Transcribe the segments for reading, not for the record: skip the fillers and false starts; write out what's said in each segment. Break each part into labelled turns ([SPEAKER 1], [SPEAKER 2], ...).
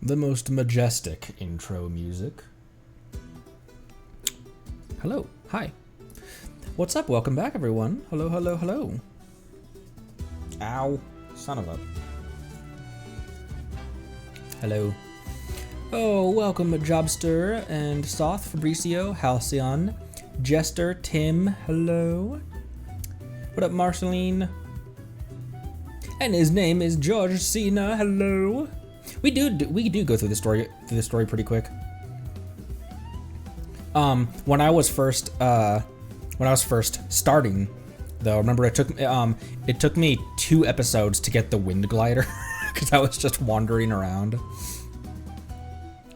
[SPEAKER 1] The most majestic intro music. Hello, hi. What's up? Welcome back, everyone. Hello, hello, hello. Ow, son of a. Hello. Oh, welcome, Jobster and Soth, Fabricio, Halcyon, Jester, Tim. Hello. What up, Marceline? And his name is George Cena. Hello. We do go through the story pretty quick. When I was first starting, though, remember it took me 2 episodes to get the wind glider because I was just wandering around.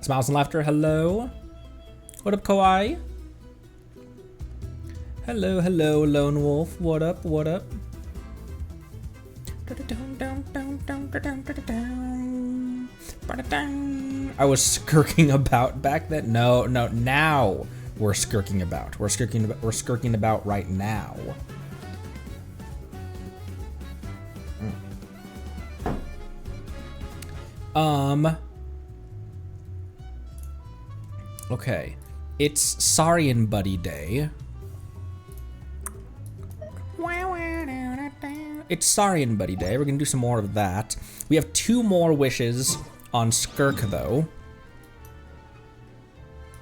[SPEAKER 1] Smiles and laughter. Hello. What up, Kawhi? Hello, hello, Lone Wolf. What up? What up? I was skirking about back then. No, now we're skirking about. We're skirking about right now. Okay. It's Sarian Buddy Day. It's Sarian Buddy Day. We're gonna do some more of that. We have 2 more wishes on Skirk, though.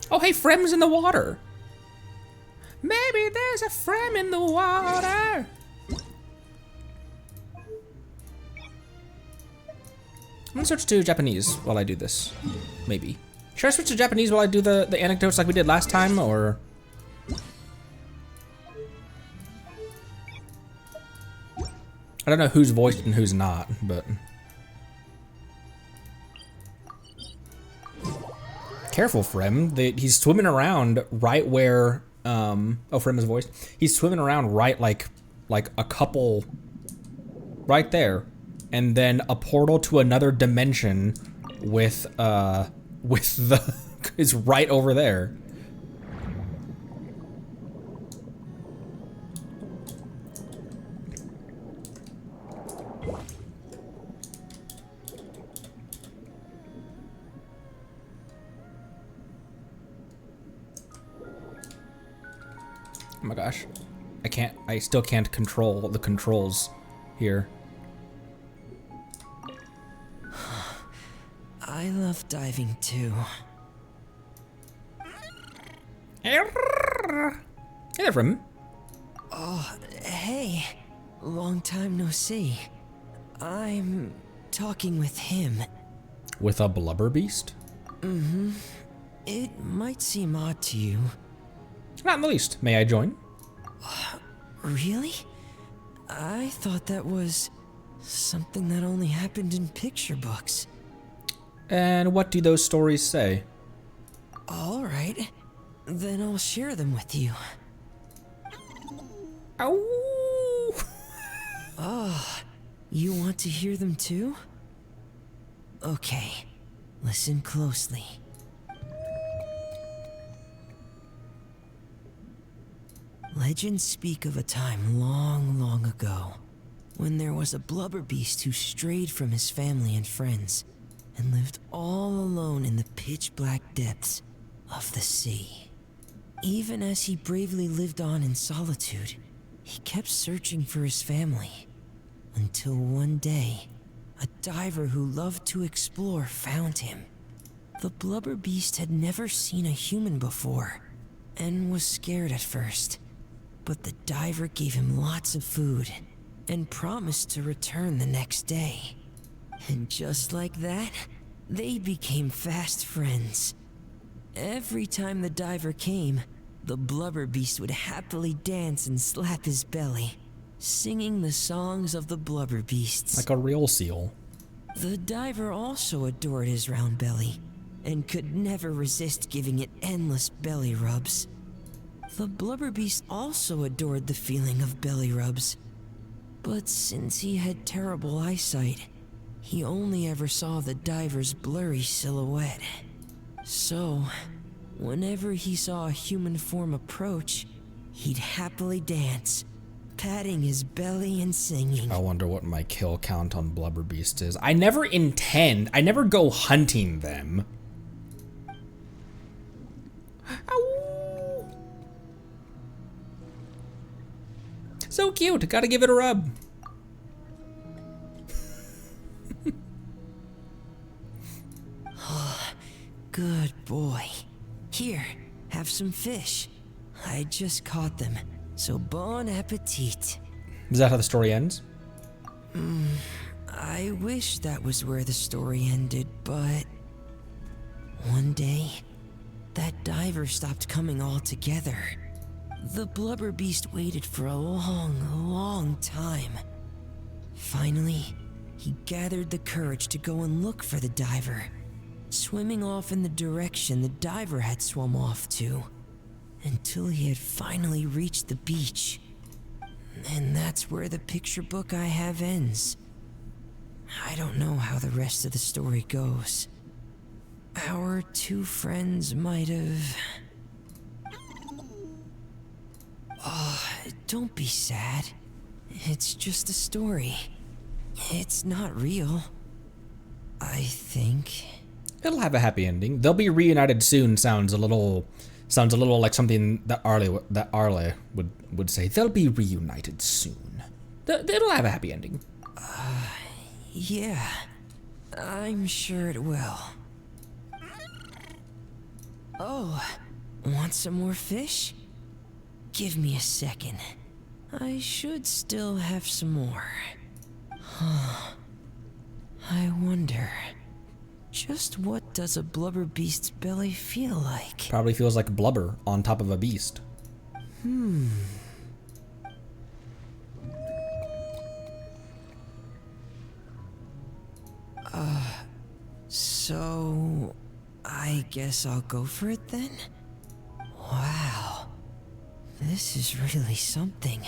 [SPEAKER 1] Oh, hey, Frem's in the water. Maybe there's a Frem in the water. I'm gonna switch to Japanese while I do this. Maybe. Should I switch to Japanese while I do the anecdotes like we did last time, or? I don't know who's voiced and who's not, but. Careful, Frem. He's swimming around right where, oh, Frem is voiced. He's swimming around right like a couple, right there. And then a portal to another dimension with the, is right over there. Oh my gosh, I still can't control the controls here.
[SPEAKER 2] I love diving too.
[SPEAKER 1] Hey there, Frim.
[SPEAKER 2] Oh, hey. Long time no see. I'm talking with him.
[SPEAKER 1] With a blubber beast?
[SPEAKER 2] Mm-hmm. It might seem odd to you.
[SPEAKER 1] Not in the least. May I join?
[SPEAKER 2] Really? I thought that was something that only happened in picture books.
[SPEAKER 1] And what do those stories say?
[SPEAKER 2] All right. Then I'll share them with you.
[SPEAKER 1] Ow!
[SPEAKER 2] Oh, you want to hear them too? Okay, listen closely. Legends speak of a time long, long ago when there was a blubber beast who strayed from his family and friends and lived all alone in the pitch-black depths of the sea. Even as he bravely lived on in solitude, he kept searching for his family, until one day, a diver who loved to explore found him. The blubber beast had never seen a human before, and was scared at first. But the diver gave him lots of food, and promised to return the next day. And just like that, they became fast friends. Every time the diver came, the blubber beast would happily dance and slap his belly, singing the songs of the blubber beasts.
[SPEAKER 1] Like a real seal.
[SPEAKER 2] The diver also adored his round belly, and could never resist giving it endless belly rubs. The blubber beast also adored the feeling of belly rubs, but since he had terrible eyesight, he only ever saw the diver's blurry silhouette. So, whenever he saw a human form approach, he'd happily dance, patting his belly and singing.
[SPEAKER 1] I wonder what my kill count on blubber beast is. I never go hunting them. Ow. So cute, gotta give it a rub.
[SPEAKER 2] Good boy. Here, have some fish. I just caught them, so bon appetit.
[SPEAKER 1] Is that how the story ends?
[SPEAKER 2] I wish that was where the story ended, but one day, that diver stopped coming altogether. The blubber beast waited for a long, long time. Finally, he gathered the courage to go and look for the diver, swimming off in the direction the diver had swum off to, until he had finally reached the beach. And that's where the picture book I have ends. I don't know how the rest of the story goes. Our two friends might have... Oh, don't be sad. It's just a story. It's not real. I think...
[SPEAKER 1] It'll have a happy ending. They'll be reunited soon. Sounds a little like something that Arle would say. They'll be reunited soon. It'll have a happy ending.
[SPEAKER 2] Yeah, I'm sure it will. Oh, want some more fish? Give me a second. I should still have some more. I wonder, just what does a blubber beast's belly feel like?
[SPEAKER 1] Probably feels like blubber on top of a beast.
[SPEAKER 2] So, I guess I'll go for it then? Wow, this is really something.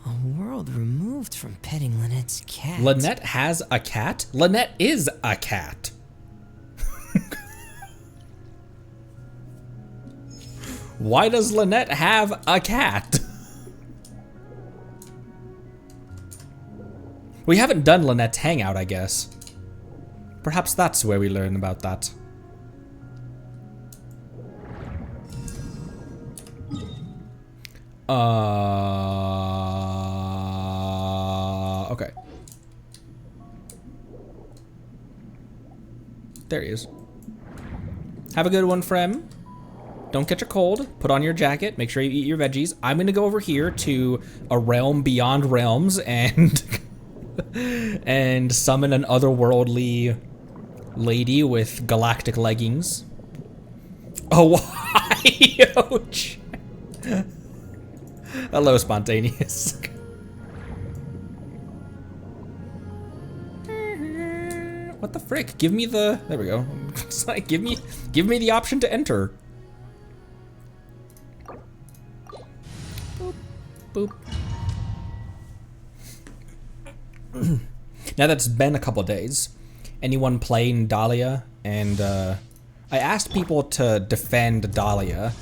[SPEAKER 2] A world removed from petting Lynette's cat.
[SPEAKER 1] Lynette has a cat? Lynette is a cat. Why does Lynette have a cat? We haven't done Lynette's hangout, I guess. Perhaps that's where we learn about that. Okay. There he is. Have a good one, Frem. Don't catch a cold. Put on your jacket. Make sure you eat your veggies. I'm gonna go over here to a realm beyond realms and and summon an otherworldly lady with galactic leggings. Oh, why? Ouch. Hello, spontaneous. What the frick? Give me the. There we go. It's like, give me the option to enter. Boop, boop. Now that's been a couple days. Anyone playing Dahlia? And I asked people to defend Dahlia.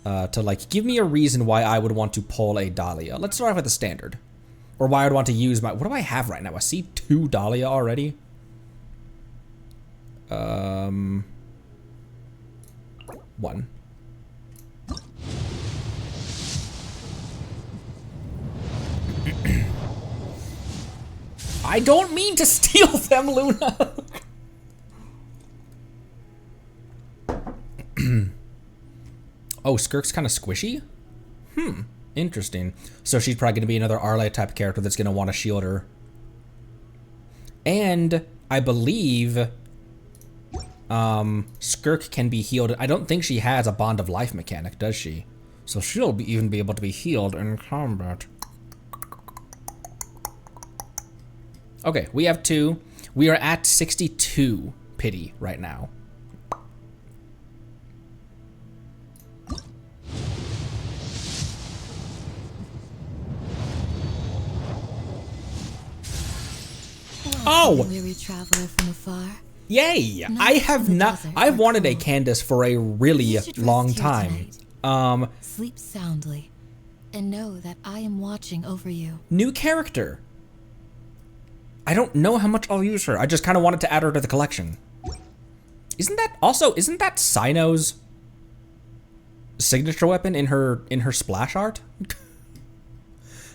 [SPEAKER 1] To like give me a reason why I would want to pull a Dahlia. Let's start off with the standard, or why I would want to use my. What do I have right now? I see 2 Dahlia already. 1. I don't mean to steal them, Luna. Oh, Skirk's kind of squishy? Interesting. So she's probably going to be another Arlay type character that's going to want to shield her. And I believe Skirk can be healed. I don't think she has a Bond of Life mechanic, does she? So she'll even be able to be healed in combat. Okay, we have 2. We are at 62 pity right now. Oh!
[SPEAKER 3] Weary traveler from afar.
[SPEAKER 1] Yay! I have not. I've wanted a Candace for a really long time.
[SPEAKER 3] Sleep soundly, and know that I am watching over you.
[SPEAKER 1] New character. I don't know how much I'll use her. I just kind of wanted to add her to the collection. Isn't that Cyno's signature weapon in her splash art?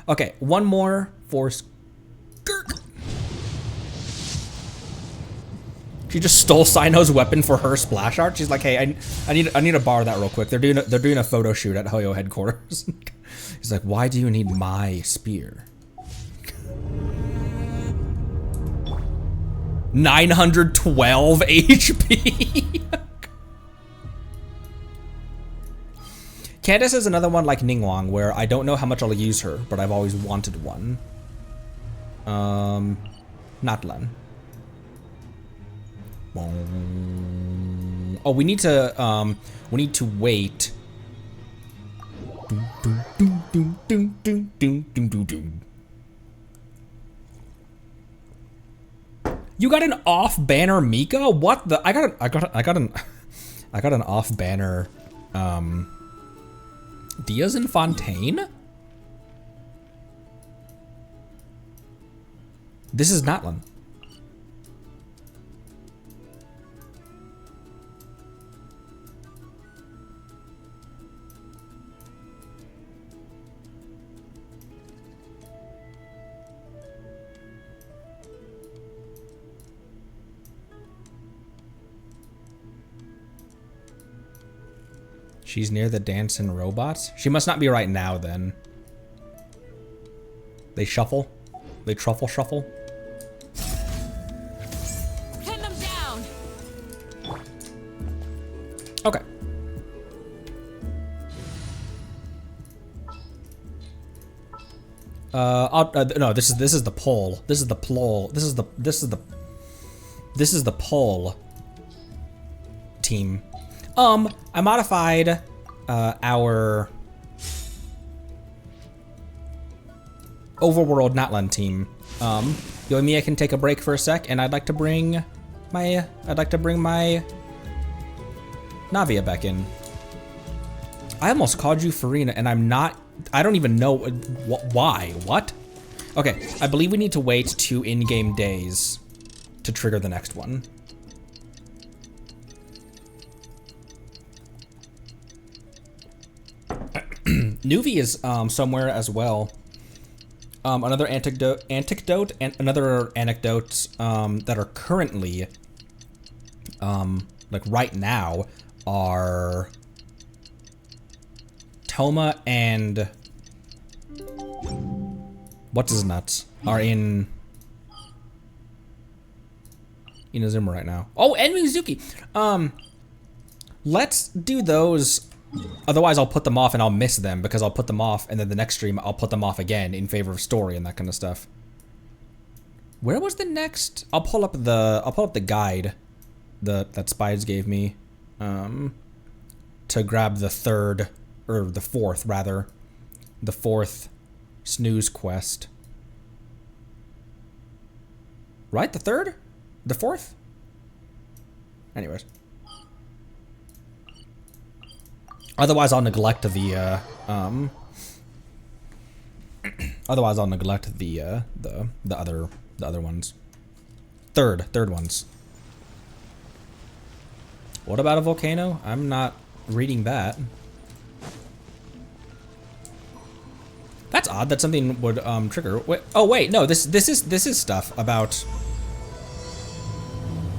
[SPEAKER 1] Okay, one more for Skirk. She just stole Cyno's weapon for her splash art. She's like, hey, I need to borrow that real quick. They're doing a photo shoot at Hoyo headquarters. He's like, why do you need my spear? 912 HP. Candace is another one like Ningguang where I don't know how much I'll use her, but I've always wanted one. Natlan. Oh, we need to wait. You got an off-banner Mika? What the? I got an off-banner Diaz and Fontaine? This is Natlan. She's near the dancing robots? She must not be right now then. They shuffle? They truffle shuffle?
[SPEAKER 3] Pin them down.
[SPEAKER 1] Okay. No, this is the pole. This is the plol. This is the pole team. I modified our Overworld Natlan team. Yoimiya can take a break for a sec, and I'd like to bring my Navia back in. I almost called you Farina, and I don't even know why. What? Okay, I believe we need to wait 2 in-game days to trigger the next one. Nuvi is somewhere as well. Another anecdote and another anecdotes that are currently like right now are Toma and what's his nuts are in Inazuma right now. Oh, and Mizuki. Let's do those. Otherwise, I'll put them off and I'll miss them because I'll put them off, and then the next stream I'll put them off again in favor of story and that kind of stuff. Where was the next? I'll pull up the guide that Spides gave me to grab the third or the fourth rather, the fourth snooze quest. Right, the third, the fourth. Anyways. Otherwise, I'll neglect the otherwise I'll neglect the other ones. Third ones. What about a volcano? I'm not reading that. That's odd that something would trigger. Wait, oh wait, no, this is stuff about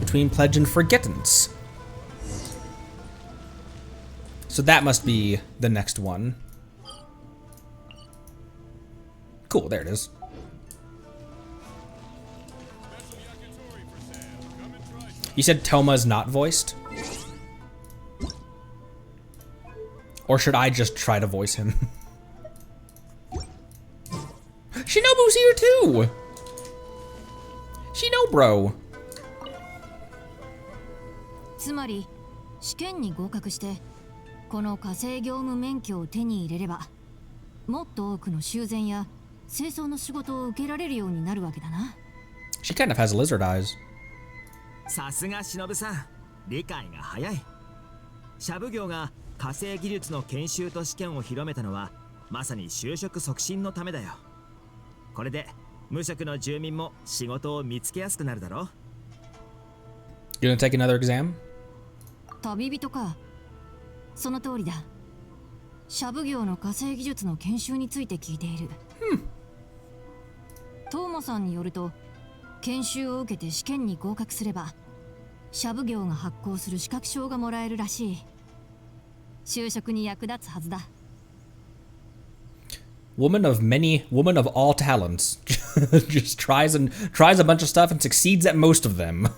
[SPEAKER 1] between pledge and forgettance. So that must be the next one. Cool, there it is. You said Toma's not voiced? Or should I just try to voice him? Shinobu's here too! Shinobro!
[SPEAKER 4] つまり試験に合格してこの火星業務免許を手に入れればもっと多くの修繕や清掃の仕事を受けられるようになるわけだな。
[SPEAKER 1] She kind of has lizard eyes.
[SPEAKER 5] さすが忍さん、理解が早い。シャブ業が火星技術の研修と試験を広めたのはまさに就職促進のためだよ。これで無職の住民も仕事を見つけやすくなるだろ。
[SPEAKER 1] You gonna take another exam?
[SPEAKER 4] 旅人か。その通りだ。シャブ業の火星技術の研修について聞いている。トーマさんによると、研修を受けて試験に合格すれば、シャブ業が発行する資格証がもらえるらしい。就職に役立つはずだ。
[SPEAKER 1] Woman of all talents. Just tries a bunch of stuff and succeeds at most of them.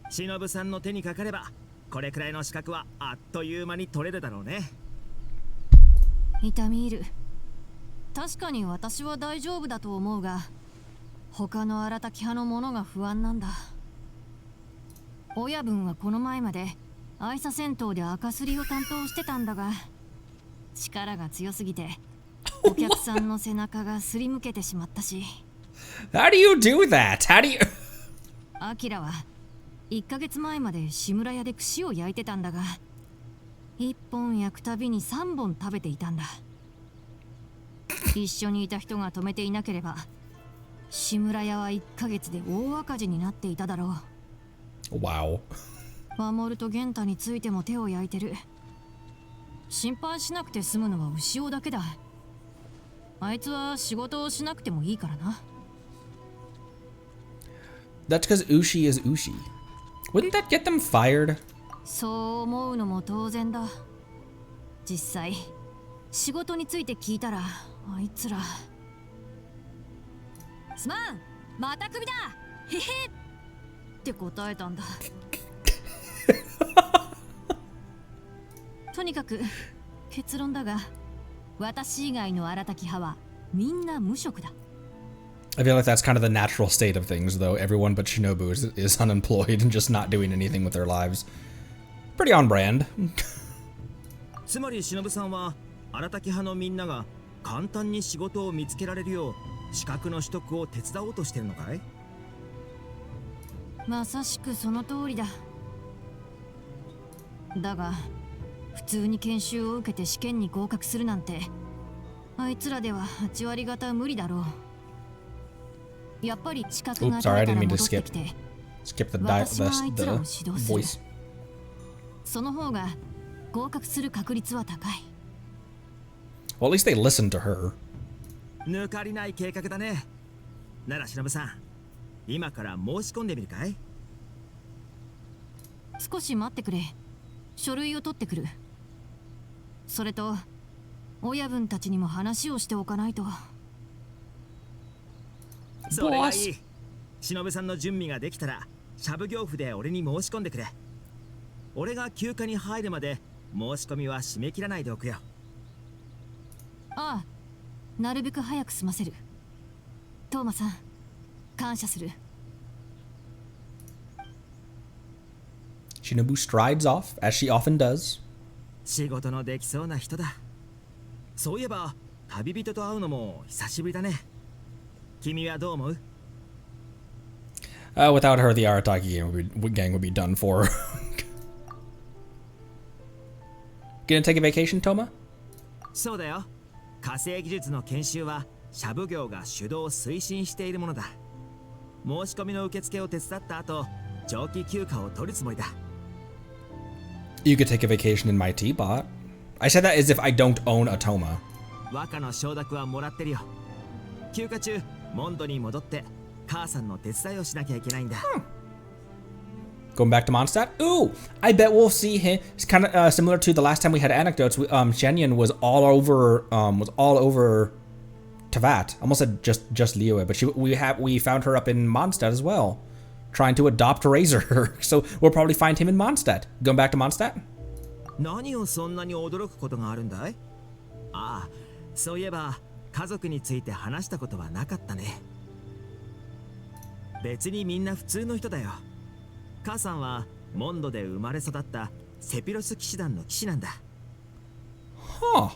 [SPEAKER 5] 忍さんの手にかかれば、これくらいの資格はあっという間に取れるだろうね。
[SPEAKER 4] 痛み入る。確かに私は大丈夫だと思うが、他の荒滝派の者が不安なんだ。親分はこの前まで愛沙戦闘で赤すりを担当してたんだが、力が強すぎてお客さんの背中がすりむけてしまったし。
[SPEAKER 1] How do you do that? How do you...
[SPEAKER 4] アキラは1ヶ月前まで志村屋で串を焼いてたんだが、1本焼くたびに3本食べていたんだ。一緒にいた人が止めていなければ、志村屋は1ヶ月で大赤字になっていただろう。
[SPEAKER 1] Wow.
[SPEAKER 4] 守と玄太についても手を焼いてる。心配しなくて済むのは牛尾だけだ。あいつは仕事をしなくてもいいからな。
[SPEAKER 1] That's because Ushi is Ushi. Wouldn't that get them fired?
[SPEAKER 4] そう思うのも当然だ。実際仕事について聞いたら、あいつらすまん、またクビだ、へへって答えたんだ。とにかく結論だが、私以外の荒滝派はみんな無職だ。
[SPEAKER 1] I feel like that's kind of the natural state of things, though. Everyone but Shinobu is unemployed and just not doing anything with their lives. Pretty on brand.
[SPEAKER 5] つまり忍さんは荒滝派のみんなが簡単に仕事を見つけられるよう資格の取得を手伝おうとしてるのかい？
[SPEAKER 4] まさしくその通りだ。だが普通に研修を受けて試験に合格するなんて、あいつらでは8割方無理だろう。やっぱり資格が取れたら戻ってきて、私はあいつらを指導する。その方が合格する確率は高い。
[SPEAKER 1] Well, at least they listened to her.
[SPEAKER 5] 抜かりない計画だね。なら忍さん、今から申し込んでみるかい？
[SPEAKER 4] 少し待ってくれ。書類を取ってくる。それと親分たちにも話をしておかないと。
[SPEAKER 5] それがいい。忍さんの準備ができたらシャブ行府で俺に申し込んでくれ。俺が休暇に入るまで申し込みは締め切らないでおくよ。
[SPEAKER 4] ああ、なるべく早く済ませる。トーマさん、感謝する。
[SPEAKER 1] Shinobu strides off, as she often does.
[SPEAKER 5] 仕事のできそうな人だ。そういえば旅人と会うのも久しぶりだね。君はどう思う？
[SPEAKER 1] Without her, the Arataki gang would be done for. Gonna take a vacation, Toma?
[SPEAKER 5] そうだよ。火星技術の研修はシャブ業が主導推進しているものだ。申し込みの受付を手伝った後、長期休暇を取るつもりだ。
[SPEAKER 1] You could take a vacation in my teapot. I said that as if I don't own a Toma.
[SPEAKER 5] 和歌の承諾はもらってるよ。休暇中、モンドに戻って母さんの手伝いをしなきゃいけないんだ。
[SPEAKER 1] Going back to Mondstadt? Ooh, I bet we'll see him. It's kind of similar to the last time we had anecdotes. Shenyan was all over Tavat. Almost said just Liyue, but we found her up in Mondstadt as well, trying to adopt Razor. So we'll probably find him in Mondstadt. Going back to Mondstadt?
[SPEAKER 5] 何をそんなに驚くことがあるんだい？ああ、そういえば家族について話したことはなかったね。別にみんな普通の人だよ。母さんはモンドで生まれ育ったセピロス騎士団の騎士なんだ。
[SPEAKER 1] Huh.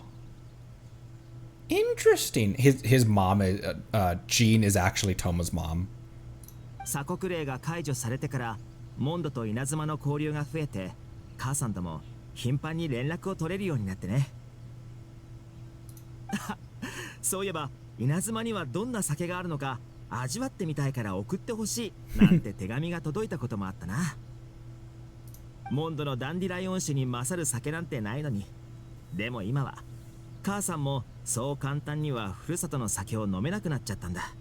[SPEAKER 1] Interesting. His mom is Jean is actually Toma's mom.
[SPEAKER 5] 鎖国令が解除されてからモンドと稲妻の交流が増えて、母さんとも頻繁に連絡を取れるようになってね。そういえば稲妻にはどんな酒があるのか味わってみたいから送ってほしいなんて手紙が届いたこともあったな。モンドのダンディライオン酒に勝る酒なんてないのに。でも今は母さんもそう簡単にはふるさとの酒を飲めなくなっちゃったんだ。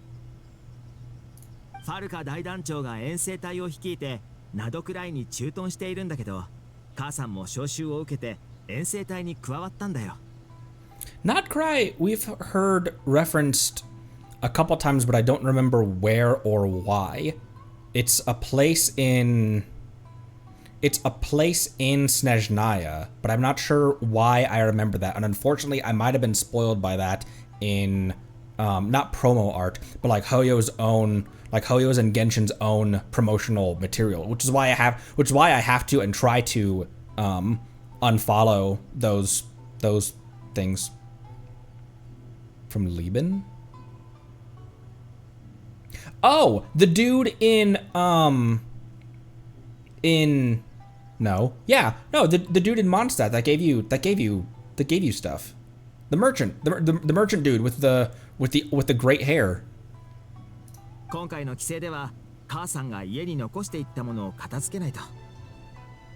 [SPEAKER 5] ファルカ大団長が遠征隊を率いてナドクライに駐屯しているんだけど、母さんも招集を受けて遠征隊に加わったんだよ。
[SPEAKER 1] Not Cry, we've heard referenced a couple times, but I don't remember where or why. It's a place in Snezhnaya, but I'm not sure why I remember that. And unfortunately, I might have been spoiled by that in not promo art, but like Hoyo's and Genshin's own promotional material, which is why I have to and try to unfollow those things. From Liban? Oh, the dude the dude in Mondstadt that gave you stuff. The merchant dude with the great hair.
[SPEAKER 5] 今回の帰省では母さんが家に残していったものを片付けないと。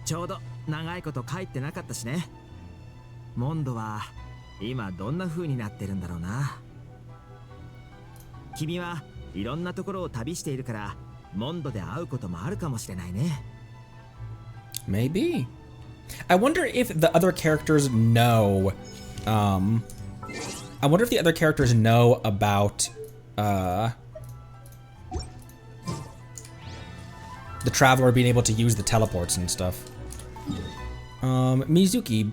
[SPEAKER 5] ちょうど長いこと帰ってなかったしね。モンドは今どんな風になってるんだろうな。君はいろんなところを旅しているからモンドで会うこともあるかもしれないね。
[SPEAKER 1] Maybe. I wonder if the other characters know about the traveler being able to use the teleports and stuff. Mizuki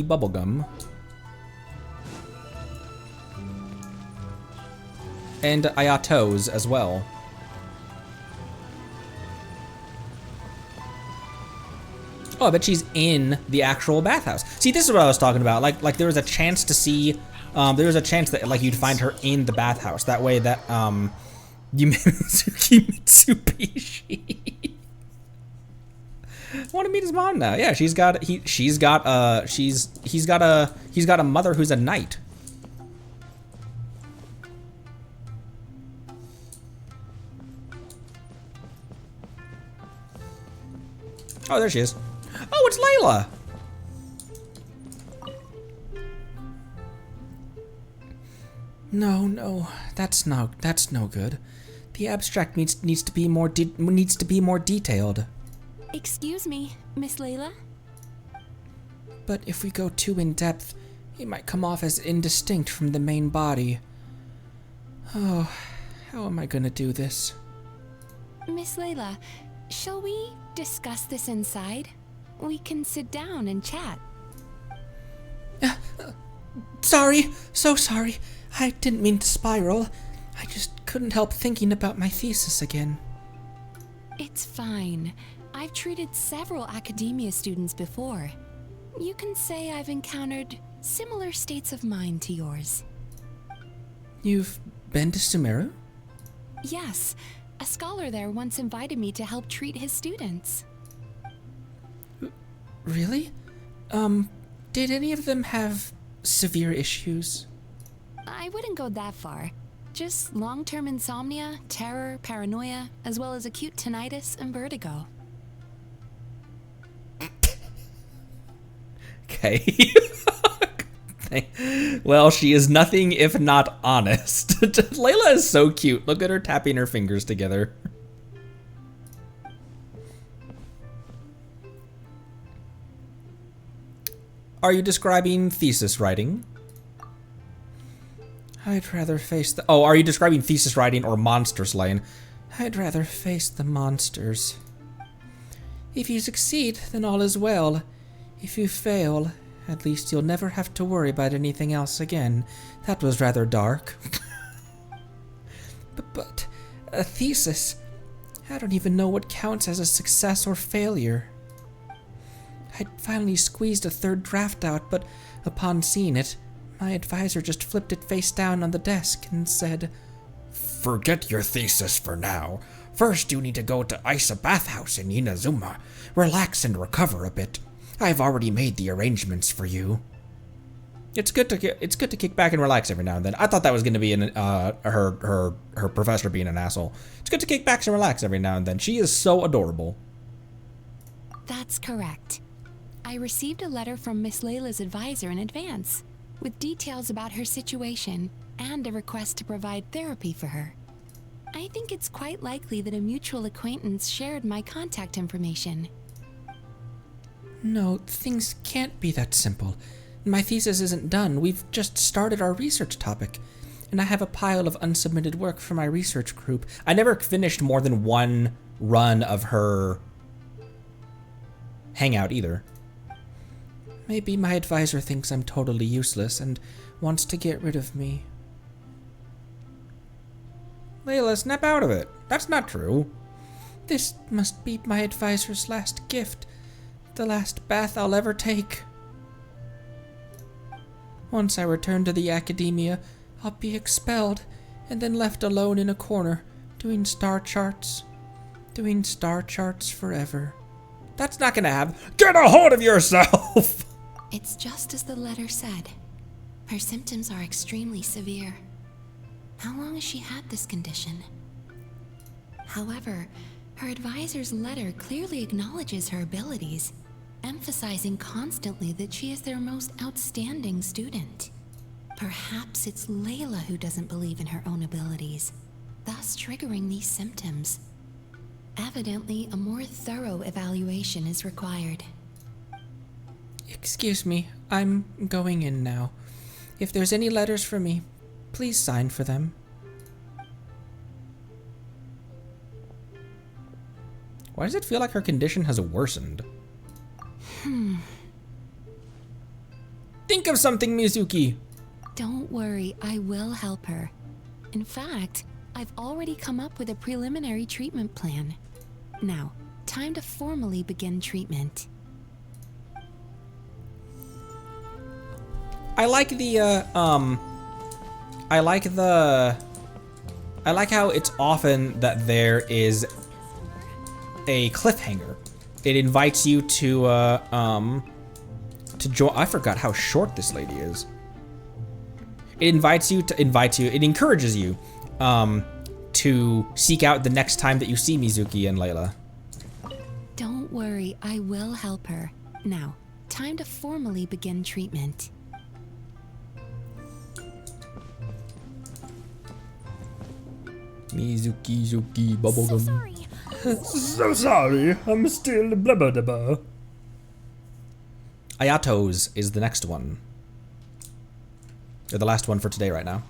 [SPEAKER 1] bubblegum. And Ayato's as well. Oh, I bet she's in the actual bathhouse. See, this is what I was talking about. Like there was a chance to see, there was a chance that like you'd find her in the bathhouse. That way that Mizuki Mitsubishi. I want to meet his mom now. Yeah, he's got a mother who's a knight. Oh, there she is. Oh, it's Layla. No, that's no good. The abstract needs to be more detailed.
[SPEAKER 6] Excuse me, Miss Layla?
[SPEAKER 1] But if we go too in depth, he might come off as indistinct from the main body. Oh, how am I gonna do this?
[SPEAKER 6] Miss Layla, shall we discuss this inside? We can sit down and chat.
[SPEAKER 1] Sorry, so sorry. I didn't mean to spiral. I just couldn't help thinking about my thesis again.
[SPEAKER 6] It's fine. I've treated several academia students before. You can say I've encountered similar states of mind to yours.
[SPEAKER 1] You've been to Sumeru?
[SPEAKER 6] Yes, a scholar there once invited me to help treat his students.
[SPEAKER 1] Really? Did any of them have severe issues?
[SPEAKER 6] I wouldn't go that far. Just long-term insomnia, terror, paranoia, as well as acute tinnitus and vertigo.
[SPEAKER 1] Okay. Well, she is nothing if not honest. Layla is so cute. Look at her tapping her fingers together. Are you describing thesis writing? I'd rather face the... Oh, are you describing thesis writing or monster slaying? I'd rather face the monsters. If you succeed, then all is well. If you fail, at least you'll never have to worry about anything else again. That was rather dark. But a thesis... I don't even know what counts as a success or failure. I'd finally squeezed a third draft out, but upon seeing it, my advisor just flipped it face down on the desk and said, "Forget your thesis for now. First you need to go to Isa Bathhouse in Inazuma. Relax and recover a bit. I've already made the arrangements for you." It's good to kick back and relax every now and then. I thought that was going to be her professor being an asshole. It's good to kick back and relax every now and then. She is so adorable.
[SPEAKER 6] That's correct. I received a letter from Miss Layla's advisor in advance, with details about her situation and a request to provide therapy for her. I think it's quite likely that a mutual acquaintance shared my contact information.
[SPEAKER 1] No, things can't be that simple. My thesis isn't done. We've just started our research topic, and I have a pile of unsubmitted work for my research group. I never finished more than one run of her hangout either. Maybe my advisor thinks I'm totally useless and wants to get rid of me. Layla, snap out of it. That's not true. This must be my advisor's last gift. The last bath I'll ever take. Once I return to the academia, I'll be expelled and then left alone in a corner, doing star charts. Doing star charts forever. That's not gonna happen. Get a hold of yourself!
[SPEAKER 6] It's just as the letter said. Her symptoms are extremely severe. How long has she had this condition? However, her advisor's letter clearly acknowledges her abilities, emphasizing constantly that she is their most outstanding student. Perhaps it's Layla who doesn't believe in her own abilities, thus triggering these symptoms. Evidently, a more thorough evaluation is required.
[SPEAKER 1] Excuse me, I'm going in now. If there's any letters for me, please sign for them. Why does it feel like her condition has worsened? Think of something, Mizuki!
[SPEAKER 6] Don't worry, I will help her. In fact, I've already come up with a preliminary treatment plan. Now, time to formally begin treatment.
[SPEAKER 1] I like how it's often that there is a cliffhanger. It invites you to join. I forgot how short this lady is. It encourages you to seek out the next time that you see Mizuki and Layla.
[SPEAKER 6] Don't worry, I will help her. Now, time to formally begin treatment.
[SPEAKER 1] Mizuki, bubblegum.
[SPEAKER 4] Sorry.
[SPEAKER 1] So sorry, I'm still blubber. Ayato's is the next one. Or the last one for today right now.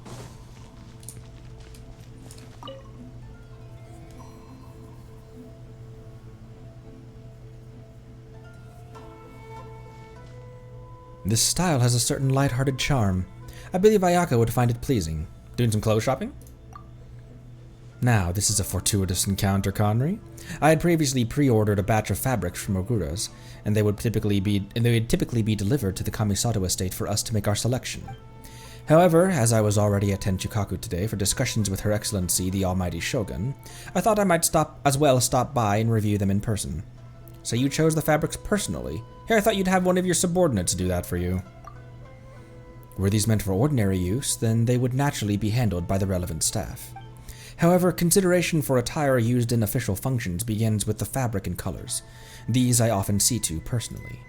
[SPEAKER 1] This style has a certain light-hearted charm. I believe Ayaka would find it pleasing. Doing some clothes shopping? Now, this is a fortuitous encounter, Conry. I had previously pre-ordered a batch of fabrics from Ogura's, and they would typically be delivered to the Kamisato estate for us to make our selection. However, as I was already at Tenchukaku today for discussions with Her Excellency the Almighty Shogun, I thought I might stop by and review them in person. So you chose the fabrics personally? Here, I thought you'd have one of your subordinates do that for you. Were these meant for ordinary use, then they would naturally be handled by the relevant staff. However, consideration for attire used in official functions begins with the fabric and colors. These I often see to personally.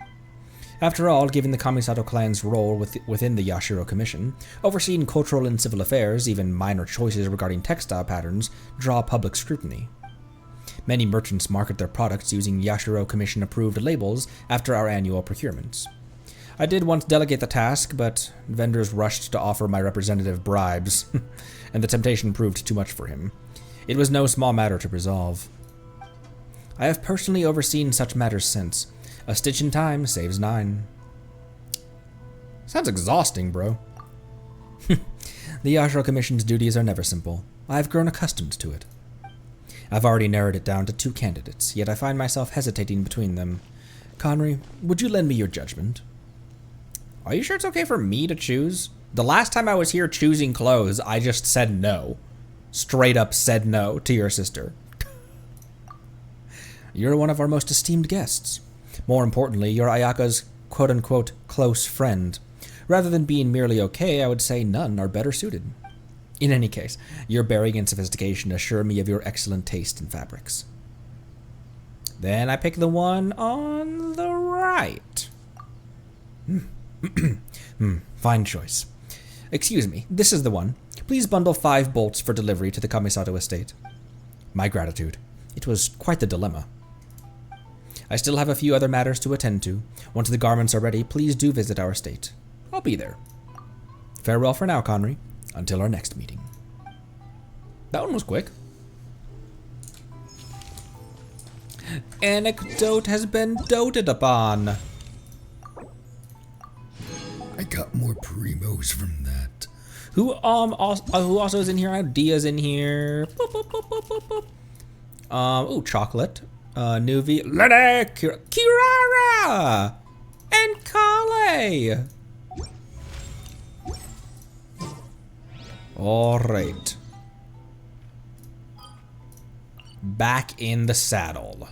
[SPEAKER 1] After all, given the Kamisato clan's role within the Yashiro Commission, overseeing cultural and civil affairs, even minor choices regarding textile patterns, draw public scrutiny. Many merchants market their products using Yashiro Commission-approved labels after our annual procurements. I did once delegate the task, but vendors rushed to offer my representative bribes, and the temptation proved too much for him. It was no small matter to resolve. I have personally overseen such matters since. A stitch in time saves 9. Sounds exhausting, bro. The Yashiro Commission's duties are never simple. I have grown accustomed to it. I've already narrowed it down to 2 candidates, yet I find myself hesitating between them. Conry, would you lend me your judgment? Are you sure it's okay for me to choose? The last time I was here choosing clothes, I just said no. Straight up said no to your sister. You're one of our most esteemed guests. More importantly, you're Ayaka's quote-unquote close friend. Rather than being merely okay, I would say none are better suited. In any case, your bearing and sophistication assure me of your excellent taste in fabrics. Then I pick the one on the right. Fine choice. Excuse me, this is the one. Please bundle 5 bolts for delivery to the Kamisato estate. My gratitude. It was quite the dilemma. I still have a few other matters to attend to. Once the garments are ready, please do visit our estate. I'll be there. Farewell for now, Conry. Until our next meeting. That one was quick. Anecdote has been doted upon.
[SPEAKER 7] I got more primos from that.
[SPEAKER 1] Who also is in here? Dia's in here. Boop, boop, boop, boop, boop, boop. Ooh, chocolate. Nuvi, Lene, Kirara, and Kale. All right. Back in the saddle.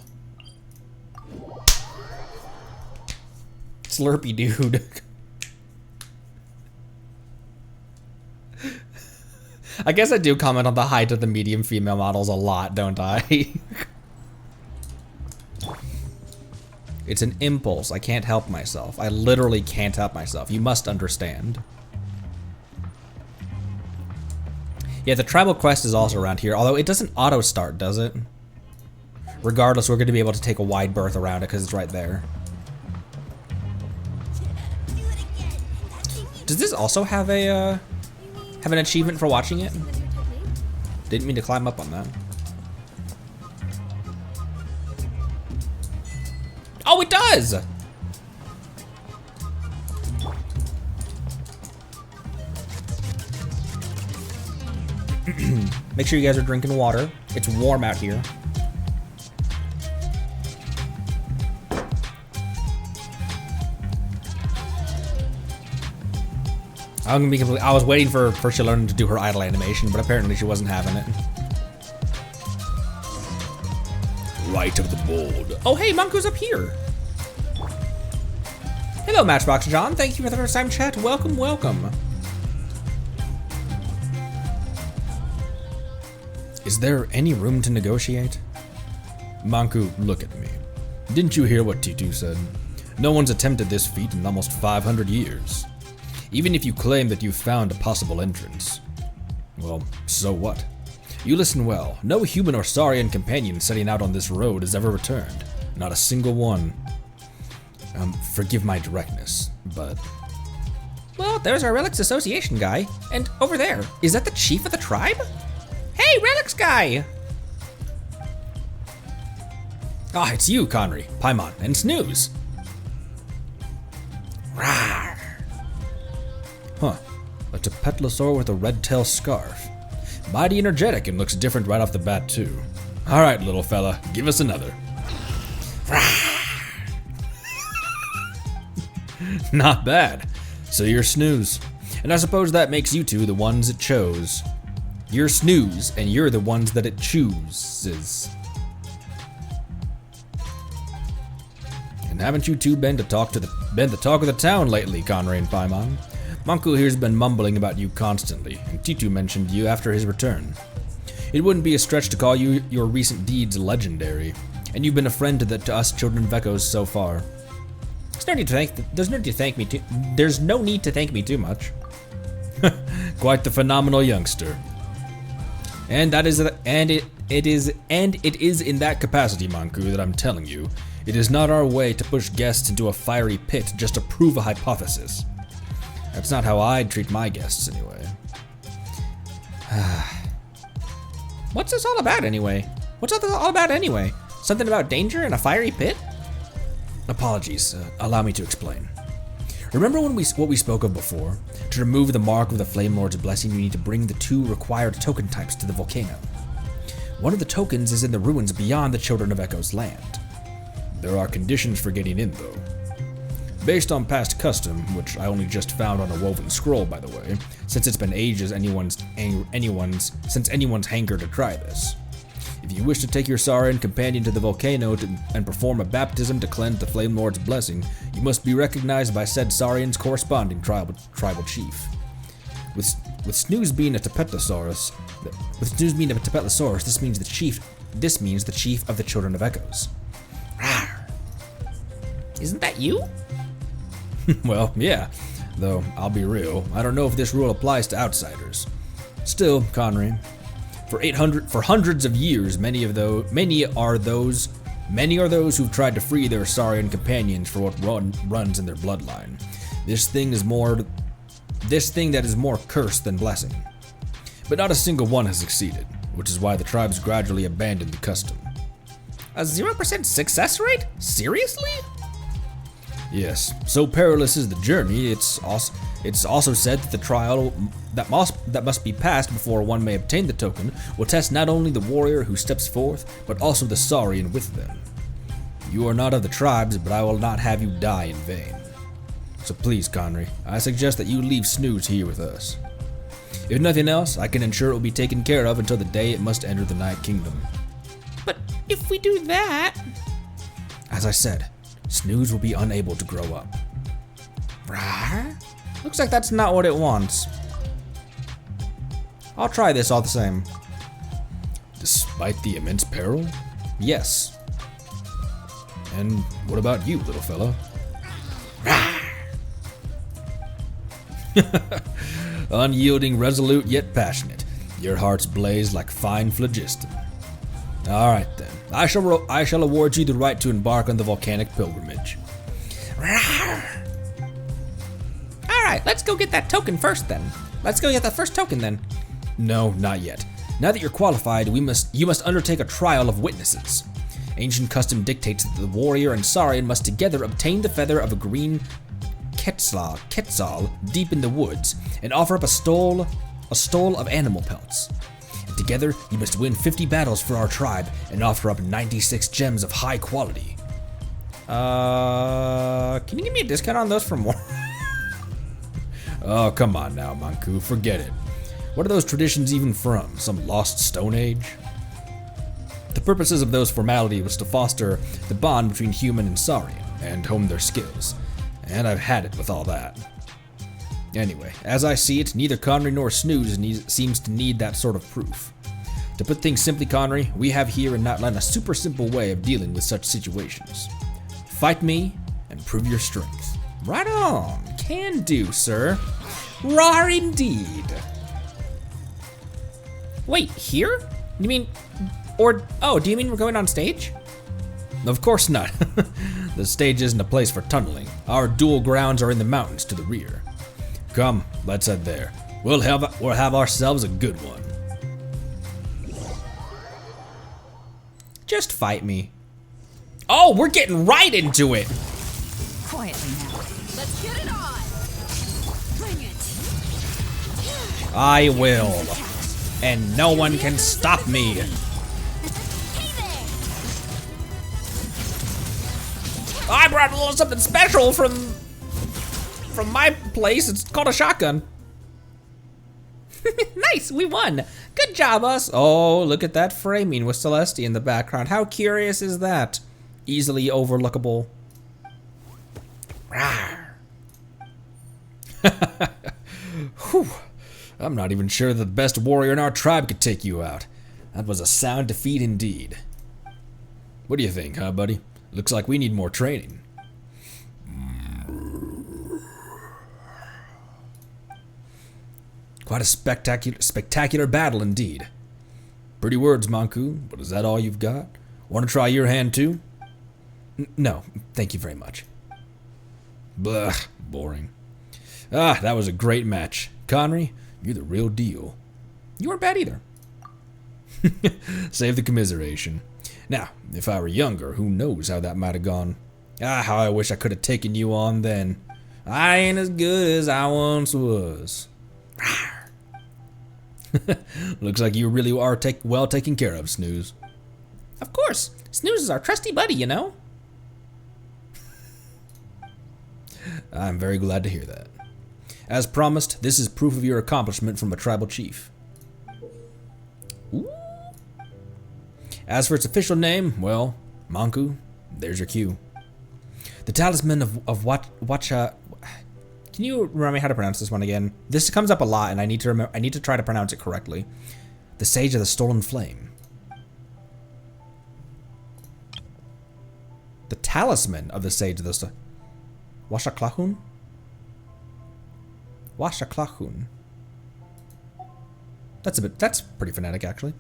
[SPEAKER 1] Slurpy dude. I guess I do comment on the height of the medium female models a lot, don't I? It's an impulse. I can't help myself. I literally can't help myself. You must understand. Yeah, the tribal quest is also around here, although it doesn't auto-start, does it? Regardless, we're going to be able to take a wide berth around it because it's right there. Does this also have a have an achievement for watching it? Didn't mean to climb up on that. Oh, it does! Make sure you guys are drinking water. It's warm out here. I'm gonna be completely, I was waiting for Shilona to do her idle animation, but apparently she wasn't having it. Right of the board. Oh, hey, Manku's up here. Hello, Matchbox John. Thank you for the first time chat. Welcome, welcome. Is there any room to negotiate? Manku, look at me. Didn't you hear what T2 said? No one's attempted this feat in almost 500 years. Even if you claim that you've found a possible entrance. Well, so what? You listen well. No human or Saurian companion setting out on this road has ever returned. Not a single one. Forgive my directness, but Well, there's our Relics Association guy. And over there, is that the chief of the tribe? Hey, Relics guy! Ah, it's you, Conry, Paimon, and Snooze. Rawr. Huh, a Tepetlosaur with a red tail scarf. Mighty energetic and looks different right off the bat, too. All right, little fella, give us another. Not bad. So you're Snooze. And I suppose that makes you two the ones it chose. You're Snooze, and you're the ones that it chooses. And haven't you two been the talk of the town lately, Conry and Paimon? Monku here's been mumbling about you constantly, and Titu mentioned you after his return. It wouldn't be a stretch to call you your recent deeds legendary, and you've been a friend to us children of Echoes so far. There's no need to thank me too much. Quite the phenomenal youngster. And it is in that capacity, Monku, that I'm telling you, it is not our way to push guests into a fiery pit just to prove a hypothesis. That's not how I'd treat my guests, anyway. What's this all about, anyway? Something about danger and a fiery pit? Apologies, allow me to explain. Remember what we spoke of before? To remove the mark of the Flame Lord's blessing, you need to bring the 2 required token types to the volcano. One of the tokens is in the ruins beyond the Children of Echo's land. There are conditions for getting in, though. Based on past custom, which I only just found on a woven scroll, by the way, since it's been ages since anyone's hankered to try this. If you wish to take your Saurian companion to the volcano and perform a baptism to cleanse the Flame Lord's blessing, you must be recognized by said Saurian's corresponding tribal chief. With Snooze being a Tepetlosaurus, this means the chief of the Children of Echoes. Rawr. Isn't that you? Well, yeah. Though, I'll be real, I don't know if this rule applies to outsiders. Still, Conry, for hundreds of years, many are those who've tried to free their Saurian companions for what runs in their bloodline. This thing that is more curse than blessing. But not a single one has succeeded, which is why the tribes gradually abandoned the custom. A 0% success rate? Seriously? Yes, so perilous is the journey, it's also said that the trial that must be passed before one may obtain the token will test not only the warrior who steps forth, but also the Saurian with them. You are not of the tribes, but I will not have you die in vain. So please, Conry, I suggest that you leave Snooze here with us. If nothing else, I can ensure it will be taken care of until the day it must enter the Night Kingdom. But if we do that... As I said, Snooze will be unable to grow up. Rawr? Looks like that's not what it wants. I'll try this all the same. Despite the immense peril? Yes. And what about you, little fella? Unyielding, resolute, yet passionate. Your hearts blaze like fine phlogiston. All right then. I shall award you the right to embark on the volcanic pilgrimage. All right, let's go get that token first then. Let's go get that first token then. No, not yet. Now that you're qualified, you must undertake a trial of witnesses. Ancient custom dictates that the warrior and Saurian must together obtain the feather of a green Quetzal deep in the woods and offer up a stole of animal pelts. And together, you must win 50 battles for our tribe and offer up 96 gems of high quality. Can you give me a discount on those for more? Oh, come on now, Monku, forget it. What are those traditions even from? Some lost Stone Age? The purposes of those formalities was to foster the bond between human and Saurian, and hone their skills. And I've had it with all that. Anyway, as I see it, neither Conry nor Snooze seems to need that sort of proof. To put things simply, Conry, we have here in Nightline a super simple way of dealing with such situations. Fight me, and prove your strength. Right on! Can do, sir. Rawr indeed! Wait, here? You mean... do you mean we're going on stage? Of course not. The stage isn't a place for tunneling. Our dual grounds are in the mountains to the rear. Come, let's head there. We'll have ourselves a good one. Just fight me. Oh, we're getting right into it.
[SPEAKER 4] Quietly now. Let's get it on. Bring it.
[SPEAKER 1] I will. And no one can stop me. I brought a little something special from my place. It's called a shotgun. Nice, we won. Good job, us. Oh, look at that framing with Celestia in the background. How curious is that? Easily overlookable. Rawr. Whew. I'm not even sure that the best warrior in our tribe could take you out. That was a sound defeat indeed. What do you think, huh, buddy? Looks like we need more training. Quite a spectacular battle indeed. Pretty words, Manku, but is that all you've got? Want to try your hand too? No, thank you very much. Blah, boring. Ah, that was a great match. Conry, you're the real deal. You weren't bad either. Save the commiseration. Now, if I were younger, who knows how that might have gone. Ah, how I wish I could have taken you on then. I ain't as good as I once was. Looks like you really are well taken care of, Snooze. Of course. Snooze is our trusty buddy, you know. I'm very glad to hear that. As promised, this is proof of your accomplishment from a tribal chief. Ooh. As for its official name, well, Manku, there's your cue. The talisman of Wacha. Can you remind me how to pronounce this one again? This comes up a lot, and I need to try to pronounce it correctly. The Sage of the Stolen Flame. The talisman of the Sage of the Washaklahun? Washaklahun. That's pretty phonetic, actually.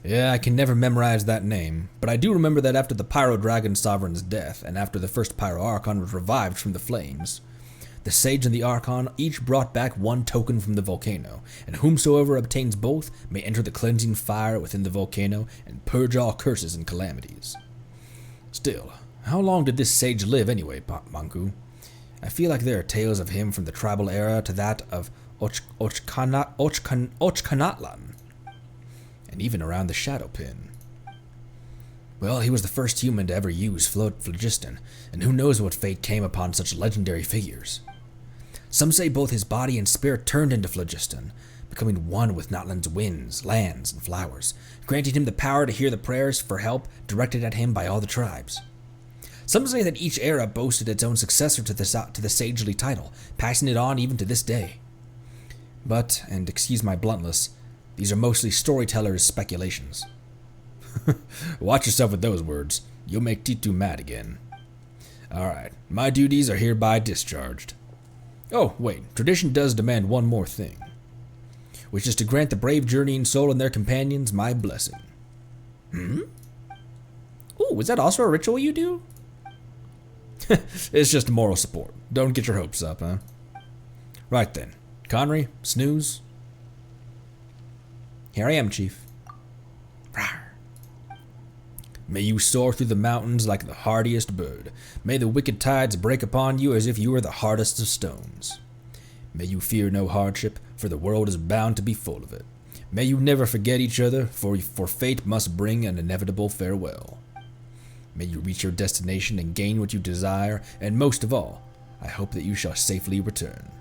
[SPEAKER 1] Yeah, I can never memorize that name, but I do remember that after the Pyro Dragon Sovereign's death, and after the first Pyro Archon was revived from the flames, the Sage and the Archon each brought back one token from the volcano, and whomsoever obtains both may enter the cleansing fire within the volcano and purge all curses and calamities. Still, how long did this sage live anyway, Manku? I feel like there are tales of him from the tribal era to that of Ochkanatlan, and even around the Shadow Pin. Well, he was the first human to ever use phlogiston, and who knows what fate came upon such legendary figures. Some say both his body and spirit turned into phlogiston, becoming one with Natlan's winds, lands, and flowers, granting him the power to hear the prayers for help directed at him by all the tribes. Some say that each era boasted its own successor to the sagely title, passing it on even to this day. But, and excuse my bluntness, these are mostly storytellers' speculations. Watch yourself with those words. You'll make Titu mad again. Alright, my duties are hereby discharged. Oh, wait, tradition does demand one more thing, which is to grant the brave journeying soul and their companions my blessing. Ooh, is that also a ritual you do? It's just moral support. Don't get your hopes up, huh? Right then. Conry, Snooze. Here I am, Chief. Rawr. May you soar through the mountains like the hardiest bird. May the wicked tides break upon you as if you were the hardest of stones. May you fear no hardship, for the world is bound to be full of it. May you never forget each other, for fate must bring an inevitable farewell. May you reach your destination and gain what you desire, and most of all, I hope that you shall safely return.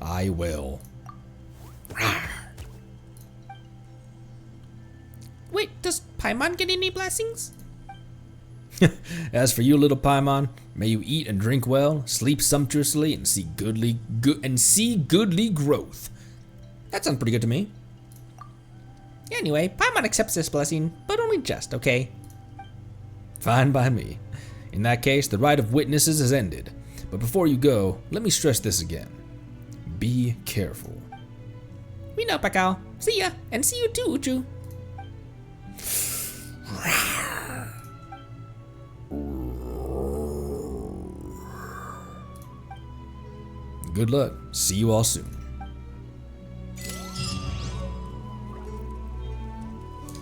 [SPEAKER 1] I will. Wait, does Paimon get any blessings? As for you, little Paimon, may you eat and drink well, sleep sumptuously, and see goodly growth. That sounds pretty good to me. Anyway, Paimon accepts this blessing, but only just, okay? Fine by me. In that case, the right of witnesses is ended. But before you go, let me stress this again. Be careful. We know, Pakao. See ya, and see you too, Uchu. Good luck. See you all soon.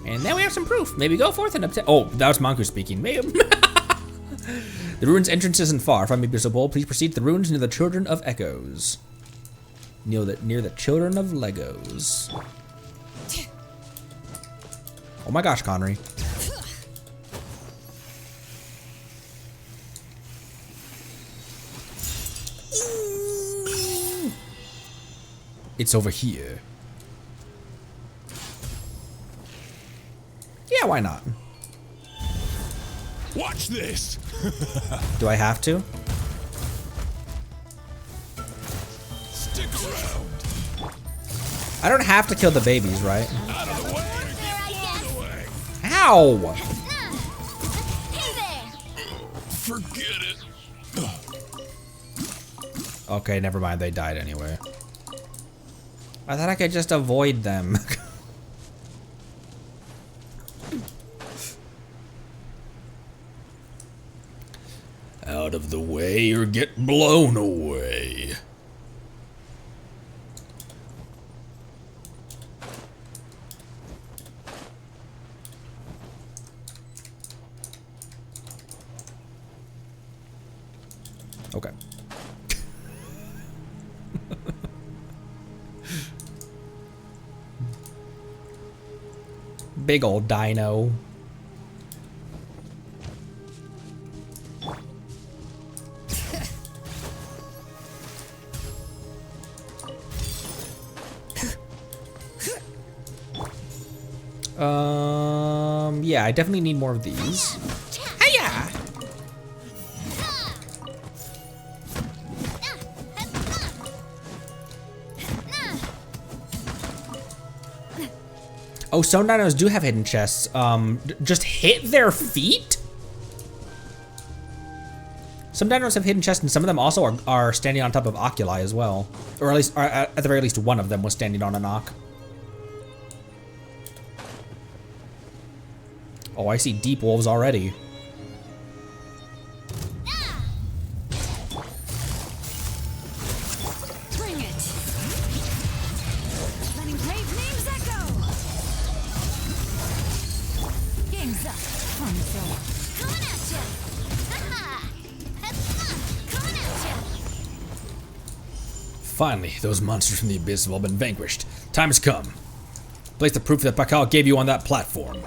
[SPEAKER 1] And now we have some proof. Maybe go forth and obtain. Oh, that was Manku speaking. Maybe. The ruins entrance isn't far. If I may be so bold, please proceed to the ruins near the Children of Echoes. Near the Children of Legos. Oh my gosh, Connery. It's over here. Yeah, why not?
[SPEAKER 8] Watch this.
[SPEAKER 1] Do I have to?
[SPEAKER 8] Stick around.
[SPEAKER 1] I don't have to kill the babies, right?
[SPEAKER 8] Out of the way. Out of the way.
[SPEAKER 1] Ow!
[SPEAKER 8] Forget it.
[SPEAKER 1] Okay, never mind. They died anyway. I thought I could just avoid them.
[SPEAKER 7] Out of the way or get blown away.
[SPEAKER 1] Okay. Big old dino. Yeah, I definitely need more of these. Hiya! Oh, some dinos do have hidden chests. Just hit their feet? Some dinos have hidden chests, and some of them also are standing on top of oculi as well. Or at least, or at the very least, one of them was standing on an oc. Oh, I see deep wolves already.
[SPEAKER 4] Bring it. Letting brave names echo. Game's up. Coming at ya. Coming at ya.
[SPEAKER 1] Finally, those monsters from the abyss have all been vanquished. Time has come. Place the proof that Pakal gave you on that platform.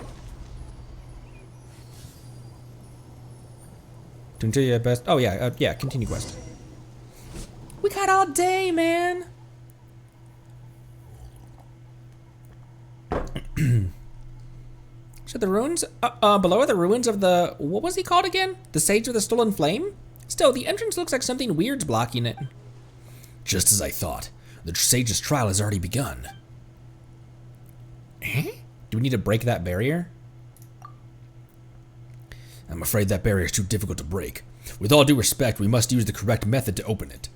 [SPEAKER 1] Continue your best. Oh yeah, yeah. Continue quest. We got all day, man. So the ruins below are the ruins of the, what was he called again? The Sage of the Stolen Flame? Still, the entrance looks like something weird's blocking it.
[SPEAKER 7] Just as I thought. The Sage's trial has already begun.
[SPEAKER 1] Eh? Do we need to break that barrier?
[SPEAKER 7] I'm afraid that barrier is too difficult to break. With all due respect, we must use the correct method to open it.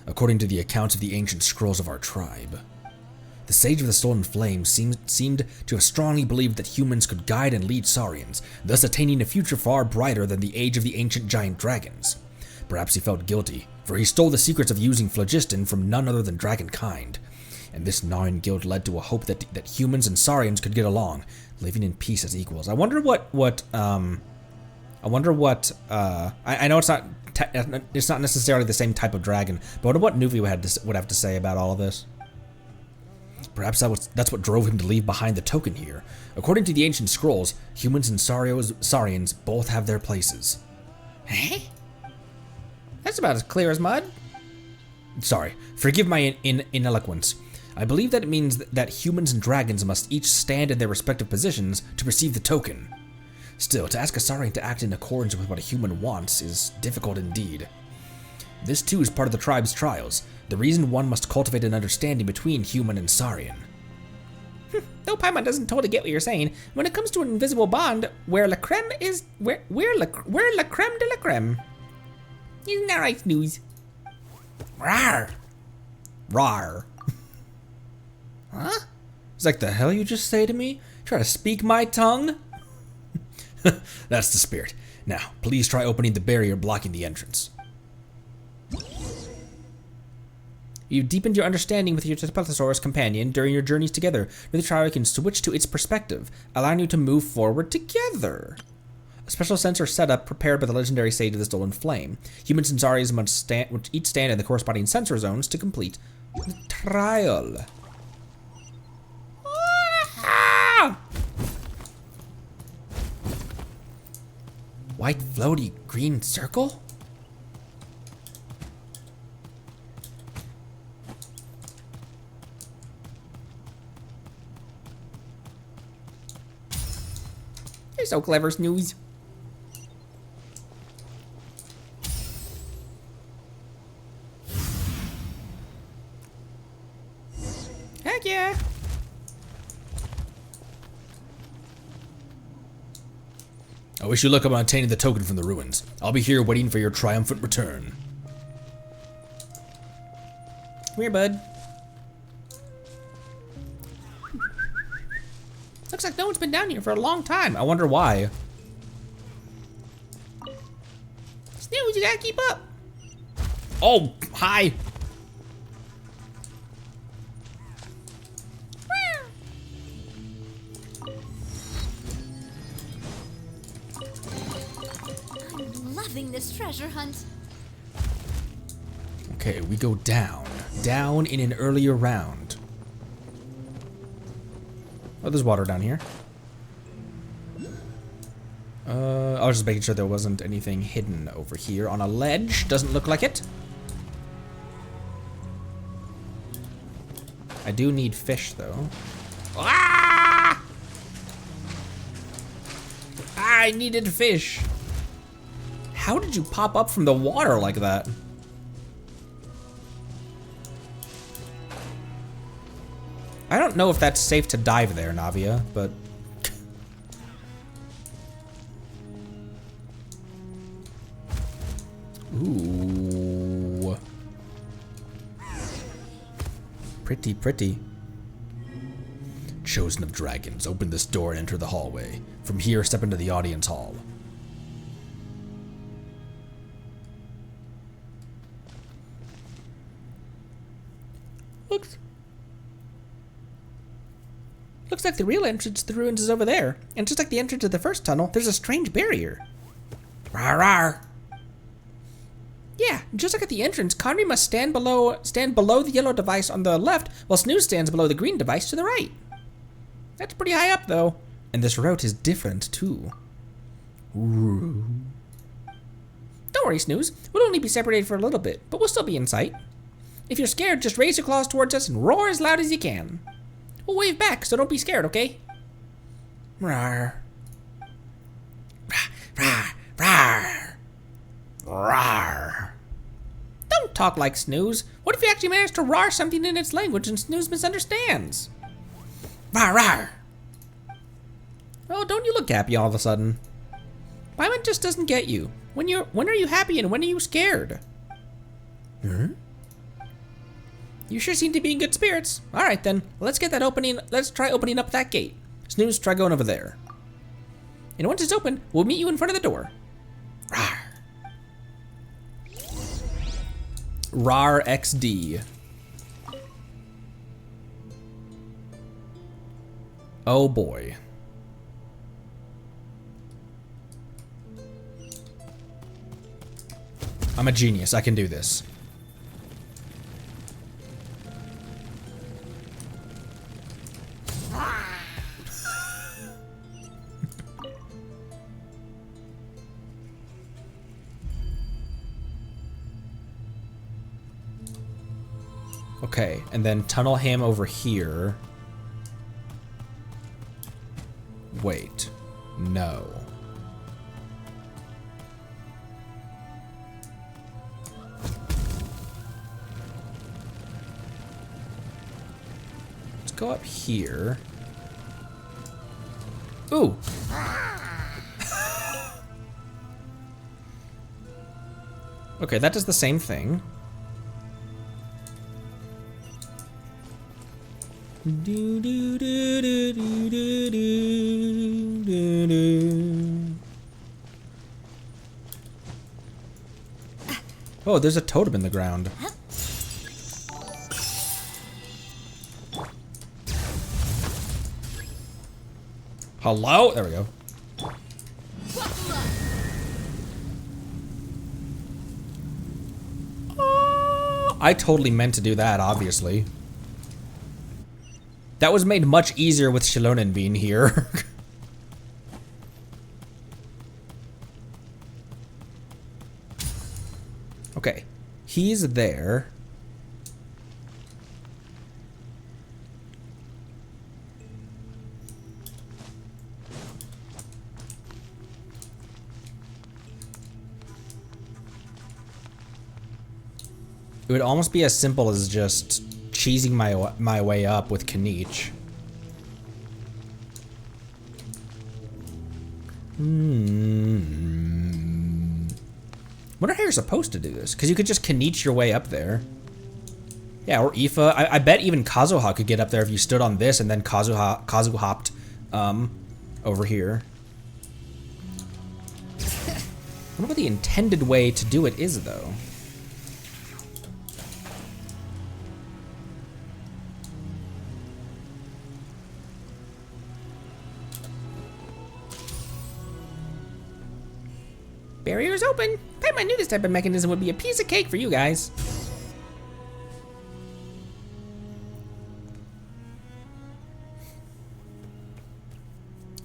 [SPEAKER 7] According to the accounts of the ancient scrolls of our tribe, the Sage of the Stolen Flame seemed to have strongly believed that humans could guide and lead Saurians, thus attaining a future far brighter than the age of the ancient giant dragons. Perhaps he felt guilty, for he stole the secrets of using phlogiston from none other than dragonkind. And this gnawing guilt led to a hope that humans and Saurians could get along, living in peace as equals. I wonder I know it's not necessarily the same type of dragon, but I wonder what Nuvi would have to say about all of this. Perhaps that's what drove him to leave behind the token here. According to the ancient scrolls, humans and Saurians both have their places.
[SPEAKER 1] Eh? That's about as clear as mud.
[SPEAKER 7] Sorry, forgive my ineloquence. I believe that it means that humans and dragons must each stand in their respective positions to receive the token. Still, to ask a Saurian to act in accordance with what a human wants is difficult indeed. This too is part of the tribe's trials, the reason one must cultivate an understanding between human and Saurian.
[SPEAKER 1] Though Paimon doesn't totally get what you're saying, when it comes to an invisible bond, where la creme is, we're la creme de la creme. Isn't that right, Snooze?
[SPEAKER 7] Rawr!
[SPEAKER 1] Rawr. Huh? It's like, the hell you just say to me? Try to speak my tongue?
[SPEAKER 7] That's the spirit. Now, please try opening the barrier blocking the entrance.
[SPEAKER 1] You've deepened your understanding with your Telepathosaurus companion during your journeys together. With the trial, you can switch to its perspective, allowing you to move forward together. A special sensor setup prepared by the legendary Sage of the Stolen Flame. Humans and Saurians must each stand in the corresponding sensor zones to complete the trial. White floaty green circle? You're so clever, Snooze. Heck yeah.
[SPEAKER 7] I wish you luck on obtaining the token from the ruins. I'll be here waiting for your triumphant return.
[SPEAKER 1] Come here, bud. Looks like no one's been down here for a long time. I wonder why. Snooze, you gotta keep up.
[SPEAKER 7] Oh, hi.
[SPEAKER 9] I'm loving this treasure hunt.
[SPEAKER 7] Okay, we go down. Down in an earlier round.
[SPEAKER 1] Oh, there's water down here. I was just making sure there wasn't anything hidden over here on a ledge. Doesn't look like it. I do need fish, though. Ah! I needed fish. How did you pop up from the water like that? I don't know if that's safe to dive there, Navia, but... Ooh. Pretty, pretty.
[SPEAKER 7] Chosen of Dragons, open this door and enter the hallway. From here, step into the audience hall.
[SPEAKER 1] Looks like the real entrance to the ruins is over there. And just like the entrance to the first tunnel, there's a strange barrier.
[SPEAKER 7] Rawr, rawr.
[SPEAKER 1] Yeah, just like at the entrance, Conry must stand below the yellow device on the left, while Snooze stands below the green device to the right. That's pretty high up, though. And this route is different, too. Ooh. Don't worry, Snooze. We'll only be separated for a little bit, but we'll still be in sight. If you're scared, just raise your claws towards us and roar as loud as you can. We'll wave back, so don't be scared, okay?
[SPEAKER 7] Rawr. Rawr, rawr, rawr.
[SPEAKER 1] Don't talk like Snooze. What if you actually manage to roar something in its language and Snooze misunderstands?
[SPEAKER 7] Rawr, rawr.
[SPEAKER 1] Oh, don't you look happy all of a sudden? Paimon just doesn't get you. When are you happy and when are you scared? You sure seem to be in good spirits. All right then, let's try opening up that gate. Snooze, try going over there. And once it's open, we'll meet you in front of the door.
[SPEAKER 7] Rawr.
[SPEAKER 1] RAR XD. Oh boy.
[SPEAKER 7] I'm a genius, I can do this.
[SPEAKER 1] Okay, and then tunnel him over here. Wait, no. Let's go up here. Ooh. Okay, that does the same thing. Do, do, do, do, do, do, do, do, do. Oh, there's a totem in the ground.
[SPEAKER 7] Hello? There we go. I totally meant to do that, obviously. That was made much easier with Shilonen being here. Okay, he's there. It would almost be as simple as just cheesing my way up with Kanich. Wonder how you're supposed to do this, because you could just Kanich your way up there. Yeah, or Aoife. I bet even Kazuha could get up there if you stood on this and then Kazu hopped over here. I wonder what the intended way to do it is, though. Barrier's open. I knew this type of mechanism would be a piece of cake for you guys.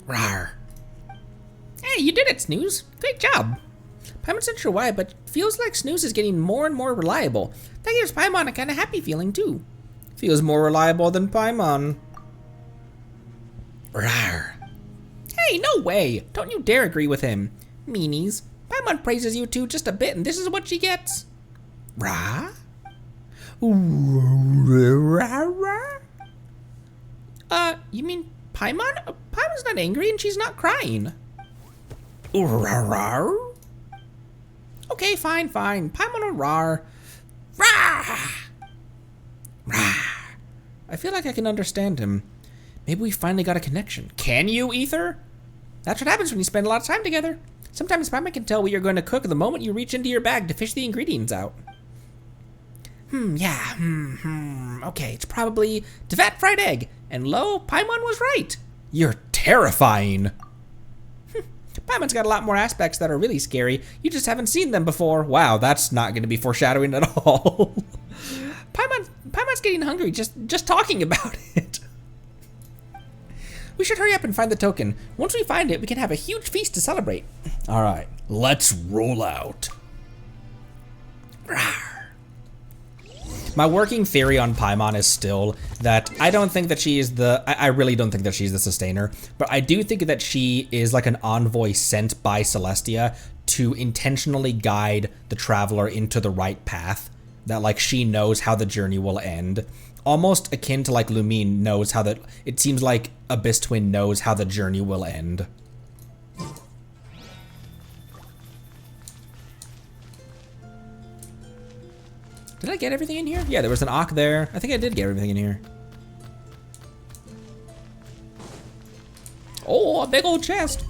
[SPEAKER 7] Rawr. Hey, you did it, Snooze. Great job. Paimon's not sure why, but feels like Snooze is getting more and more reliable. That gives Paimon a kind of happy feeling, too. Feels more reliable than Paimon. Rawr. Hey, no way. Don't you dare agree with him. Meanies. Paimon praises you two just a bit, and this is what she gets. Rah? You mean Paimon? Paimon's not angry and she's not crying. Okay, fine. Paimon or rar. Rah! Rah! I feel like I can understand him. Maybe we finally got a connection. Can you, Ether? That's what happens when you spend a lot of time together. Sometimes Paimon can tell what you're going to cook the moment you reach into your bag to fish the ingredients out. Okay, it's probably Tevat fried egg. And lo, Paimon was right. You're terrifying. Paimon's got a lot more aspects that are really scary. You just haven't seen them before. Wow, that's not going to be foreshadowing at all. Paimon's getting hungry just talking about it. We should hurry up and find the token. Once we find it, we can have a huge feast to celebrate. All right, let's roll out. Rawr. My working theory on Paimon is still that I don't think that she is I really don't think that she's the sustainer, but I do think that she is like an envoy sent by Celestia to intentionally guide the traveler into the right path, that like she knows how the journey will end. Almost akin to like Lumine knows how that, it seems like Abyss Twin knows how the journey will end. Did I get everything in here? Yeah, there was an Auk there. I think I did get everything in here. Oh, a big old chest.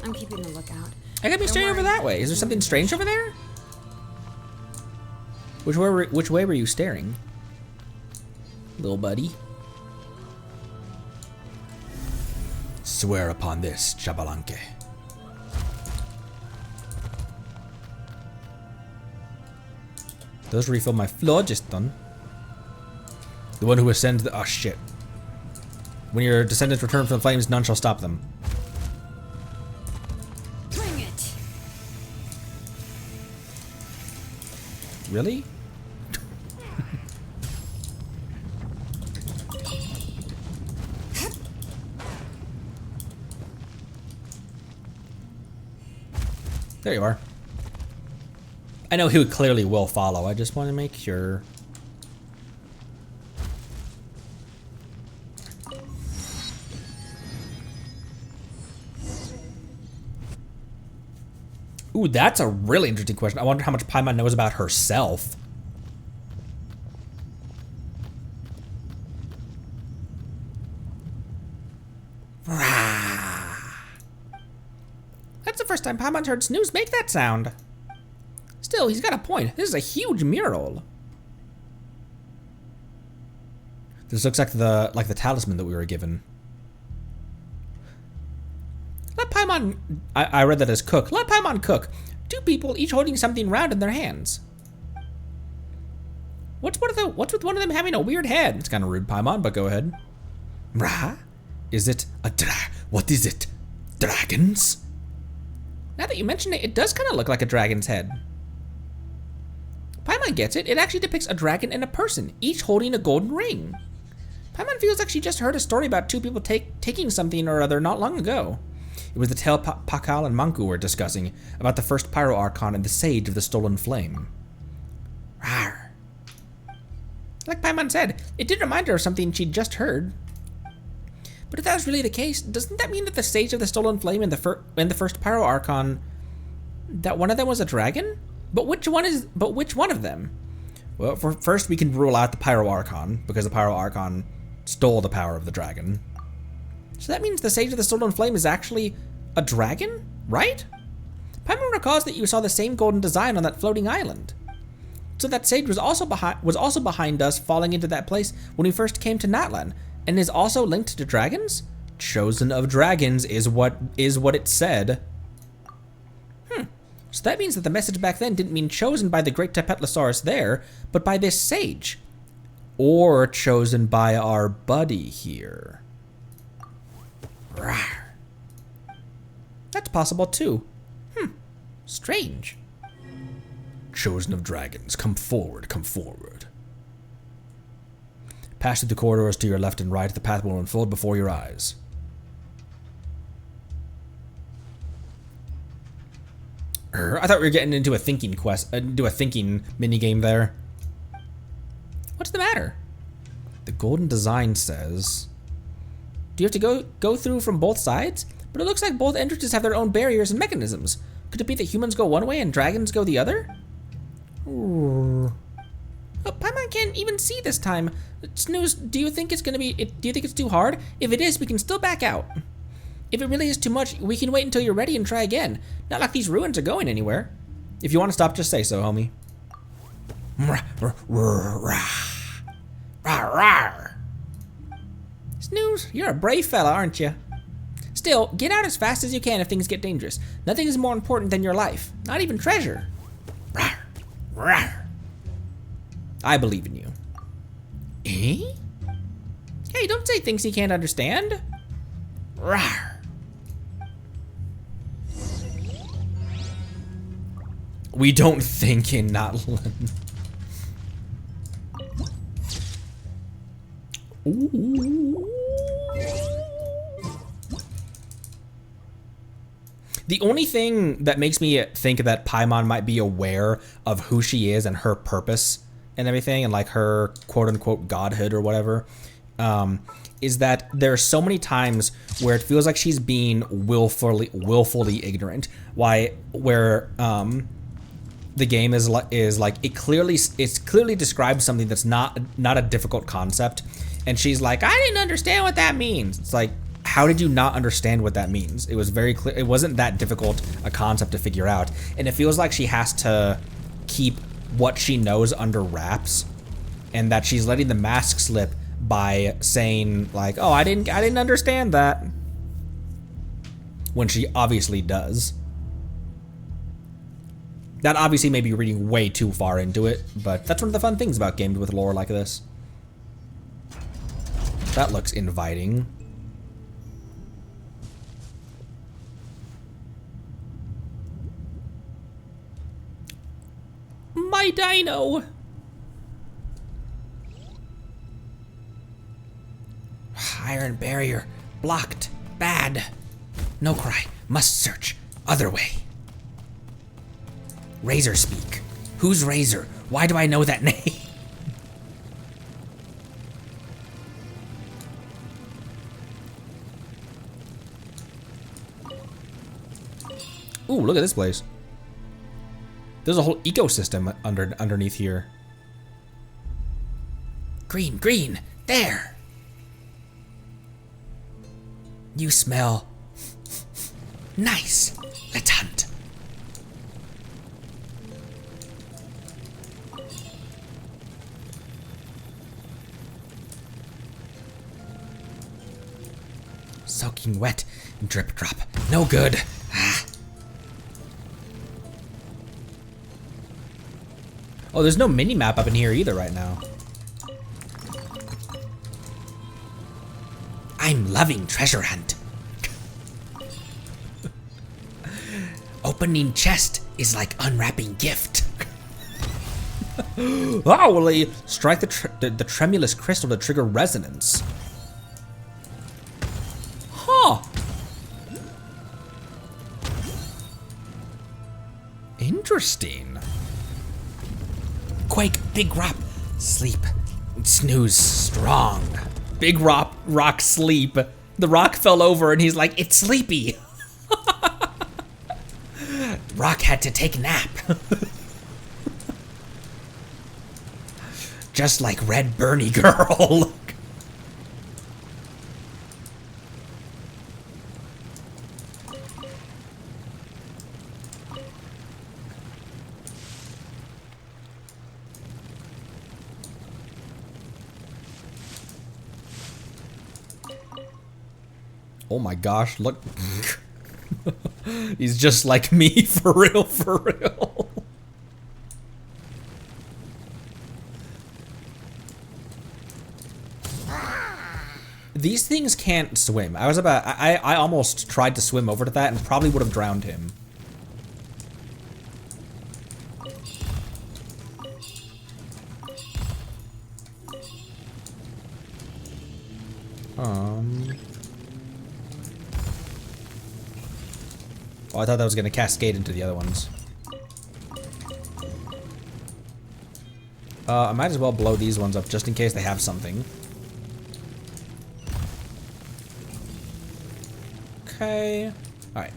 [SPEAKER 10] I'm keeping a lookout.
[SPEAKER 1] I gotta be straight over that way. Is there something strange over there? Which way were you staring? Little buddy. Swear upon this, Chabalanque. Those refill my phlogiston. The one who ascends the— oh shit. When your descendants return from the flames, none shall stop them.
[SPEAKER 10] Bring it.
[SPEAKER 1] Really? There you are. I know he clearly will follow. I just want to make sure. Ooh, that's a really interesting question. I wonder how much Paimon knows about herself. That's the first time Paimon's heard Snooze make that sound. Still, he's got a point. This is a huge mural. This looks like the talisman that we were given. Paimon... I read that as cook. Let Paimon cook. 2 people, each holding something round in their hands. What's with one of them having a weird head? It's kind of rude, Paimon, but go ahead.
[SPEAKER 7] Rah? Is it a what is it? Dragons?
[SPEAKER 1] Now that you mention it, it does kind of look like a dragon's head. Paimon gets it. It actually depicts a dragon and a person, each holding a golden ring. Paimon feels like she just heard a story about 2 people taking something or other not long ago. It was the tale Pakal and Manku were discussing about the first Pyro Archon and the Sage of the Stolen Flame. Rawr. Like Paimon said, it did remind her of something she'd just heard. But if that was really the case, doesn't that mean that the Sage of the Stolen Flame and the first Pyro Archon, that one of them was a dragon? But which one of them? Well, first we can rule out the Pyro Archon, because the Pyro Archon stole the power of the dragon. So that means the Sage of the Stolen Flame is actually a dragon, right? Paimon recalls that you saw the same golden design on that floating island. So that Sage was also behind us falling into that place when we first came to Natlan, and is also linked to dragons? Chosen of dragons is what it said. So that means that the message back then didn't mean chosen by the great Tepetlosaurus there, but by this sage. Or chosen by our buddy here. Rawr. That's possible too. Strange.
[SPEAKER 7] Chosen of dragons, come forward, come forward. Pass through the corridors to your left and right, the path will unfold before your eyes.
[SPEAKER 1] I thought we were getting into a thinking minigame there. What's the matter?
[SPEAKER 7] The golden design says...
[SPEAKER 1] Do you have to go through from both sides? But it looks like both entrances have their own barriers and mechanisms. Could it be that humans go one way and dragons go the other? Oh, Paimon can't even see this time. Snooze, do you think it's too hard? If it is, we can still back out. If it really is too much, we can wait until you're ready and try again. Not like these ruins are going anywhere. If you want to stop, just say so, homie. Snooze, you're a brave fella, aren't you? Still, get out as fast as you can if things get dangerous. Nothing is more important than your life. Not even treasure. I believe in you. Eh? Hey, don't say things he can't understand. Rawr. We don't think in Natlan. Ooh. The only thing that makes me think that Paimon might be aware of who she is and her purpose and everything, and like her quote-unquote godhood or whatever, is that there are so many times where it feels like she's being willfully ignorant. Where the game is like it clearly describes something that's not a difficult concept, and she's like, I didn't understand what that means. It's like, how did you not understand what that means? It was very clear. It wasn't that difficult a concept to figure out, and it feels like she has to keep what she knows under wraps, and that she's letting the mask slip by saying like, oh, I didn't understand that, when she obviously does. That obviously may be reading way too far into it, but that's one of the fun things about games with lore like this. That looks inviting. My dino! Iron barrier. Blocked. Bad. No cry. Must search. Other way. Razor speak. Who's Razor? Why do I know that name? Ooh, look at this place. There's a whole ecosystem underneath here. Green, green, there. You smell nice. Let's hunt. Soaking wet, drip drop,
[SPEAKER 7] No good.
[SPEAKER 1] Oh, there's no mini-map up in here either right now.
[SPEAKER 7] I'm loving treasure hunt. Opening chest is like unwrapping gift.
[SPEAKER 1] Oh, will he strike the tremulous crystal to trigger resonance? Huh. Interesting.
[SPEAKER 7] Quake, big rock, sleep, snooze, strong.
[SPEAKER 1] Big rock sleep. The rock fell over and he's like, it's sleepy.
[SPEAKER 7] Rock had to take a nap. Just like Red Bernie Girl.
[SPEAKER 1] Oh my gosh, look. He's just like me, for real, for real. These things can't swim. I almost tried to swim over to that and probably would have drowned him. Oh, I thought that was gonna cascade into the other ones. I might as well blow these ones up just in case they have something. Okay. Alright.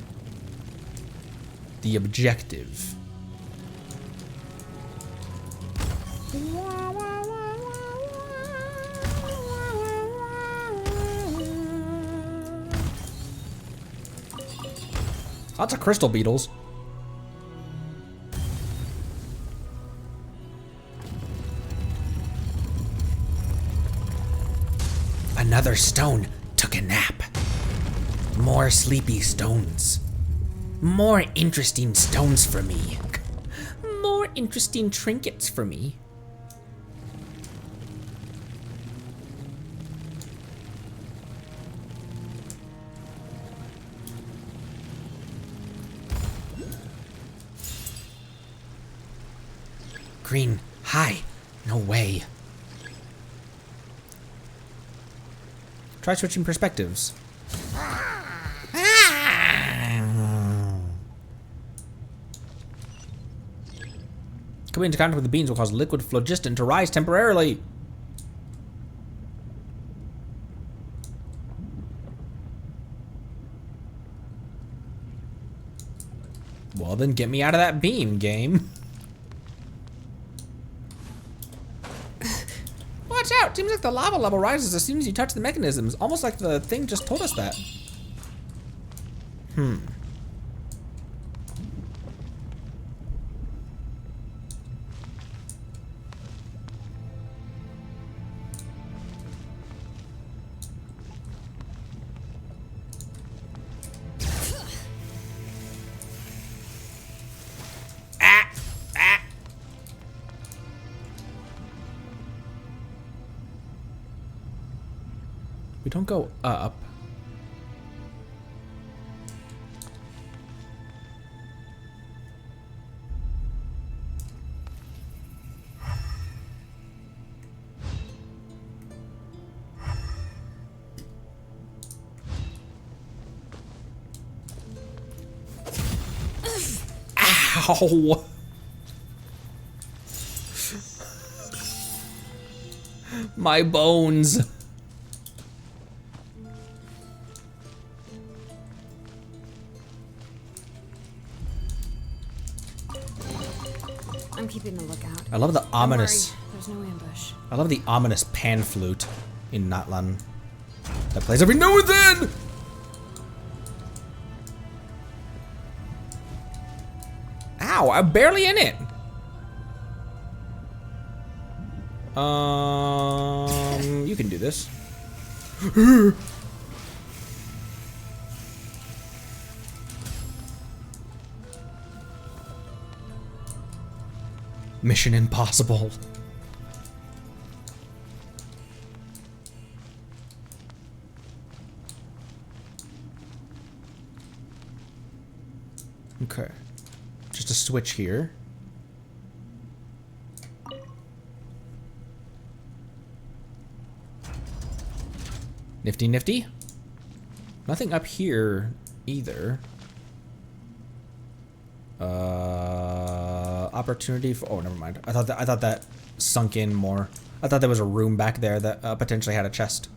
[SPEAKER 1] The objective. Lots of crystal beetles.
[SPEAKER 7] Another stone took a nap. More sleepy stones. More interesting stones for me.
[SPEAKER 1] More interesting trinkets for me.
[SPEAKER 7] Green, hi. No way.
[SPEAKER 1] Try switching perspectives. Coming into contact with the beans will cause liquid phlogiston to rise temporarily. Well, then get me out of that bean, game. Watch out! Seems like the lava level rises as soon as you touch the mechanisms. Almost like the thing just told us that. We don't go up. Ow! My bones.
[SPEAKER 10] I'm keeping a lookout.
[SPEAKER 1] I love the
[SPEAKER 10] Don't
[SPEAKER 1] ominous.
[SPEAKER 10] worry, there's no ambush.
[SPEAKER 1] I love the ominous pan flute in Natlan that plays every now and then. Ow! I'm barely in it. You can do this.
[SPEAKER 7] Mission Impossible. Okay. Just a switch here. Nifty, nifty. Nothing up here either. Opportunity for. Oh, never mind. I thought that sunk in more. I thought there was a room back there that potentially had a chest.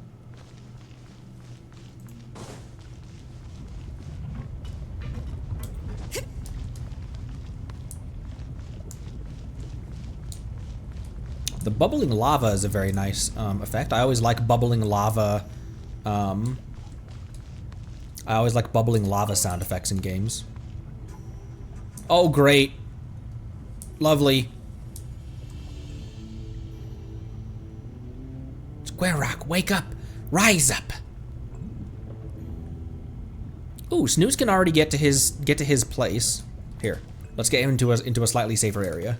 [SPEAKER 7] The bubbling lava is a very nice effect. I always like bubbling lava. I always like bubbling lava sound effects in games. Oh, great. Lovely. Square Rock, wake up. Rise up. Ooh, Snooze can already get to his place. Here, let's get him into a slightly safer area.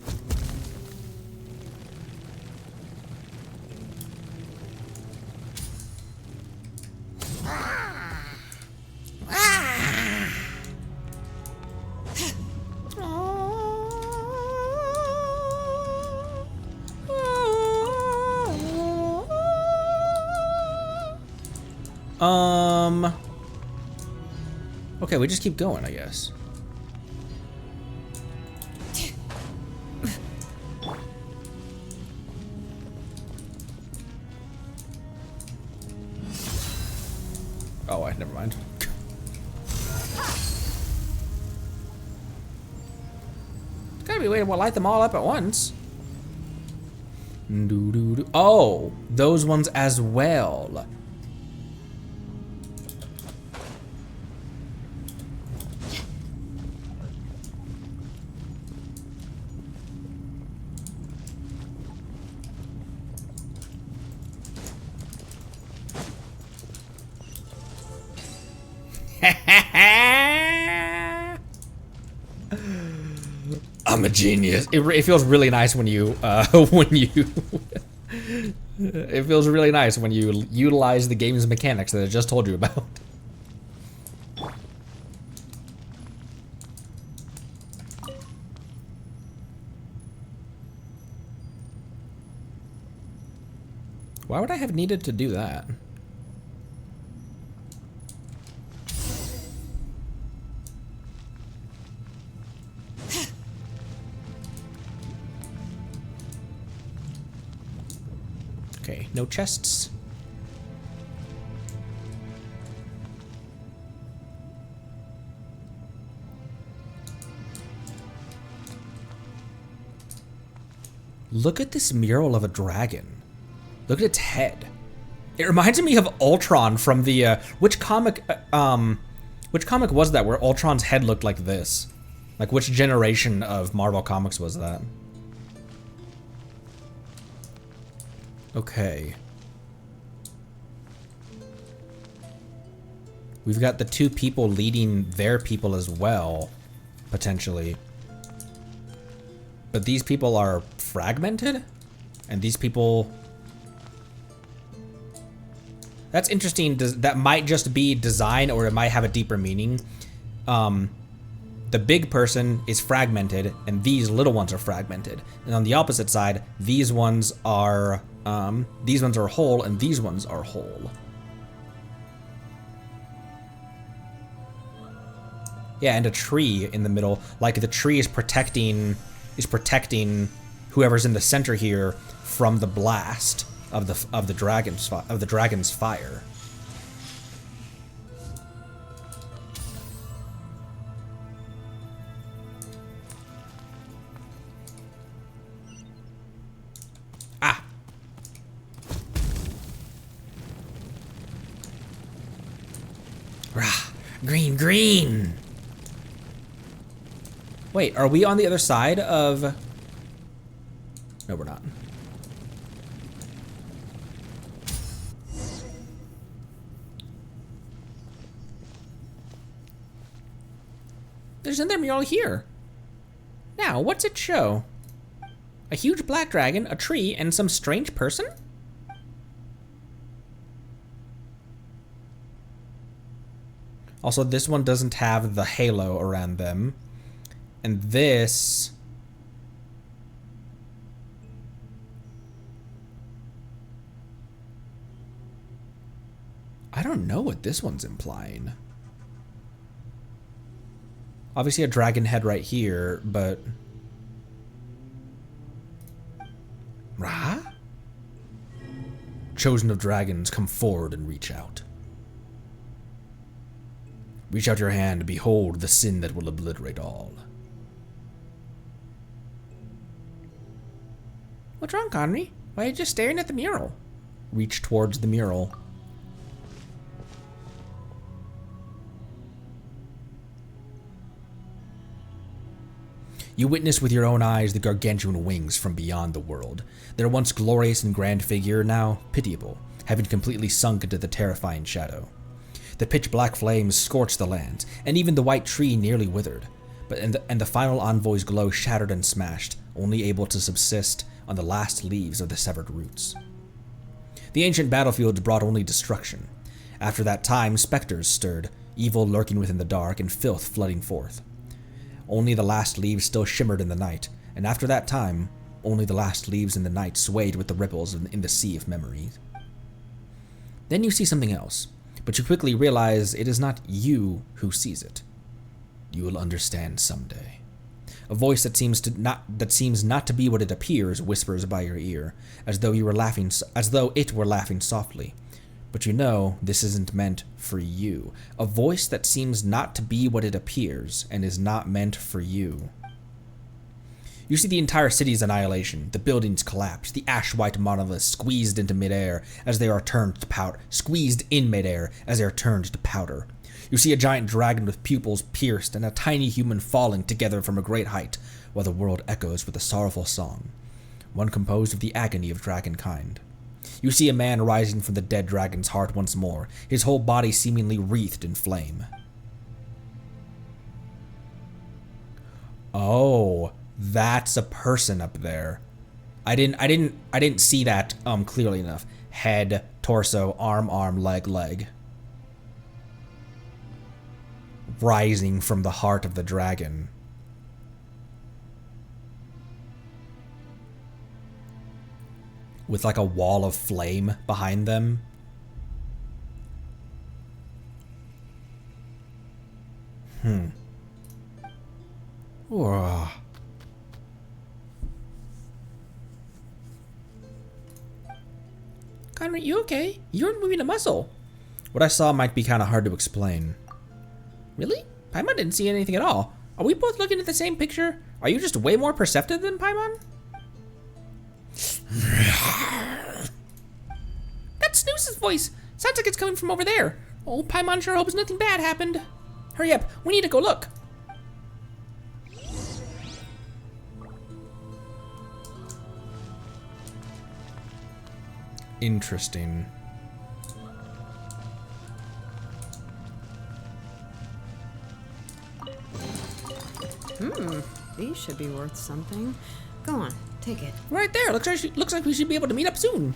[SPEAKER 7] Okay, we just keep going, I guess. Oh, never mind. There's gotta be a way to light them all up at once. Oh, those ones as well. I'm a genius. It feels really nice when you it feels really nice when you utilize the game's mechanics that I just told you about. Why would I have needed to do that? Okay, no chests. Look at this mural of a dragon. Look at its head. It reminds me of Ultron from the which comic was that where Ultron's head looked like this? Like which generation of Marvel Comics was that? Okay. We've got the two people leading their people as well, potentially. But these people are fragmented? And these people... That's interesting. That might just be design, or it might have a deeper meaning. The big person is fragmented, and these little ones are fragmented. And on the opposite side, these ones are whole, and these ones are whole. Yeah, and a tree in the middle, like the tree is protecting whoever's in the center here from the blast of the dragon's fire. Ah. Rah, green, green. Wait, are we on the other side of... No, we're not. There's another mural here. Now, what's it show?
[SPEAKER 1] A huge black dragon, a tree, and some strange person? Also, this one doesn't have the halo around them. And this... I don't know what this one's implying. Obviously a dragon head right here, but... Ra? Chosen of dragons, come forward and reach out. Reach out your hand, behold the sin that will obliterate all. What's wrong, Connery? Why are you just staring at the mural? Reach towards the mural. You witness with your own eyes the gargantuan wings from beyond the world. Their once glorious and grand figure, now pitiable, having completely sunk into the terrifying shadow. The pitch-black flames scorched the land, and even the white tree nearly withered. And the final envoy's glow shattered and smashed, only able to subsist on the last leaves of the severed roots. The ancient battlefields brought only destruction. After that time, specters stirred, evil lurking within the dark and filth flooding forth. Only the last leaves still shimmered in the night, and after that time, only the last leaves in the night swayed with the ripples in the sea of memories. Then you see something else, but you quickly realize it is not you who sees it. You will understand someday. A voice that seems not to be what it appears whispers by your ear, as though it were laughing softly. But you know this isn't meant for you. A voice that seems not to be what it appears and is not meant for you. You see the entire city's annihilation, the buildings collapse, the ash-white monoliths squeezed into midair as they are turned to powder. You see a giant dragon with pupils pierced and a tiny human falling together from a great height, while the world echoes with a sorrowful song, one composed of the agony of dragonkind. You see a man rising from the dead dragon's heart once more, his whole body seemingly wreathed in flame. Oh, that's a person up there. I didn't see that clearly enough. Head, torso, arm, leg. Rising from the heart of the dragon. With like a wall of flame behind them. Whoa. Conrad, you okay? You weren't moving a muscle. What I saw might be kind of hard to explain. Really? Paimon didn't see anything at all. Are we both looking at the same picture? Are you just way more perceptive than Paimon? That's Snooze's voice. Sounds like it's coming from over there. Oh, Paimon sure hopes nothing bad happened. Hurry up, we need to go look. Interesting.
[SPEAKER 10] These should be worth something. Go on, take it.
[SPEAKER 1] Right there. Looks like we should be able to meet up soon.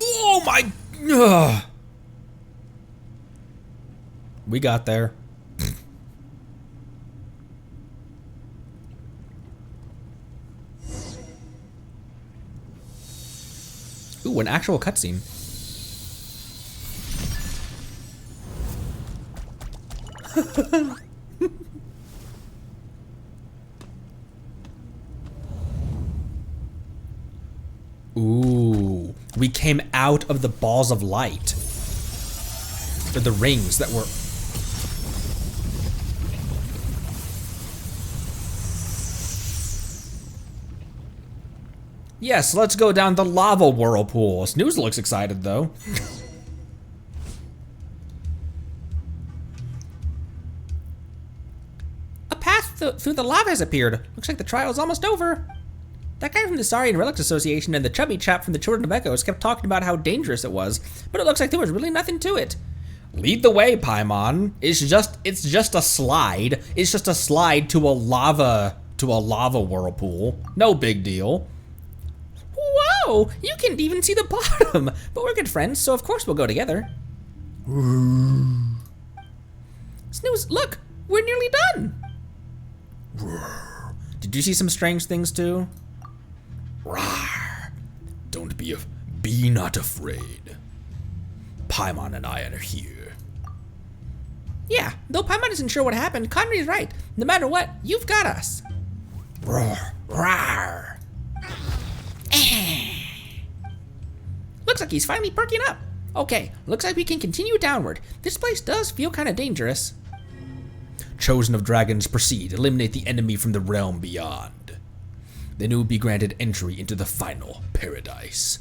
[SPEAKER 1] Oh my! Ugh. We got there. Ooh, an actual cutscene. Ooh, we came out of the balls of light. Or the rings that were... Yes, let's go down the lava whirlpool. Snooze looks excited though. A path through the lava has appeared. Looks like the trial's almost over. That guy from the Saurian Relics Association and the chubby chap from the Children of Echoes kept talking about how dangerous it was, but it looks like there was really nothing to it.
[SPEAKER 7] Lead the way, Paimon. It's just a slide. It's just a slide to a lava whirlpool. No big deal. Whoa! You can even see the bottom. But we're good friends, so of course we'll go together. Snooze, look, we're nearly done. Did you see some strange things too?
[SPEAKER 8] Be not afraid. Paimon and I are here.
[SPEAKER 1] Yeah, though Paimon isn't sure what happened, Conry's right. No matter what, you've got us. Looks like he's finally perking up. Okay, looks like we can continue downward. This place does feel kind of dangerous.
[SPEAKER 7] Chosen of dragons, proceed. Eliminate the enemy from the realm beyond. Then you will be granted entry into the final paradise.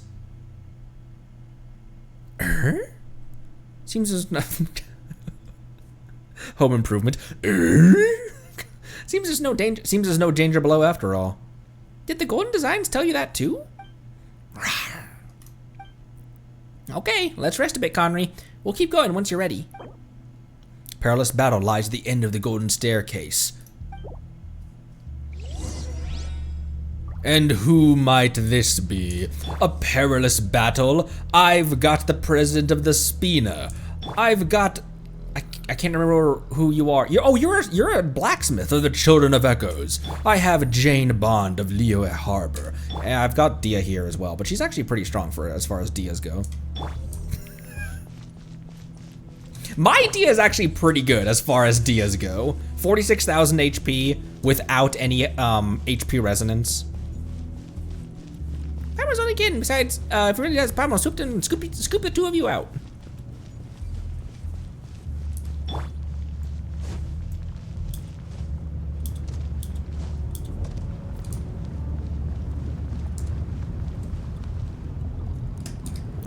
[SPEAKER 7] Seems there's nothing. Home Improvement. Seems there's no danger. Seems there's no danger below after all.
[SPEAKER 1] Did the golden designs tell you that too? Okay, let's rest a bit, Conry. We'll keep going once you're ready.
[SPEAKER 7] Perilous battle lies at the end of the golden staircase. And who might this be? A perilous battle? I've got the president of the Spina. I've got... I can't remember who you are. You're a blacksmith of the Children of Echoes. I have Jane Bond of Liyue Harbor. And I've got Dia here as well, but she's actually pretty strong for it as far as Dias go. My Dia is actually pretty good as far as Dias go. 46,000 HP without any HP resonance.
[SPEAKER 1] Paimon's only kidding. Besides, if it really does, Paimon scoop the two of you out.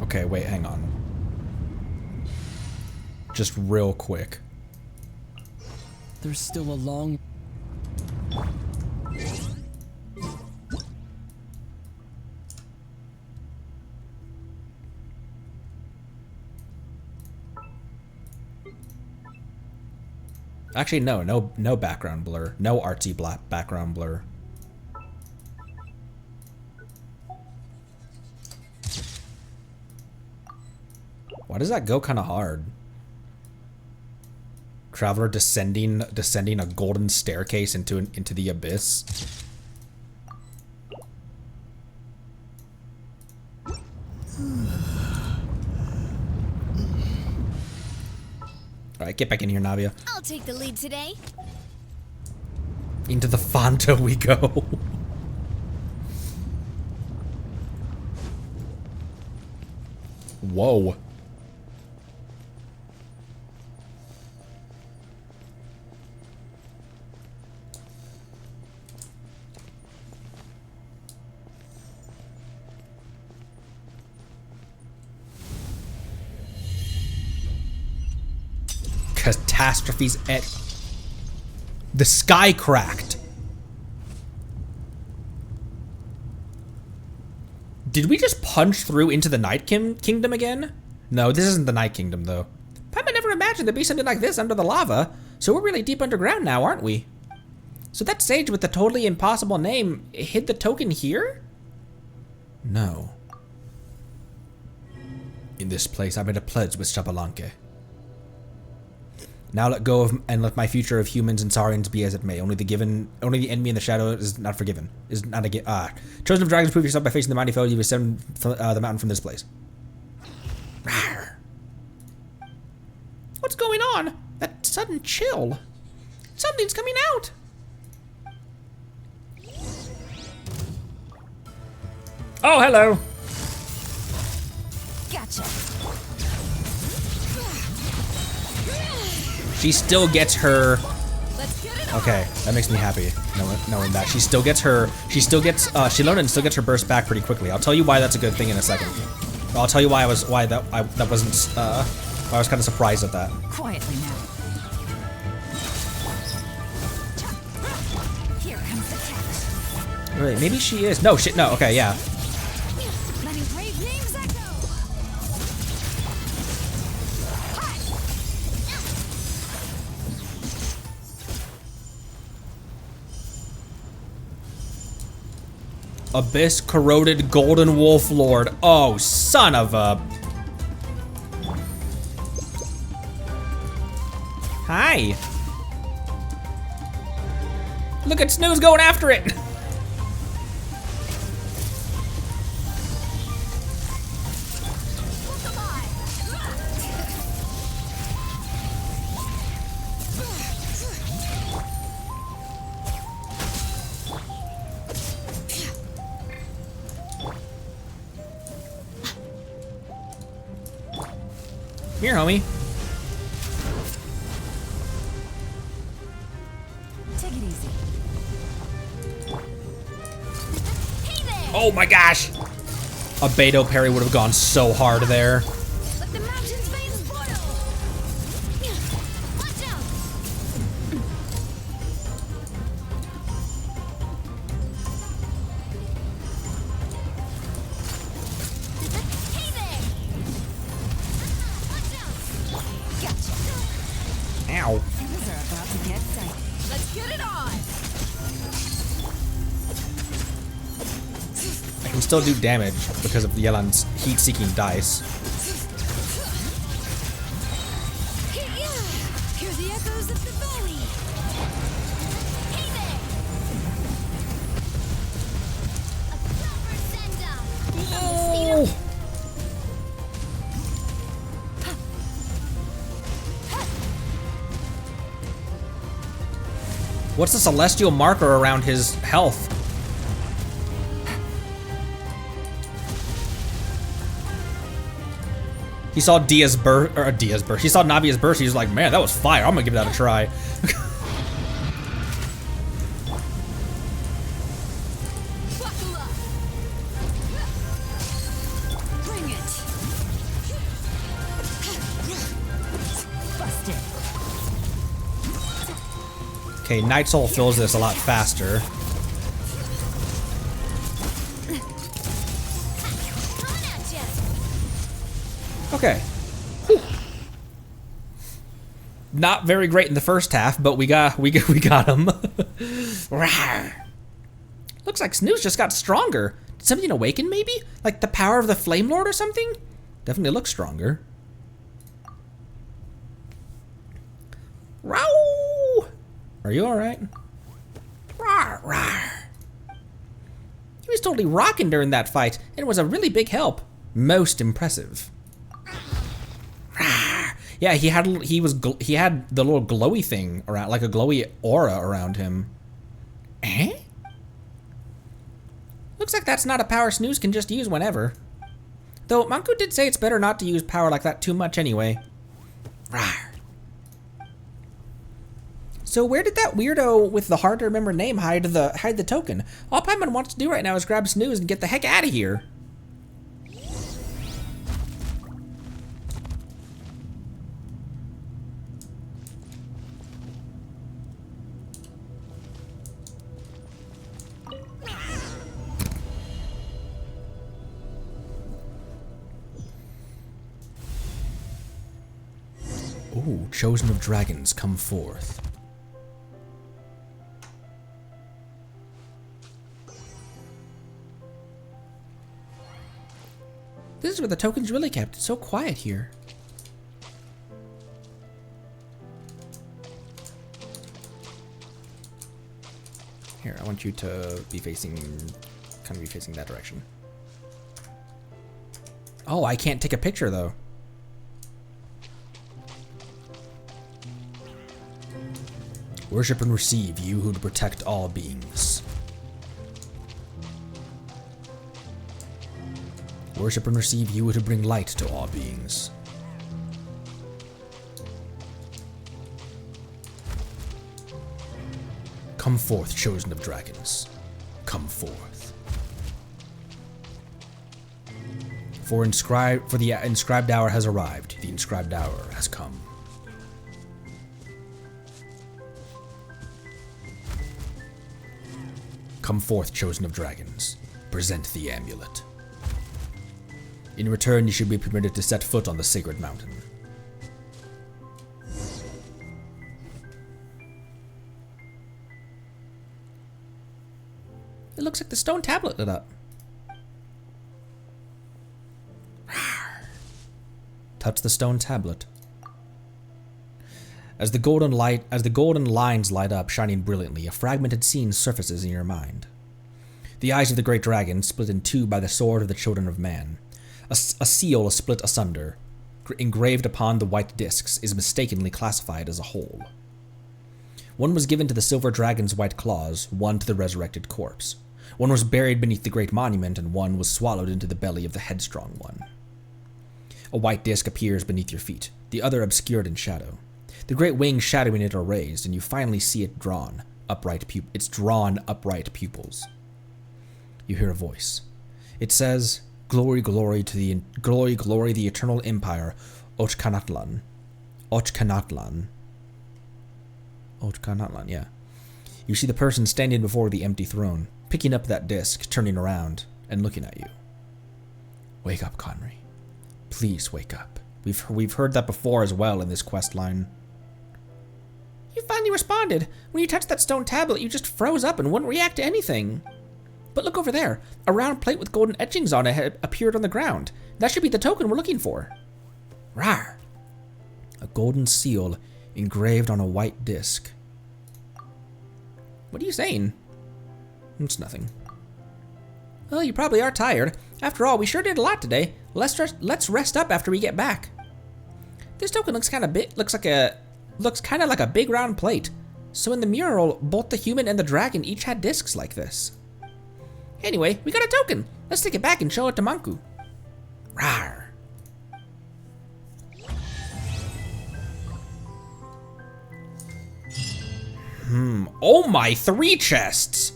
[SPEAKER 7] Okay, wait, hang on. Just real quick.
[SPEAKER 2] There's still a long...
[SPEAKER 7] Actually, no background blur. No artsy black background blur. Why does that go kind of hard? Traveler descending a golden staircase into the abyss. All right, get back in here, Navia.
[SPEAKER 9] I'll take the lead today.
[SPEAKER 7] Into the Fanta we go. Whoa. Catastrophes at... The sky cracked. Did we just punch through into the Night Kingdom again? No, this isn't the Night Kingdom, though.
[SPEAKER 1] Paimon never imagined there'd be something like this under the lava, so we're really deep underground now, aren't we? So that sage with the totally impossible name hid the token here?
[SPEAKER 7] No. In this place, I made a pledge with Xbalanque. Now let go of and let my future of humans and Saurians be as it may. Only the enemy in the shadow is not forgiven. Is not again. Chosen of dragons, prove yourself by facing the mighty foe. You ascend the mountain from this place.
[SPEAKER 1] Rawr. What's going on? That sudden chill. Something's coming out.
[SPEAKER 7] Oh, hello.
[SPEAKER 4] Gotcha.
[SPEAKER 7] She still gets her. Okay, that makes me happy. Knowing that she still gets her. She learned and still gets her burst back pretty quickly. I'll tell you why that's a good thing in a second. I'll tell you why I was kind of surprised at that.
[SPEAKER 4] Quietly now. Here comes the catch.
[SPEAKER 7] Wait, maybe she is. No, shit. No. Okay, yeah.
[SPEAKER 4] Letting brave names echo.
[SPEAKER 1] Abyss corroded golden wolf lord. Oh, son of a. Hi. Look at Snooze going after it. Here, homie.
[SPEAKER 4] Take it easy.
[SPEAKER 1] Oh my gosh! A Beto parry would have gone so hard there.
[SPEAKER 9] Let the mountain's veins boil. Watch out. Hey there. Watch out. Gotcha.
[SPEAKER 1] Ow.
[SPEAKER 4] Things are about to get tight.
[SPEAKER 9] Let's get it on.
[SPEAKER 1] I can still do damage because of Yelan's heat-seeking dice.
[SPEAKER 9] Hear the echoes of the valley. Hey there. A proper send-up.
[SPEAKER 1] Oh. What's the celestial marker around his health? He saw Dia's burst, or Dia's burst. He saw Navia's burst. He was like, man, that was fire. I'm gonna give that a try.
[SPEAKER 9] Buckle up. Bring it.
[SPEAKER 4] Busted.
[SPEAKER 1] Okay, Night Soul fills this a lot faster.
[SPEAKER 9] Coming at ya.
[SPEAKER 1] Okay. Whew. Not very great in the first half, but we got him. Rawr. Looks like Snooze just got stronger. Did something awaken maybe? Like the power of the Flame Lord or something? Definitely looks stronger. Row! Are you alright? Rawr, rawr. He was totally rocking during that fight, and it was a really big help. Most impressive. Yeah, he had the little glowy thing around, like a glowy aura around him. Eh? Looks like that's not a power Snooze can just use whenever. Though Manku did say it's better not to use power like that too much anyway. Rawr. So where did that weirdo with the hard to remember name hide the token? All Paimon wants to do right now is grab Snooze and get the heck out of here. Ooh, chosen of dragons, come forth. This is where the token's really kept. It's so quiet here. Here, I want you to be facing, kind of be facing that direction. Oh, I can't take a picture though. Worship and receive, you who protect all beings. Worship and receive, you who bring light to all beings. Come forth, chosen of dragons. Come forth. For the inscribed hour has arrived. The inscribed hour has come. Come forth, chosen of dragons. Present the amulet. In return, you should be permitted to set foot on the sacred mountain. It looks like the stone tablet lit up. Touch the stone tablet. As the golden lines light up, shining brilliantly, a fragmented scene surfaces in your mind. The eyes of the great dragon, split in two by the sword of the children of man. A seal split asunder, engraved upon the white discs, is mistakenly classified as a whole. One was given to the silver dragon's white claws, one to the resurrected corpse. One was buried beneath the great monument, and one was swallowed into the belly of the headstrong one. A white disc appears beneath your feet, the other obscured in shadow. The great wings shadowing it are raised, and you finally see it drawn upright pupils. You hear a voice. It says, "Glory, glory to the the eternal empire, Ochkanatlan." Ochkanatlan, yeah. You see the person standing before the empty throne, picking up that disc, turning around, and looking at you. Wake up, Conry. Please wake up. We've heard that before as well in this quest line. You finally responded. When you touched that stone tablet, you just froze up and wouldn't react to anything. But look over there. A round plate with golden etchings on it had appeared on the ground. That should be the token we're looking for. Rawr. A golden seal engraved on a white disc. What are you saying? It's nothing. Well, you probably are tired. After all, we sure did a lot today. Let's rest up after we get back. This token looks kind of like a big round plate. So in the mural, both the human and the dragon each had discs like this. Anyway, we got a token. Let's take it back and show it to Manku. Rawr. Oh my, 3 chests.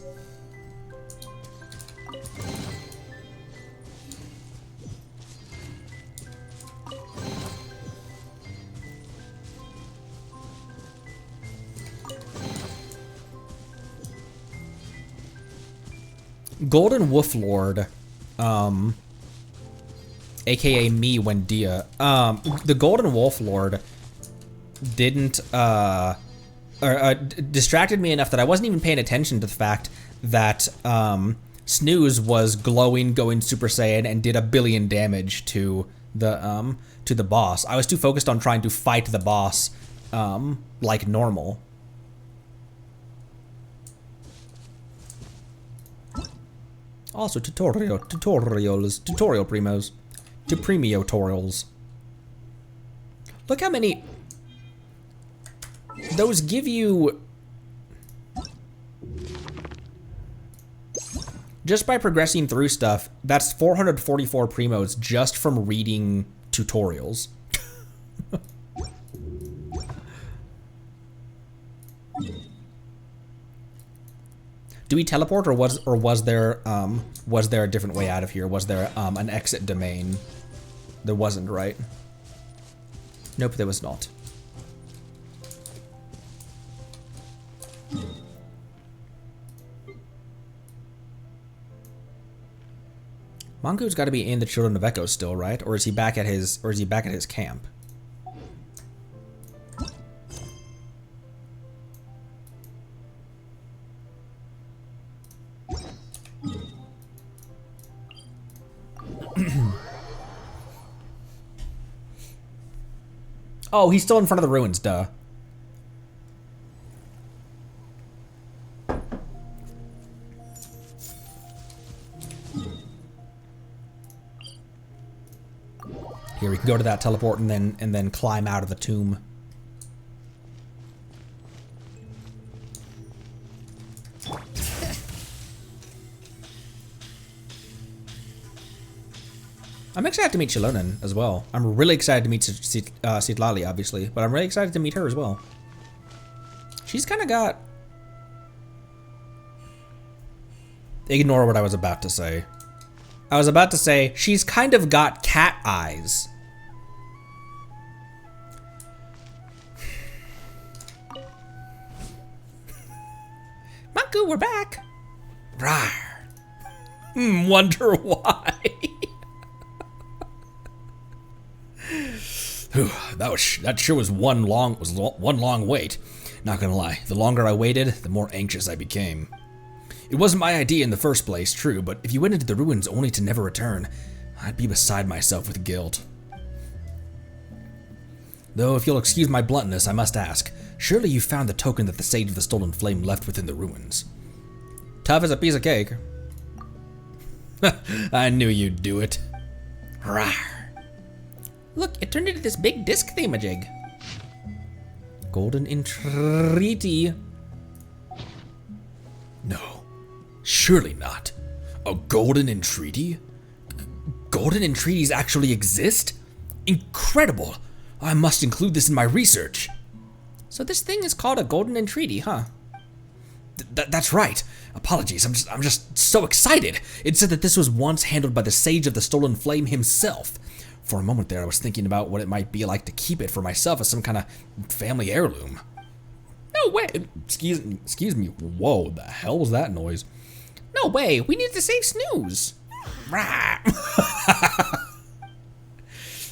[SPEAKER 1] Golden Wolf Lord, aka me Wendia, the Golden Wolf Lord didn't, distracted me enough that I wasn't even paying attention to the fact that, Snooze was glowing, going Super Saiyan, and did 1 billion damage to the boss. I was too focused on trying to fight the boss, like normal. Also tutorial primos. To premio tutorials. Look how many those give you just by progressing through stuff. That's 444 primos just from reading tutorials. Do we teleport, or was there a different way out of here? Was there an exit domain? There wasn't, right? Nope, there was not. Manku's got to be in the Children of Echo still, right? Or is he back at his camp? Oh, he's still in front of the ruins, duh. Here, we can go to that teleport and then climb out of the tomb. I'm excited to meet Shilonen as well. I'm really excited to meet Citlali, obviously, but I'm really excited to meet her as well. She's kind of got... Ignore what I was about to say. I was about to say, she's kind of got cat eyes. Manku, we're back. Rawr. Wonder why.
[SPEAKER 8] That sure was one long wait. Not gonna lie, the longer I waited, the more anxious I became.
[SPEAKER 7] It wasn't my idea in the first place, true, but if you went into the ruins only to never return, I'd be beside myself with guilt. Though, if you'll excuse my bluntness, I must ask, surely you found the token that the Sage of the Stolen Flame left within the ruins. Tough as a piece of cake. I knew you'd do it. Rawr. Look, it turned into this big disc thingamajig. Golden entreaty. No, surely not. A golden entreaty? Golden entreaties actually exist? Incredible! I must include this in my research. So this thing is called a golden entreaty, huh? That's right. Apologies, I'm just so excited. It said that this was once handled by the Sage of the Stolen Flame himself. For a moment there, I was thinking about what it might be like to keep it for myself as some kind of family heirloom. No way. Excuse me. Whoa, the hell was that noise? No way. We need to save Snooze.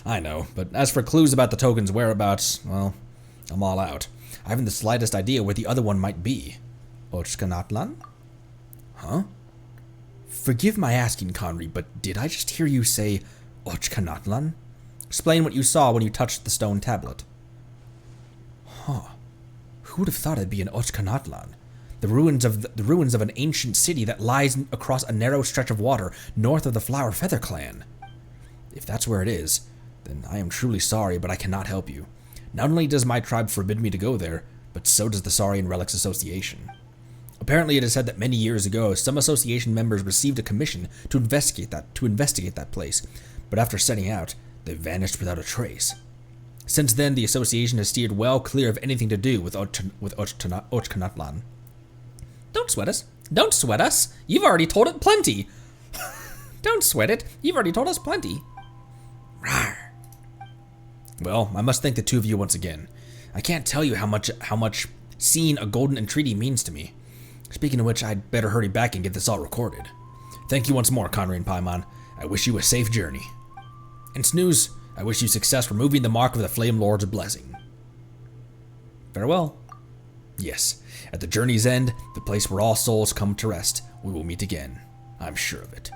[SPEAKER 7] I know, but as for clues about the token's whereabouts, well, I'm all out. I haven't the slightest idea where the other one might be. Ochkanatlan? Huh? Forgive my asking, Conry, but did I just hear you say Ochkanatlan? Explain what you saw when you touched the stone tablet. Huh. Who would have thought it'd be an Ochkanatlan? The ruins of an ancient city that lies across a narrow stretch of water north of the Flower Feather clan. If that's where it is, then I am truly sorry, but I cannot help you. Not only does my tribe forbid me to go there, but so does the Saurian Relics Association. Apparently it is said that many years ago, some association members received a commission to investigate that place, but after setting out, they vanished without a trace. Since then, the association has steered well clear of anything to do with Ochkanatlan. Don't sweat us. Don't sweat us. You've already told it plenty. Don't sweat it. You've already told us plenty. Rawr. Well, I must thank the two of you once again. I can't tell you how much seeing a golden entreaty means to me. Speaking of which, I'd better hurry back and get this all recorded. Thank you once more, Conry and Paimon. I wish you a safe journey. And Snooze, I wish you success removing the mark of the Flame Lord's blessing. Farewell. Yes, at the journey's end, the place where all souls come to rest, we will meet again. I'm sure of it.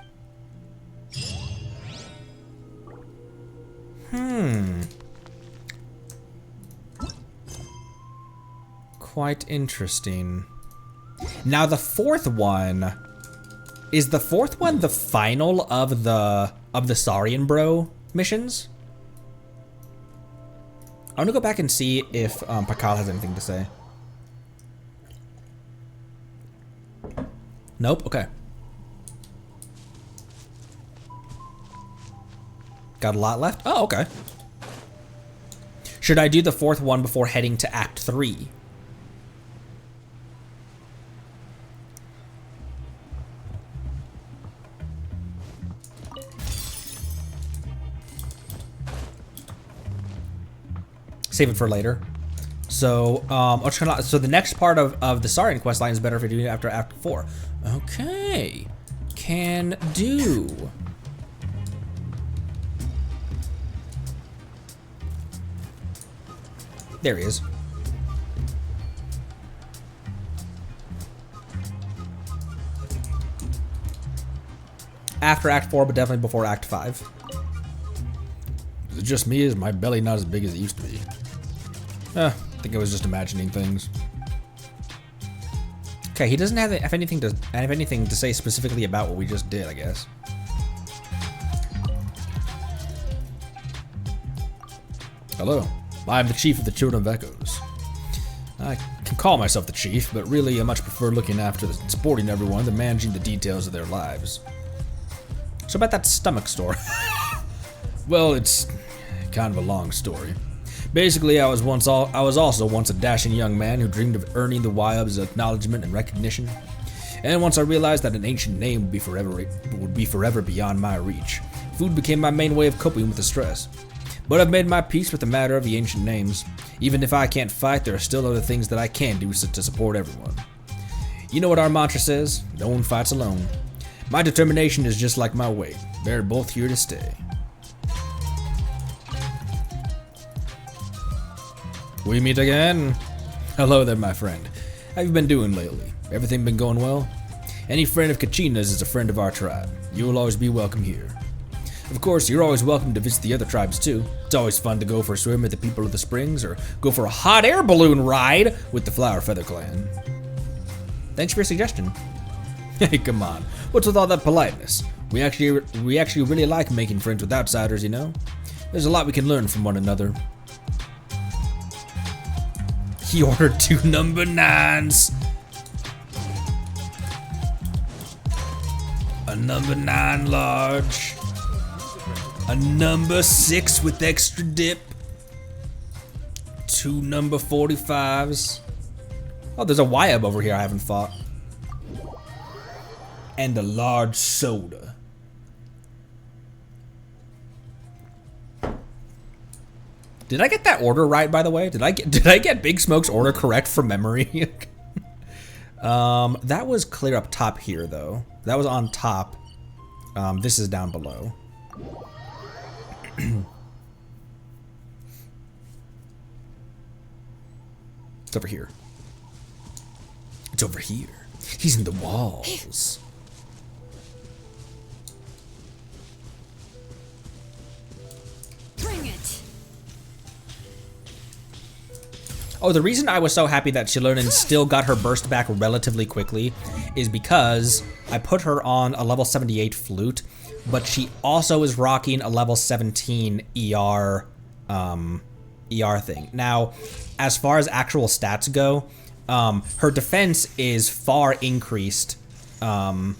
[SPEAKER 7] Quite interesting. Now the fourth one, is the fourth one the final of the Saurian Bro missions? I want to go back and see if Pakal has anything to say. Nope, okay. Got a lot left? Oh, okay. Should I do the fourth one before heading to Act 3? Save it for later. So, so the next part of the Saurian questline is better if we do it after Act 4. Okay. Can do. There he is. After Act 4, but definitely before Act 5. Is it just me? Is my belly not as big as it used to be? I think I was just imagining things. Okay, he doesn't have anything to say specifically about what we just did, I guess. Hello, I'm the Chief of the Children of Echoes. I can call myself the Chief, but really I much prefer looking after and supporting everyone than managing the details of their lives. So about that stomach store. Well, it's kind of a long story. Basically, I was also once a dashing young man who dreamed of earning the Wyob's acknowledgement and recognition. And once I realized that an ancient name would be forever beyond my reach, food became my main way of coping with the stress. But I've made my peace with the matter of the ancient names. Even if I can't fight, there are still other things that I can do to support everyone. You know what our mantra says? No one fights alone. My determination is just like my weight. They're both here to stay. We meet again. Hello there, my friend. How have you been doing lately? Everything been going well? Any friend of Kachina's is a friend of our tribe. You will always be welcome here. Of course, you're always welcome to visit the other tribes too. It's always fun to go for a swim with the people of the springs or go for a hot air balloon ride with the Flower Feather Clan. Thanks for your suggestion. Hey, come on. What's with all that politeness? We actually really like making friends with outsiders, you know? There's a lot we can learn from one another. He ordered 2 number 9s. A number 9 large. A number 6 with extra dip. 2 number 45s. Oh, there's a YUB over here I haven't fought. And a large soda. Did I get that order right, by the way? Did I get Big Smoke's order correct from memory? That was clear up top here, though. That was on top. This is down below. It's over here. It's over here. He's in the walls.
[SPEAKER 9] Bring it.
[SPEAKER 1] Oh, the reason I was so happy that Shilonen still got her burst back relatively quickly is because I put her on a level 78 flute, but she also is rocking a level 17 ER thing. Now, as far as actual stats go, her defense is far increased because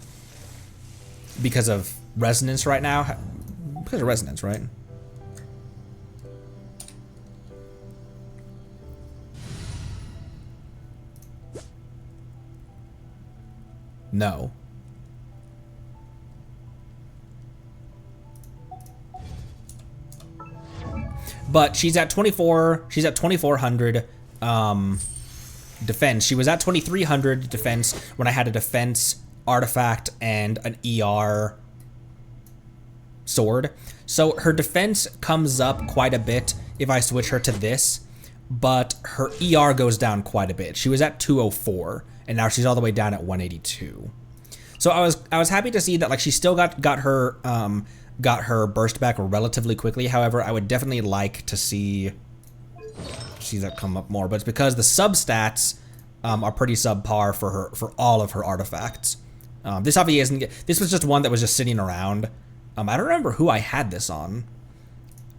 [SPEAKER 1] of resonance right now. Because of resonance, right? No. But she's at 2400 defense. She was at 2300 defense when I had a defense artifact and an ER sword. So her defense comes up quite a bit if I switch her to this, but her ER goes down quite a bit. She was at 204 and now she's all the way down at 182. So I was happy to see that, like, she still got her burst back relatively quickly. However, I would definitely like to see that come up more, but it's because the sub stats are pretty subpar for all of her artifacts. This obviously isn't. This was just one that was just sitting around. I don't remember who I had this on,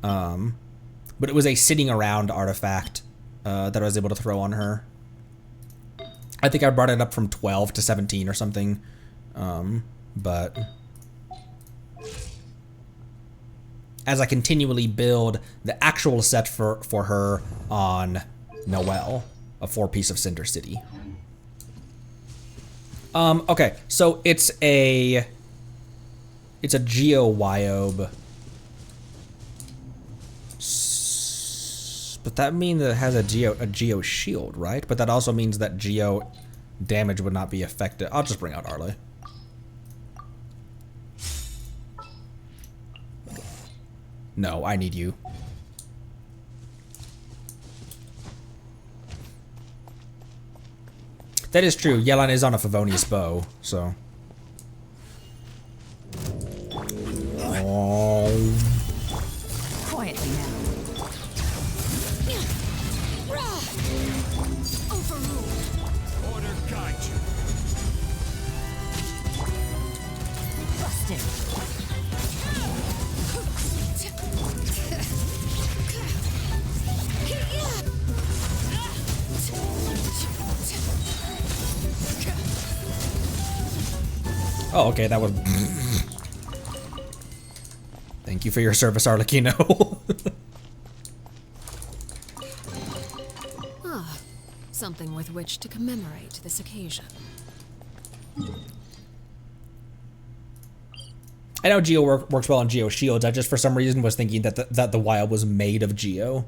[SPEAKER 1] but it was a sitting around artifact that I was able to throw on her. I think I brought it up from 12 to 17 or something, but as I continually build the actual set for her on Noelle, a 4-piece of Cinder City. Okay, so it's a Geo YOB. But that means that it has a Geo shield, right? But that also means that Geo damage would not be affected. I'll just bring out Arle. No, I need you. That is true. Yelan is on a Favonius bow, so. Oh.
[SPEAKER 9] Quietly now. Overruled.
[SPEAKER 11] Order guide you.
[SPEAKER 9] Busted.
[SPEAKER 1] Oh, okay, that was. Thank you for your service, Arlecchino.
[SPEAKER 10] Something with which to commemorate this occasion.
[SPEAKER 1] I know Geo works well on Geo shields. I just for some reason was thinking that the wild was made of Geo.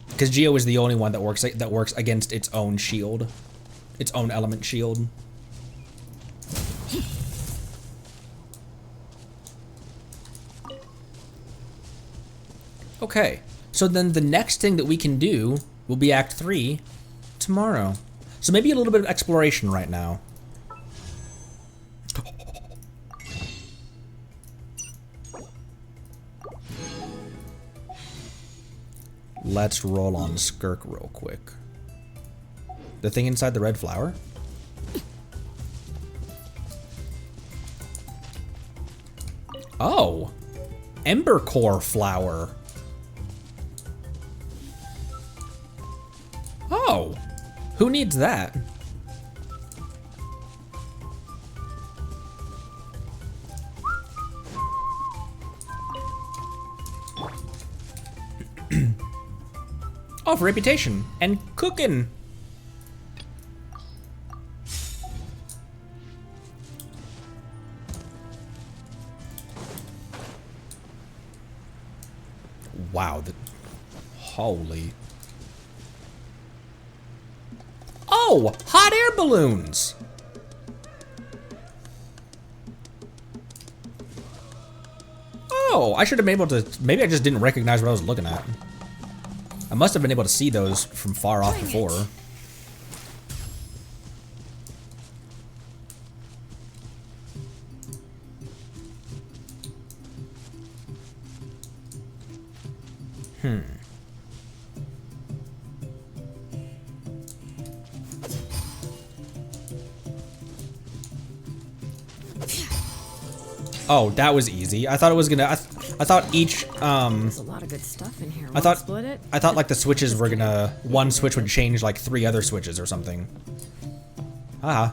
[SPEAKER 1] Because Geo is the only one that works against its own shield. Its own element shield. Okay, so then the next thing that we can do will be Act 3 tomorrow. So maybe a little bit of exploration right now. Let's roll on Skirk real quick. The thing inside the red flower? Oh, Ember Core flower. Oh, who needs that? Oh, for reputation and cooking. Wow, holy. Oh, hot air balloons. Oh, I should have been able to, maybe I just didn't recognize what I was looking at. I must have been able to see those from far off before. Oh, that was easy. I thought it was gonna. I thought each.
[SPEAKER 10] There's a lot of good stuff in here.
[SPEAKER 1] I thought.
[SPEAKER 10] Split it?
[SPEAKER 1] I thought like the switches were gonna. One switch would change like 3 other switches or something. Ah.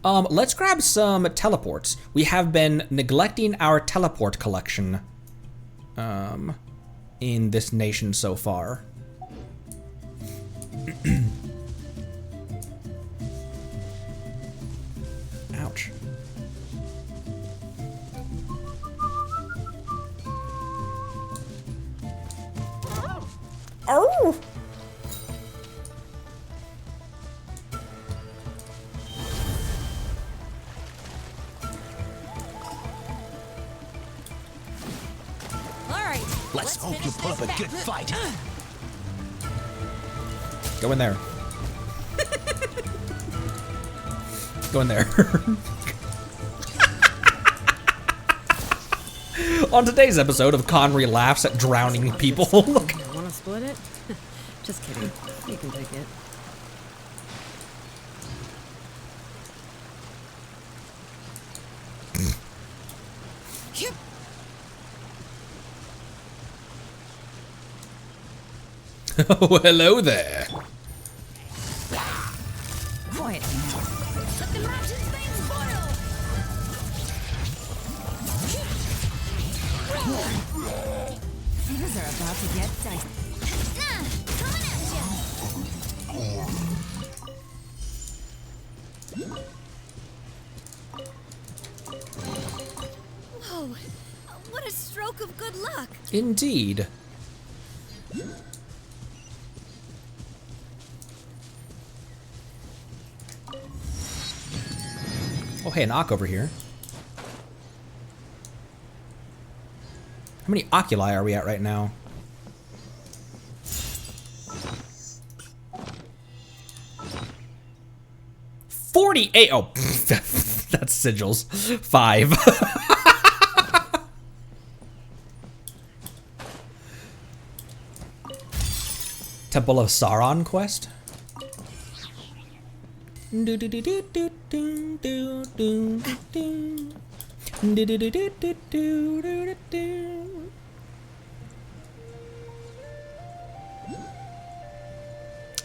[SPEAKER 1] Let's grab some teleports. We have been neglecting our teleport collection. In this nation so far. Ouch. Oh!
[SPEAKER 11] Let's hope you put up a good fight.
[SPEAKER 1] Go in there. Go in there. On today's episode of Conry laughs at drowning people. Look.
[SPEAKER 10] Want to split it? Just kidding. You can take it.
[SPEAKER 1] Oh, hello there.
[SPEAKER 9] Quiet now. Let the mountain's veins boil. Things are about to get dicey. Coming at ya. Whoa! What a stroke of good luck.
[SPEAKER 1] Indeed. Oh, hey, an Ock over here. How many oculi are we at right now? $48. Oh, that's sigils. 5. Temple of Sauron quest.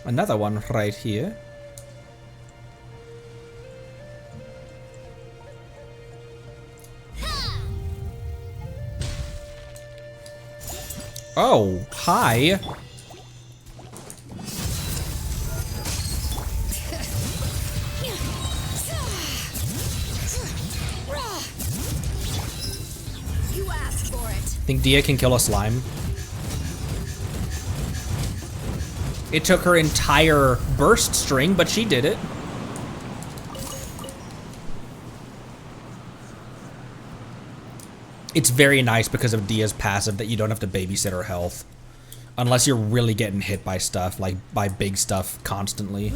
[SPEAKER 1] Another one right here. Oh, hi. Think Dia can kill a slime? It took her entire burst string, but she did it. it's very nice because of Dia's passive that you don't have to babysit her health. Unless you're really getting hit by stuff, like by big stuff constantly.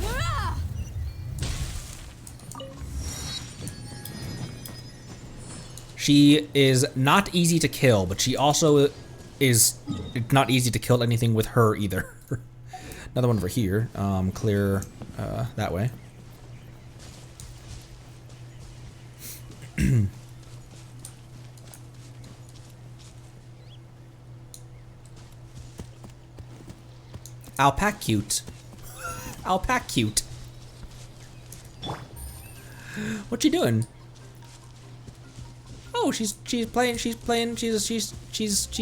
[SPEAKER 1] She is not easy to kill, but she also is not easy to kill anything with her either. Another one over here. Clear that way. Alpaca cute. Alpaca cute. What you doing? Oh, she's playing. She's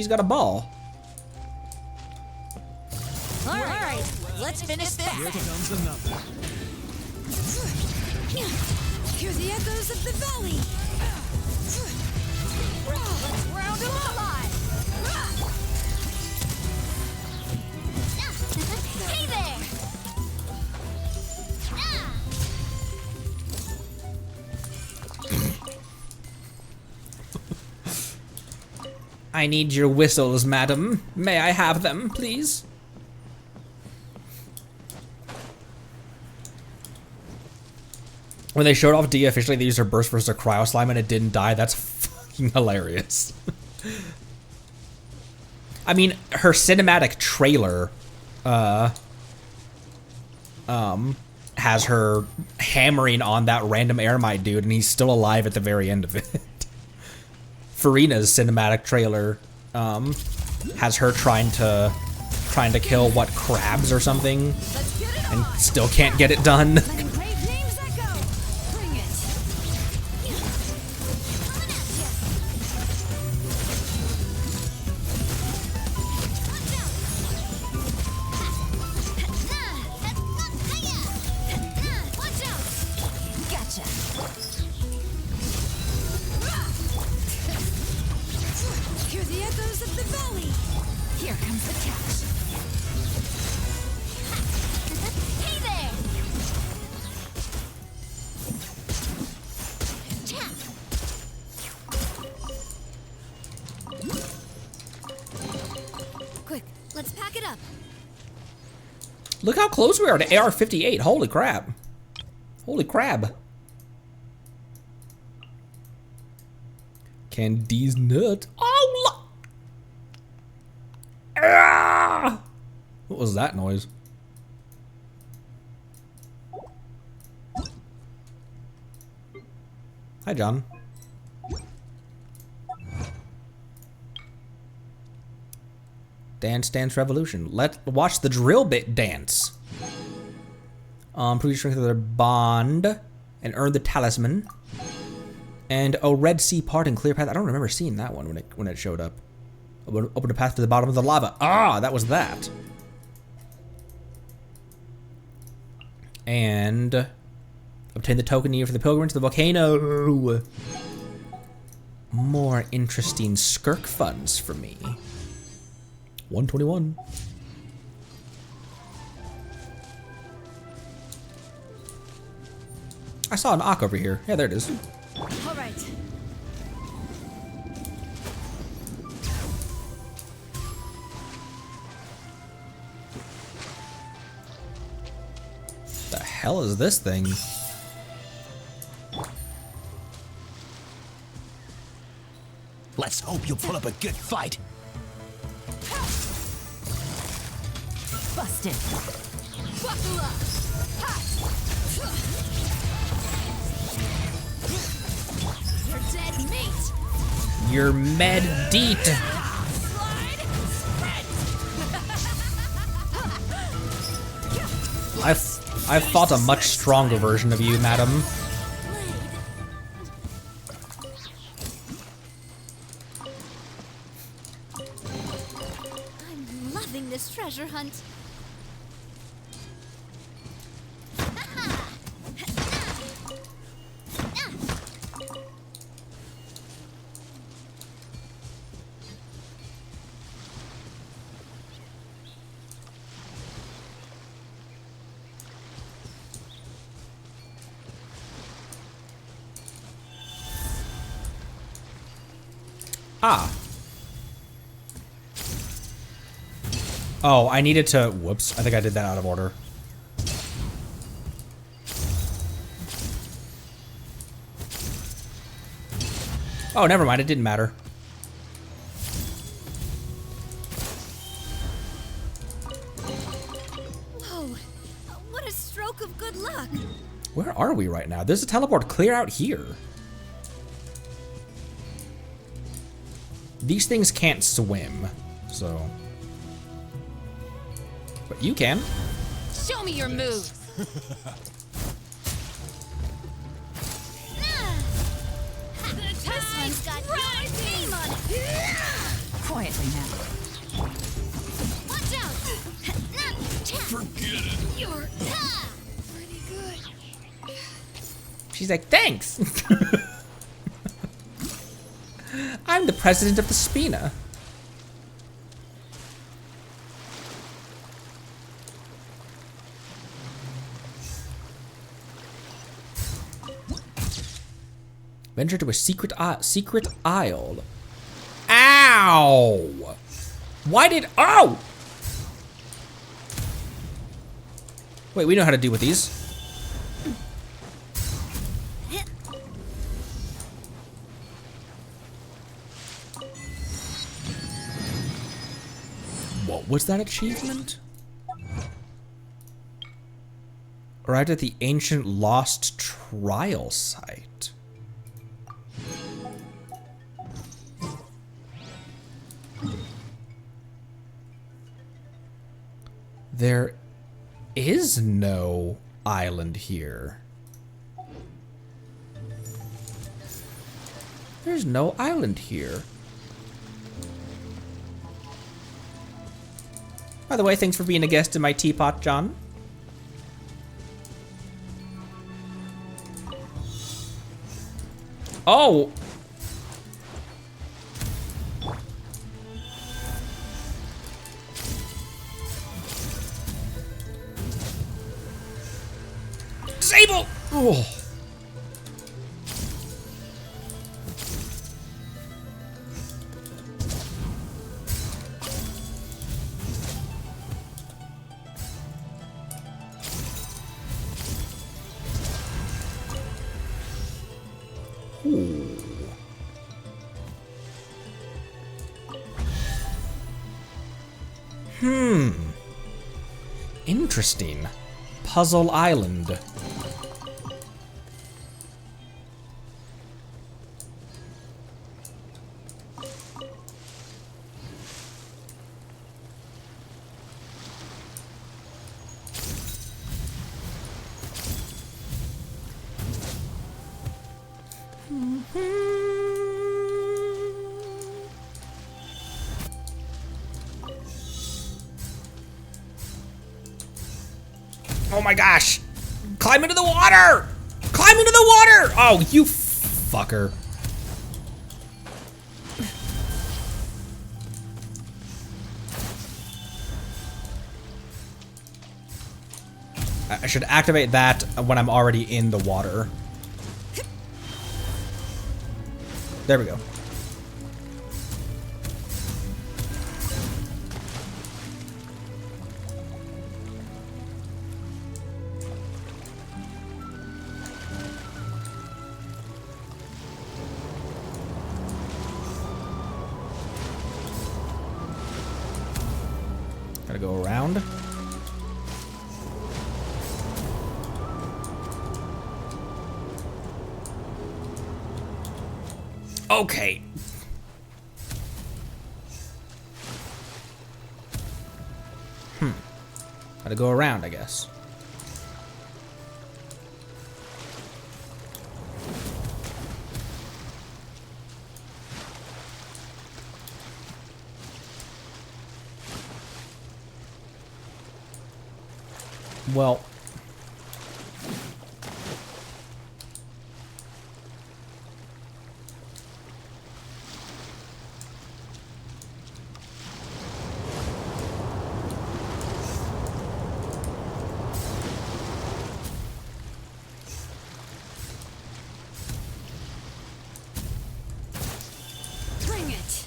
[SPEAKER 1] got a ball.
[SPEAKER 9] All right, let's finish this.
[SPEAKER 11] Here comes another.
[SPEAKER 9] Hear the echoes of the valley. Let's round them up. Hey there.
[SPEAKER 1] I need your whistles, madam. May I have them, please? When they showed off Dia officially, they used her burst versus a cryo slime and it didn't die. That's fucking hilarious. I mean, her cinematic trailer, has her hammering on that random Airmite dude, and he's still alive at the very end of it. Farina's cinematic trailer, has her trying to kill what, crabs or something, and still can't get it done.
[SPEAKER 9] Let's pack it up.
[SPEAKER 1] Look how close we are to AR-58. Holy crap. Holy crab. Candy's nut. Oh, look. Ah! What was that noise? Hi, John. Dance Dance Revolution. Let's watch the drill bit dance. Prove your strength of their bond and earn the talisman. And a Red Sea parting clear path. I don't remember seeing that one when it showed up. Open a path to the bottom of the lava. Ah, that was that. And obtain the token needed for the pilgrimage to the volcano. More interesting skirk funds for me. 121. I saw an Ock over here. Yeah, there it is.
[SPEAKER 9] All right.
[SPEAKER 1] The hell is this thing?
[SPEAKER 11] Let's hope you pull up a good fight.
[SPEAKER 9] Busted. Buckle up. You're dead meat.
[SPEAKER 1] You're med deet.
[SPEAKER 9] Slide.
[SPEAKER 1] I've fought a much stronger version of you, madam.
[SPEAKER 9] I'm loving this treasure hunt.
[SPEAKER 1] Ah. Oh, I needed to... Whoops. I think I did that out of order. Oh, never mind. It didn't matter.
[SPEAKER 9] Whoa! What a stroke of good luck!
[SPEAKER 1] Where are we right now? There's a teleport clear out here. These things can't swim, so... But you can.
[SPEAKER 9] Show me your moves! This one's got your name on it!
[SPEAKER 12] Quietly now.
[SPEAKER 9] Watch out! Forget it! You're pretty good.
[SPEAKER 1] She's like, thanks! I'm the president of the Spina. Venture to a secret aisle. Ow! Why did... Oh! Wait, we know how to deal with these. What was that achievement? Arrived at the ancient lost trial site. There is no island here. There's no island here. By the way, thanks for being a guest in my teapot, John. Oh! Disable! Oh. Interesting. Puzzle Island. Oh my gosh! Climb into the water! Climb into the water! Oh, you fucker. I should activate that when I'm already in the water. There we go. Gotta go around. Okay. Gotta go around, I guess. Well,
[SPEAKER 9] Bring it!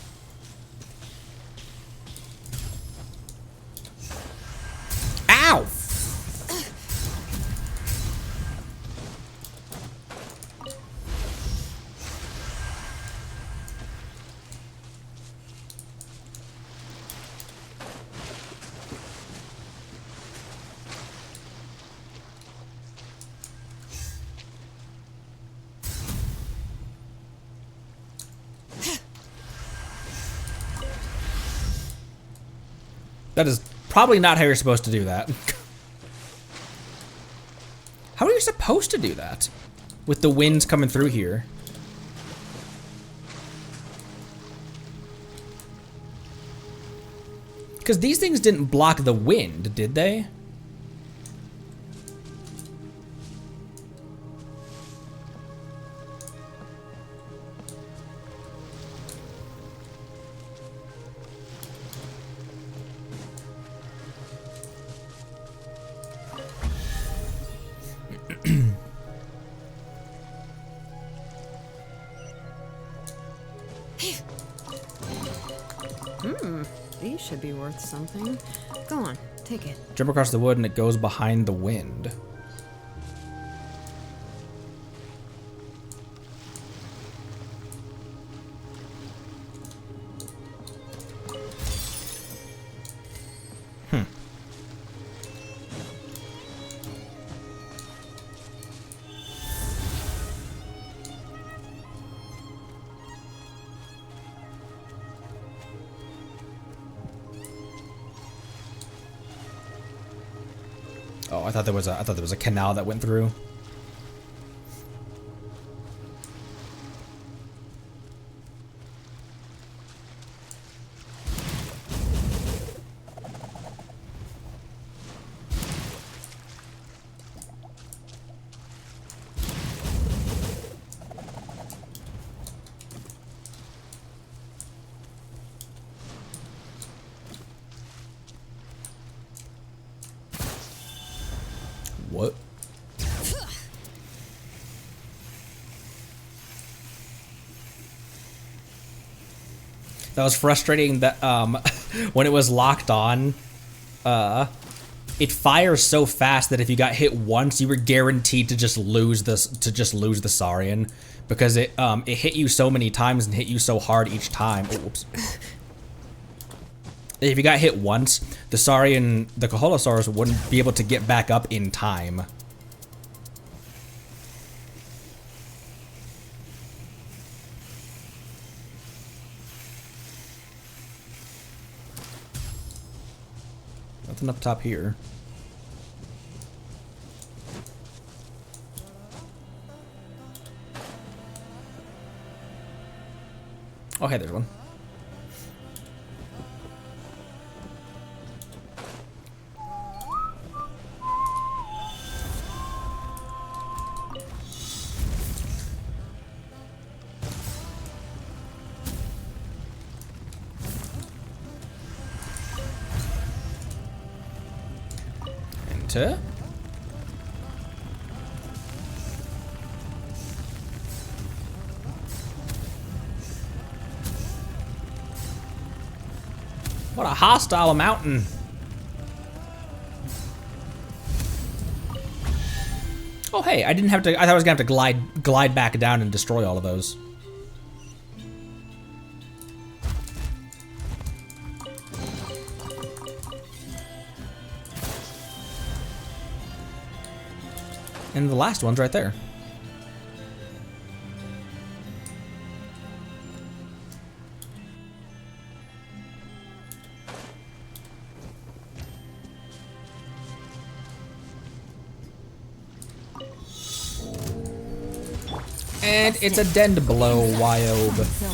[SPEAKER 1] That is probably not how you're supposed to do that. How are you supposed to do that? With the winds coming through here. Because these things didn't block the wind, did they?
[SPEAKER 10] These should be worth something. Go on, take it.
[SPEAKER 1] Jump across the wood and it goes behind the wind. Oh, I thought there was a canal that went through. What? That was frustrating that when it was locked on, it fires so fast that if you got hit once, you were guaranteed to just lose the Saurian, because it hit you so many times and hit you so hard each time. Oh, whoops. If you got hit once, the Saurian, the Koholosaurus wouldn't be able to get back up in time. Nothing up top here. Oh, hey, there's one. Enter. What a hostile mountain. Oh hey, I didn't have to, I thought I was gonna have to glide back down and destroy all of those. And the last one's right there. And it's a dend blow, Wyob.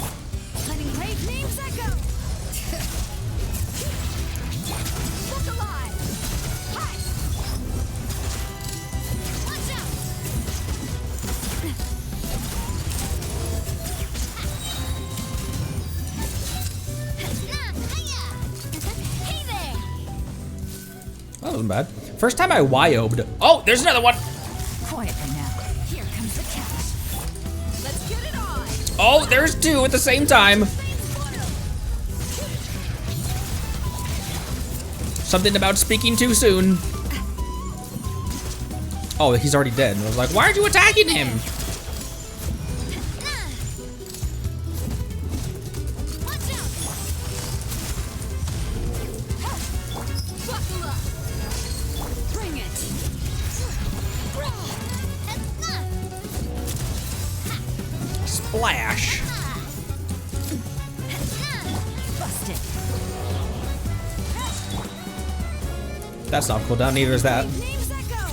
[SPEAKER 1] That wasn't bad. First time I Wyobed. Oh, there's another one.
[SPEAKER 12] Quietly now. Here comes the catch. Let's get it on.
[SPEAKER 1] Oh, there's two at the same time. Something about speaking too soon. Oh, he's already dead. And I was like, why aren't you attacking him? Splash.
[SPEAKER 12] Busted.
[SPEAKER 1] That's not cooldown, neither is that.
[SPEAKER 12] Names that go.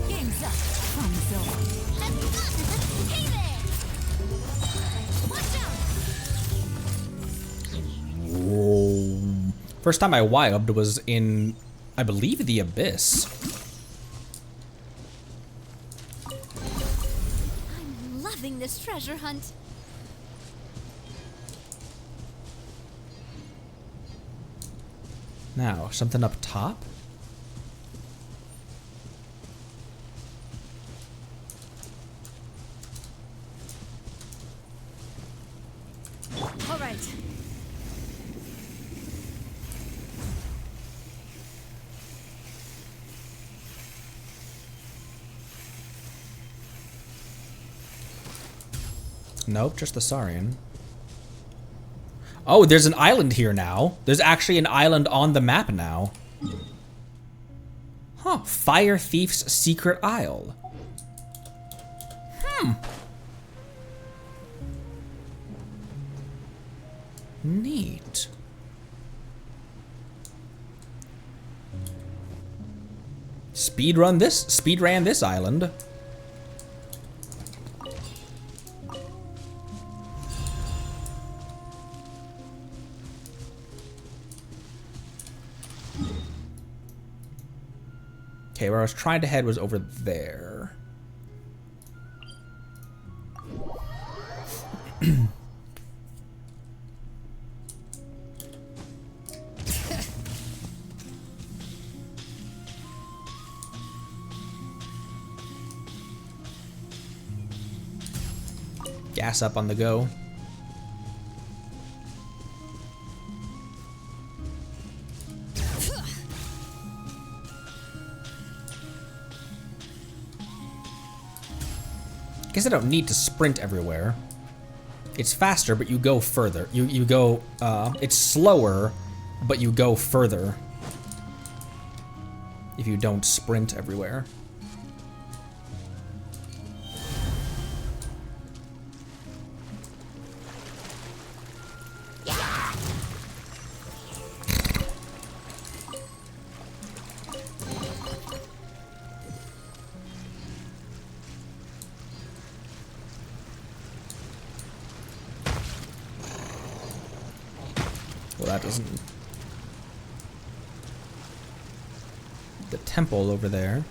[SPEAKER 12] Game's up. Fun's over.
[SPEAKER 9] Hey there! Watch out!
[SPEAKER 1] Whoa. First time I wyobbed was in, I believe, the Abyss.
[SPEAKER 9] I'm loving this treasure hunt.
[SPEAKER 1] Now, something up top?
[SPEAKER 12] All right.
[SPEAKER 1] Nope, just the Saurian. Oh, there's an island here now. There's actually an island on the map now. Huh, Fire Thief's Secret Isle. Neat. Speedran this island. Okay, where I was trying to head was over there. Gas up on the go. Guess I don't need to sprint everywhere. It's faster, but you go further. You go, it's slower, but you go further if you don't sprint everywhere. Well, that doesn't... The temple over there.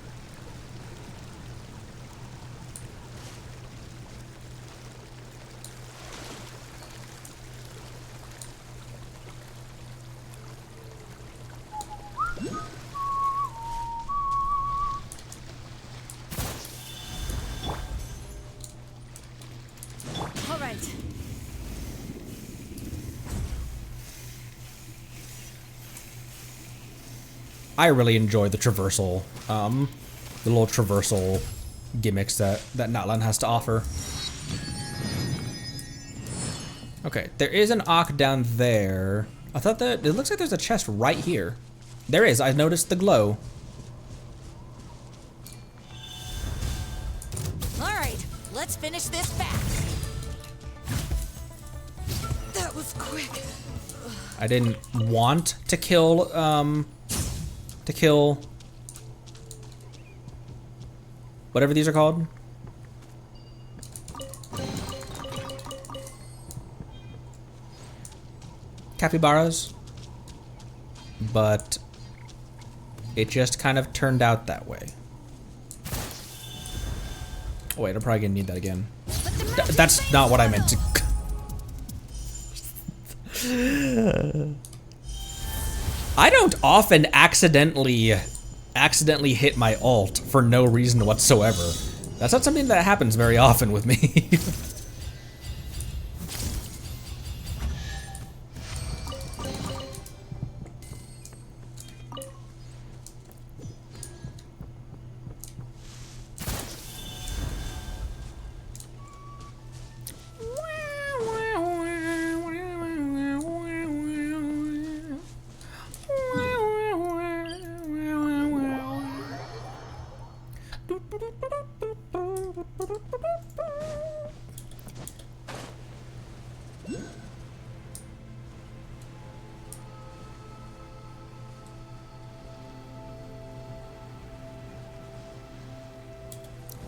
[SPEAKER 12] All right.
[SPEAKER 1] I really enjoy the traversal, the little traversal gimmicks that Natlan has to offer. Okay, there is an Auk down there. I thought that it looks like there's a chest right here. There is. I noticed the glow.
[SPEAKER 12] All right. Let's finish this fast. That was quick.
[SPEAKER 1] I didn't want to kill whatever these are called. Capybaras. But it just kind of turned out that way. Oh, wait, I'm probably gonna need that again. That's not what I meant to. I don't often accidentally hit my ult for no reason whatsoever. That's not something that happens very often with me.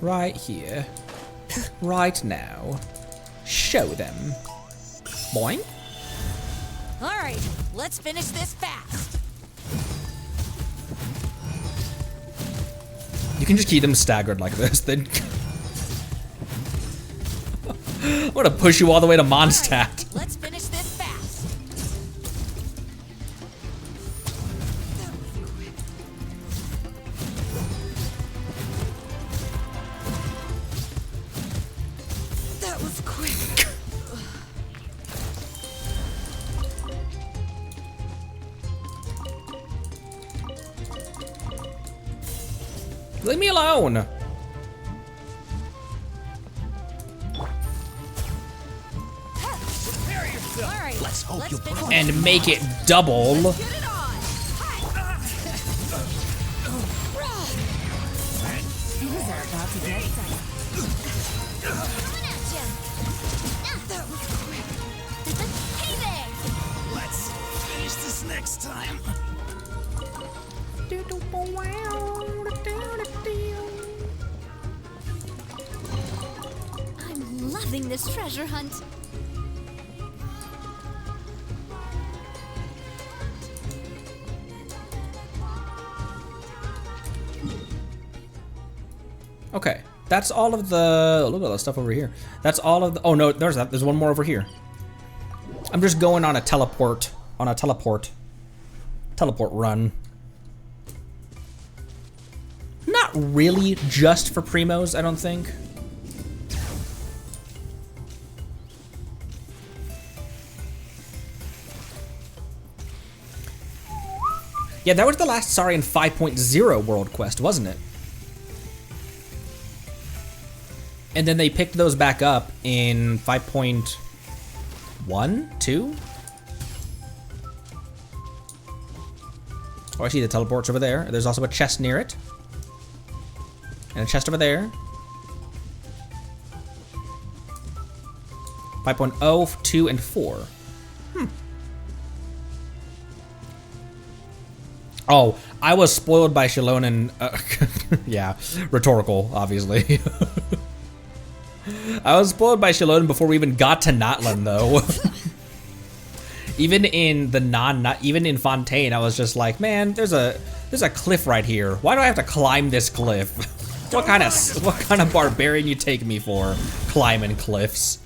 [SPEAKER 1] Right here. Right now. Show them. Boing.
[SPEAKER 12] All right, let's finish this fast.
[SPEAKER 1] You can just keep them staggered like this, then. I'm gonna push you all the way to Mondstadt.
[SPEAKER 12] Right, let's finish this fast. That was quick.
[SPEAKER 1] Leave me alone.
[SPEAKER 12] All right,
[SPEAKER 11] Let's hope you
[SPEAKER 12] finish
[SPEAKER 11] put
[SPEAKER 1] And make it double.
[SPEAKER 12] Get it on. Things are about to get dicey.
[SPEAKER 9] Coming at ya.
[SPEAKER 12] That was quick.
[SPEAKER 9] Hey there.
[SPEAKER 11] Let's finish this next time.
[SPEAKER 9] I'm loving this treasure hunt.
[SPEAKER 1] Okay, that's all of the. Look at all that stuff over here. That's all of the. Oh no, there's one more over here. I'm just going on a teleport run. Not really just for primos, I don't think. Yeah, that was the last Saurian 5.0 world quest, wasn't it? And then they picked those back up in 5.1, 2? Oh, I see the teleports over there. There's also a chest near it. And a chest over there. 5.0, 2, and 4. Oh, I was spoiled by Shilonen. Yeah, rhetorical, obviously. I was spoiled by Shilonen before we even got to Natlan, though. Even in the even in Fontaine, I was just like, man, there's a cliff right here. Why do I have to climb this cliff? What kind of barbarian you take me for, climbing cliffs?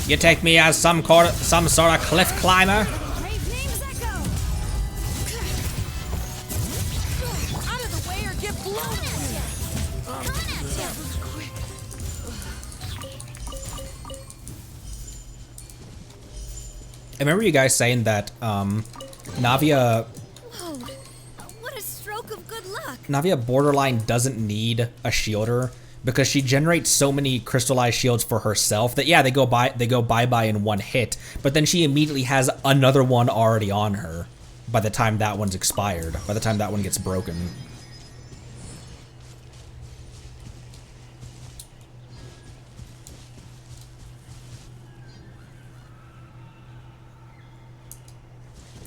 [SPEAKER 1] You take me as some sort of cliff climber?
[SPEAKER 12] Brave names echo. Out of the way or get blown.
[SPEAKER 9] Coming at ya.
[SPEAKER 1] I remember you guys saying that Navia
[SPEAKER 9] Whoa. What a stroke of good luck.
[SPEAKER 1] Navia borderline doesn't need a shielder because she generates so many crystallized shields for herself that yeah, they go bye-bye in one hit, but then she immediately has another one already on her by the time that one's expired, by the time that one gets broken.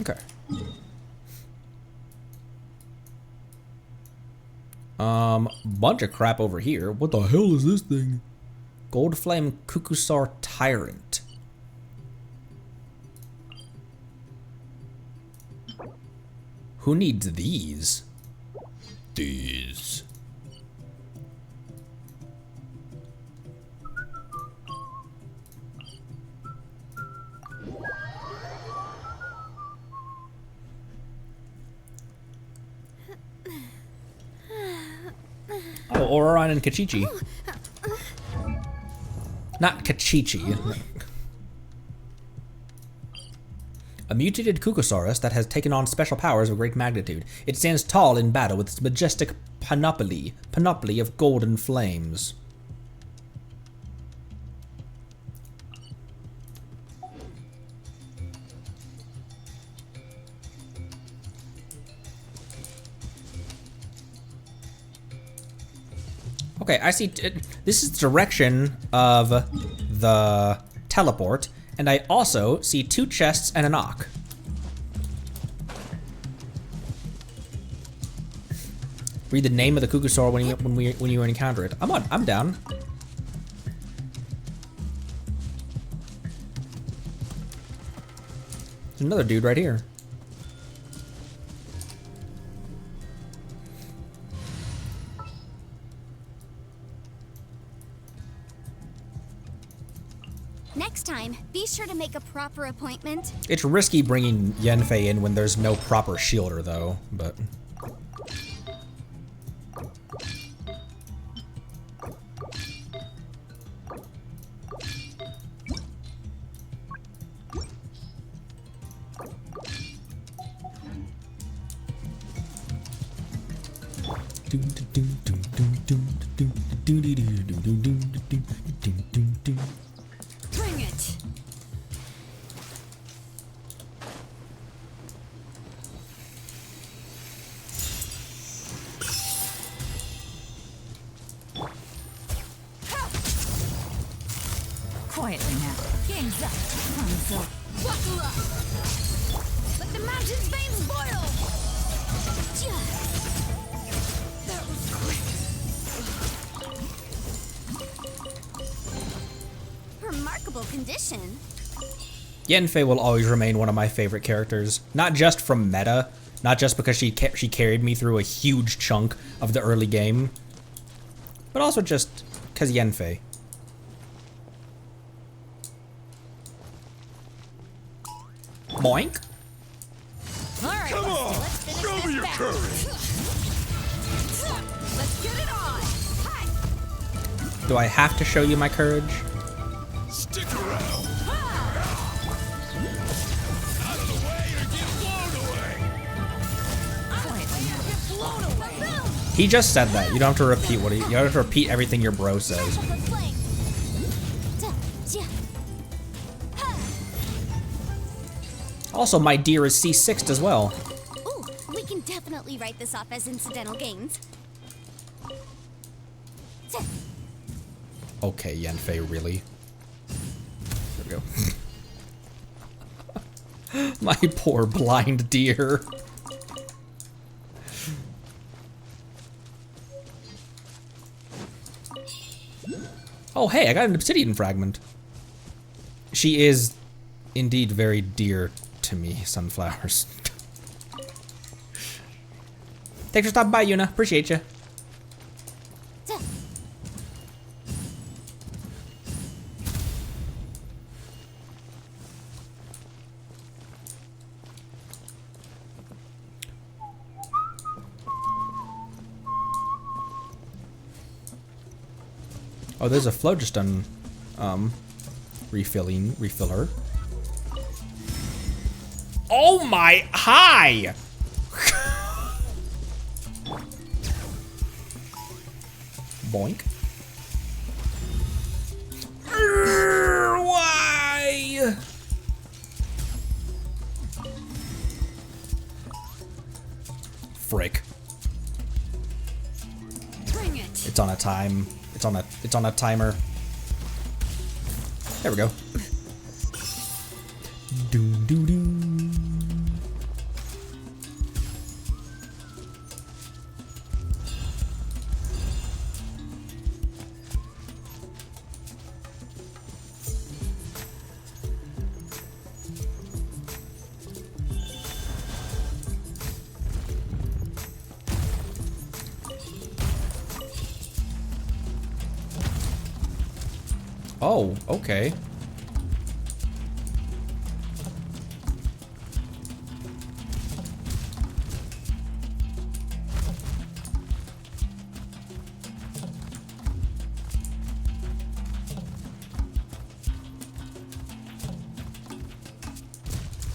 [SPEAKER 1] Okay. Bunch of crap over here. What the hell is this thing? Gold Flame Kukusar Tyrant. Who needs these? These. Oh, Ororon and Kachichi. Not Kachichi. A mutated Kukusaurus that has taken on special powers of great magnitude. It stands tall in battle with its majestic panoply of golden flames. Okay, I see. This is the direction of the teleport, and I also see 2 chests and an ock. Read the name of the Kukusaur when you encounter it. I'm down. There's another dude right here.
[SPEAKER 9] Next time, be sure to make a proper appointment.
[SPEAKER 1] It's risky bringing Yanfei in when there's no proper shielder, though, but...
[SPEAKER 12] Bring it. Quietly now. Game's up. So buckle up. Let the mountain's veins boil. That was quick.
[SPEAKER 9] Remarkable condition.
[SPEAKER 1] Yanfei will always remain one of my favorite characters. Not just from meta, not just because she carried me through a huge chunk of the early game, but also just because Yanfei. Boink.
[SPEAKER 12] All right.
[SPEAKER 11] Come on,
[SPEAKER 12] let's finish
[SPEAKER 11] show
[SPEAKER 12] this
[SPEAKER 11] me your
[SPEAKER 12] battle.
[SPEAKER 11] courage.
[SPEAKER 12] Let's get it on. Hi.
[SPEAKER 1] Do I have to show you my courage?
[SPEAKER 11] Stick around. Out of the way or get blown away.
[SPEAKER 12] Quietly now. Get blown away.
[SPEAKER 1] He just said that. You don't have to repeat you don't have to repeat everything your bro says. Also, my deer is C6'd as well.
[SPEAKER 9] Ooh, we can definitely write this off as incidental gains.
[SPEAKER 1] Okay, Yanfei, really? There we go. My poor blind deer. Oh, hey, I got an obsidian fragment. She is indeed very dear to me, sunflowers. Thanks for stopping by, Yuna. Appreciate you. Oh, there's a phlogiston refiller. Oh my, hi! Boink. Why? Frick.
[SPEAKER 12] Bring it.
[SPEAKER 1] It's on a time. It's on a timer. There we go. Doom doo doo. Oh, okay.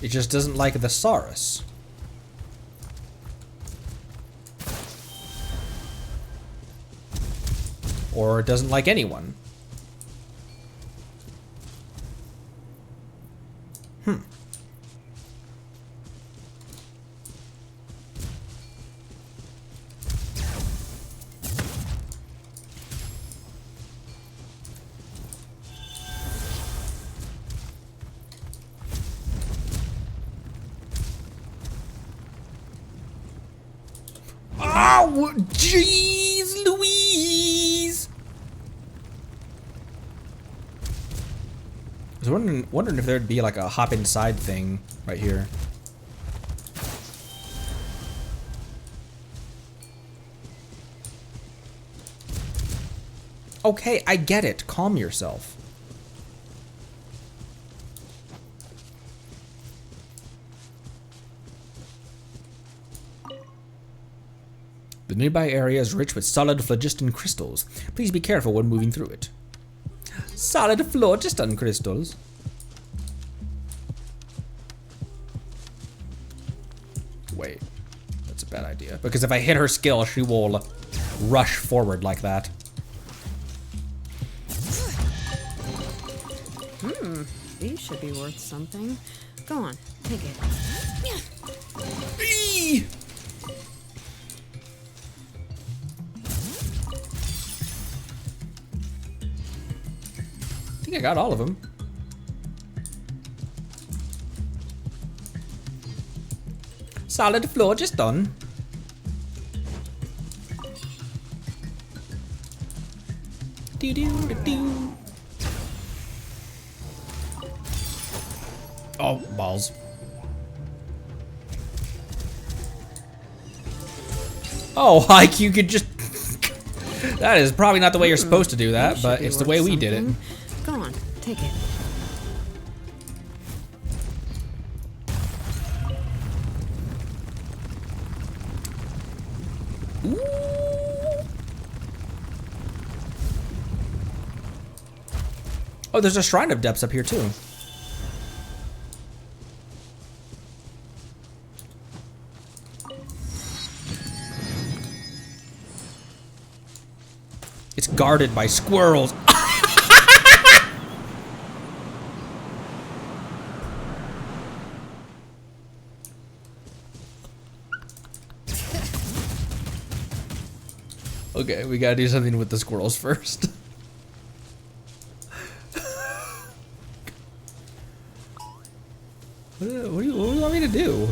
[SPEAKER 1] It just doesn't like the Saurus. Or it doesn't like anyone. Jeez Louise! I was wondering if there'd be like a hop inside thing right here. Okay, I get it. Calm yourself. The nearby area is rich with solid phlogiston crystals. Please be careful when moving through it. Solid phlogiston crystals? Wait, that's a bad idea. Because if I hit her skill, she will rush forward like that.
[SPEAKER 10] These should be worth something. Go on, take it.
[SPEAKER 1] Eee! I think I got all of them. Solid floor just done. Do do do do. Oh, balls. Oh, like you could just... That is probably not the way you're supposed to do that, but it's the way we did it.
[SPEAKER 10] Go on, take it.
[SPEAKER 1] Ooh. Oh, there's a Shrine of Depths up here too. It's guarded by squirrels. Okay, we gotta do something with the squirrels first. What do you want me to do?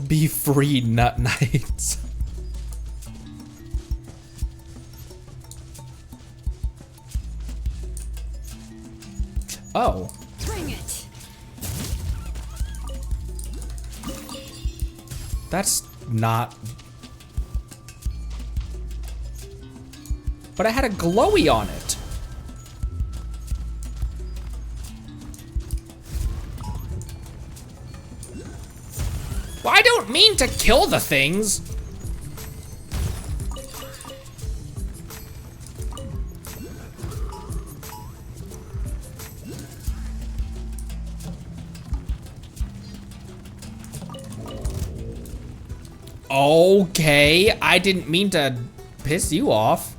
[SPEAKER 1] Be free, Nut Knights. Oh.
[SPEAKER 12] Bring it.
[SPEAKER 1] That's not... But I had a glowy on it. Well, I don't mean to kill the things. Okay, I didn't mean to piss you off.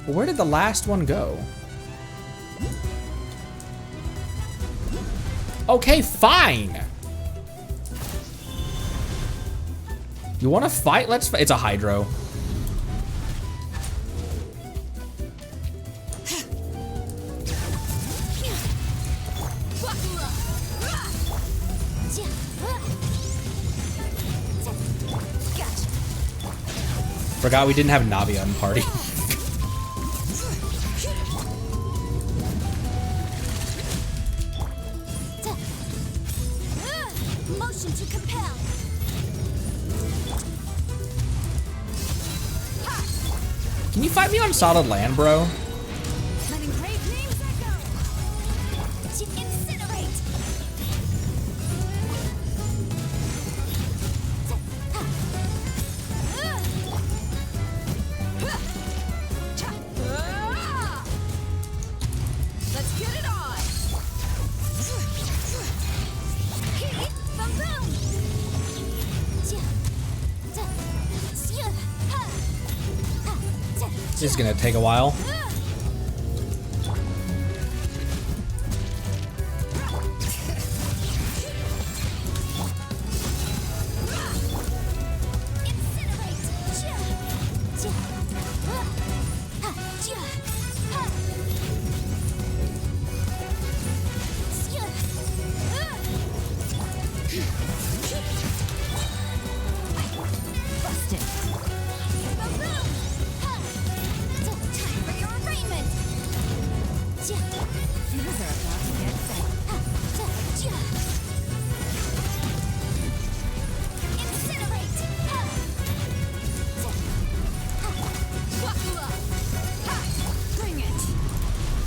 [SPEAKER 1] Where did the last one go? Okay, fine. You want to fight? Let's fight. It's a Hydro. Forgot we didn't have Navia in the party.
[SPEAKER 12] Motion to compel.
[SPEAKER 1] Can you fight me on solid land, bro?
[SPEAKER 12] Letting brave names echo. Incinerate. Let's get it on. Heat the boom.
[SPEAKER 1] This is gonna take a while.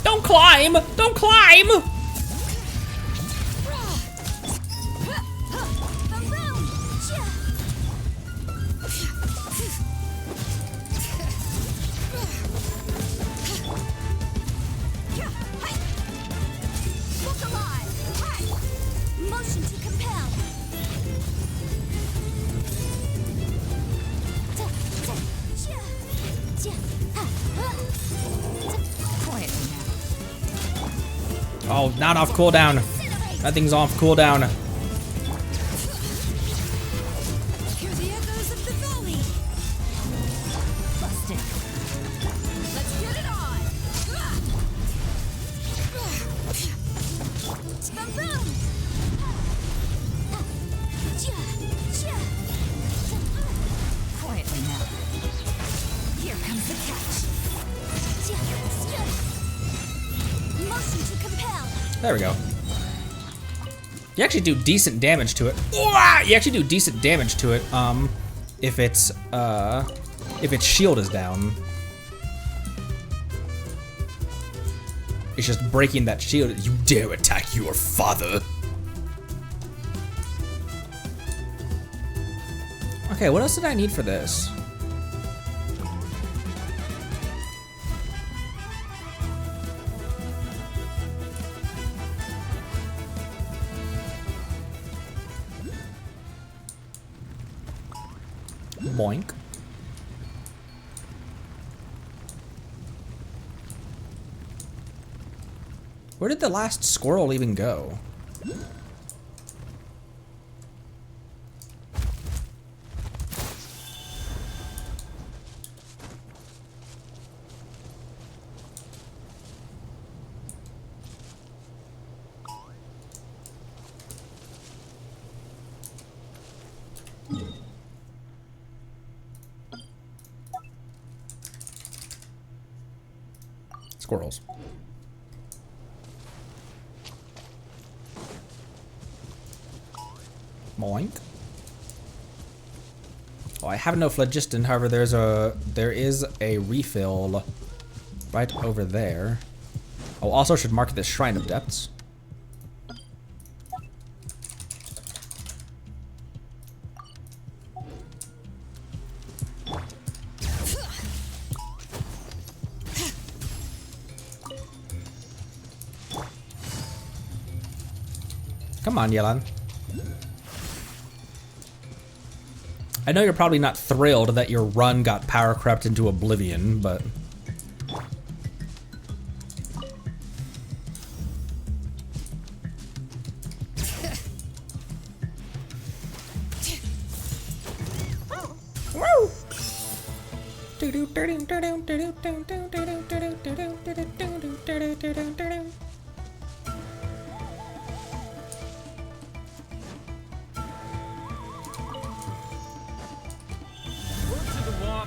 [SPEAKER 1] Don't climb! Don't climb!
[SPEAKER 9] Motion to compel.
[SPEAKER 1] Oh, not off cooldown. That thing's off cooldown.
[SPEAKER 9] Hear the echoes of the valley. Busted. Let's get it on. Boom. Quietly now. Here comes the catch. Motion to compel.
[SPEAKER 1] There we go. You actually do decent damage to it. You actually do decent damage to it, if its shield is down. It's just breaking that shield.
[SPEAKER 8] You dare attack your father?
[SPEAKER 1] Okay, what else did I need for this? Boink. Where did the last squirrel even go? Squirrels. Boink. Oh, I have no phlogiston, however there is a refill right over there. Oh, also should mark this Shrine of Depths. Come on, Yelan. I know you're probably not thrilled that your run got power crept into oblivion, but...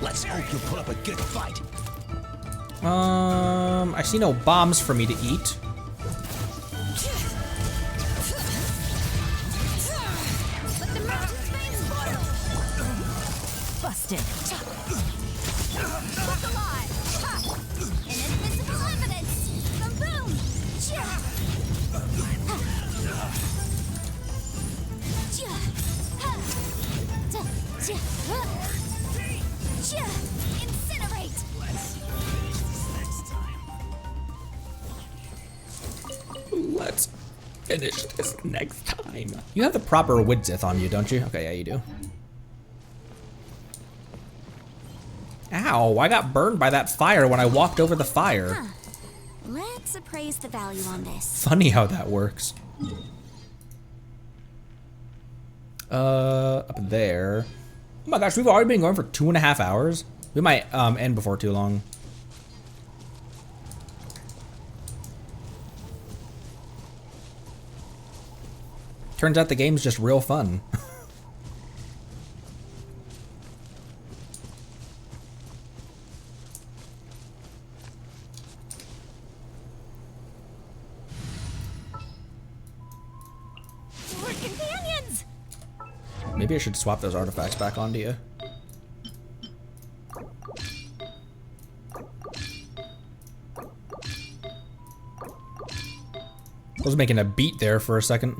[SPEAKER 11] Let's hope you put up a good fight.
[SPEAKER 1] I see no bombs for me to eat.
[SPEAKER 9] Busted. Look alive. Ha. An invisible evidence. Boom. Incinerate.
[SPEAKER 1] Let's finish this next time. You have the proper Widzith on you, don't you? Okay, yeah, you do. Ow. Ow, I got burned by that fire when I walked over the fire.
[SPEAKER 9] Huh. Let's appraise the value on this.
[SPEAKER 1] Funny how that works. Up there. Oh my gosh, we've already been going for 2.5 hours. We might end before too long. Turns out the game's just real fun.
[SPEAKER 9] We're companions!
[SPEAKER 1] Maybe I should swap those artifacts back onto you. I was making a beat there for a second.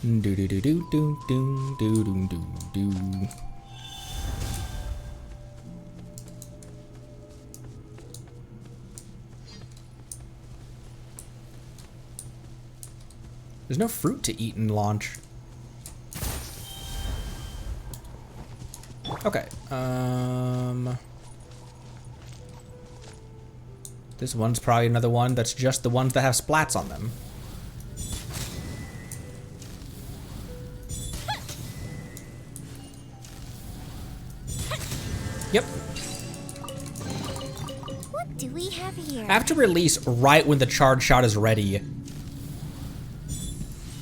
[SPEAKER 1] Do do do do do do do do do do. There's no fruit to eat in launch. Okay. This one's probably another one that's just the ones that have splats on them. Yep.
[SPEAKER 9] What do we have here?
[SPEAKER 1] I have to release right when the charge shot is ready.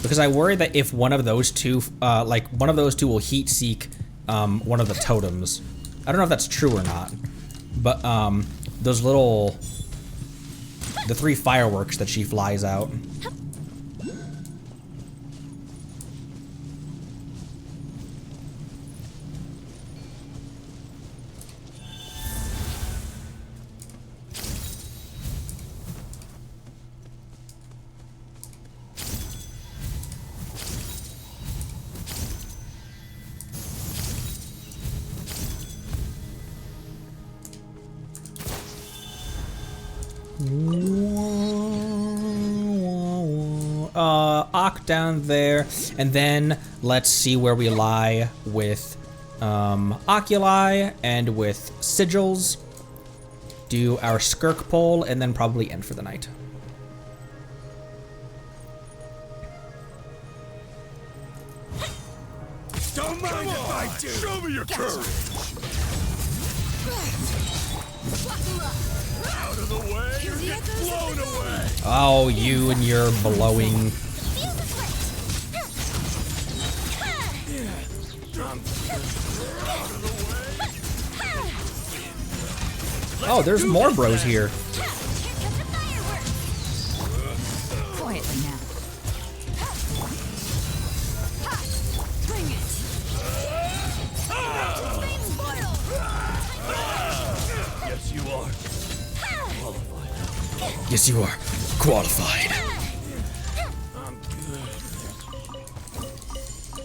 [SPEAKER 1] Because I worry that if one of those two, like one of those two will heat seek one of the totems. I don't know if that's true or not. But those little, the 3 fireworks that she flies out. Ock down there, and then let's see where we lie with oculi and with sigils. Do our skirk poll, and then probably end for the night.
[SPEAKER 11] Don't mind if I do. Show me your courage. Out of the way, or get blown away.
[SPEAKER 1] Oh, you and your blowing. Oh, there's more bros here.
[SPEAKER 12] Quietly now. Bring it.
[SPEAKER 11] Yes, you are.
[SPEAKER 7] Yes, you are qualified.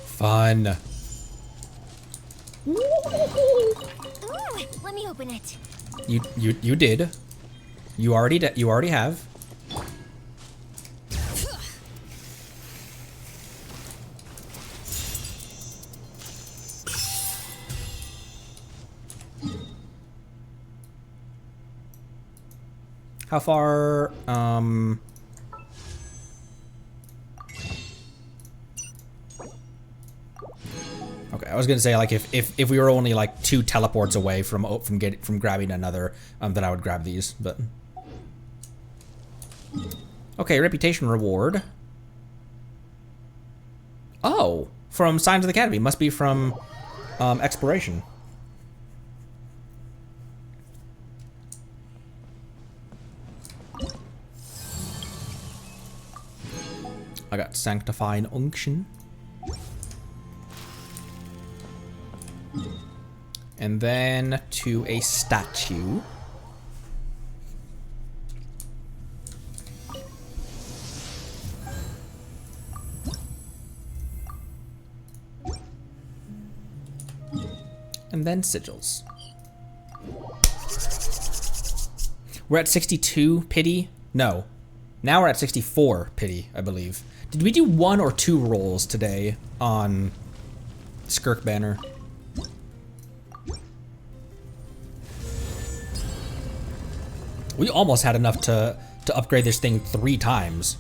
[SPEAKER 1] Fun.
[SPEAKER 9] Ooh, let me open it.
[SPEAKER 1] You did. You already have. How far, okay, I was gonna say, like, if we were only like 2 teleports away from grabbing another, then I would grab these, but. Okay, reputation reward. Oh, from Signs of the Academy. Must be from exploration. I got Sanctifying Unction. And then to a statue. And then sigils. We're at 62 pity? No. Now we're at 64 pity, I believe. Did we do 1 or 2 rolls today on Skirk Banner? We almost had enough to upgrade this thing 3 times.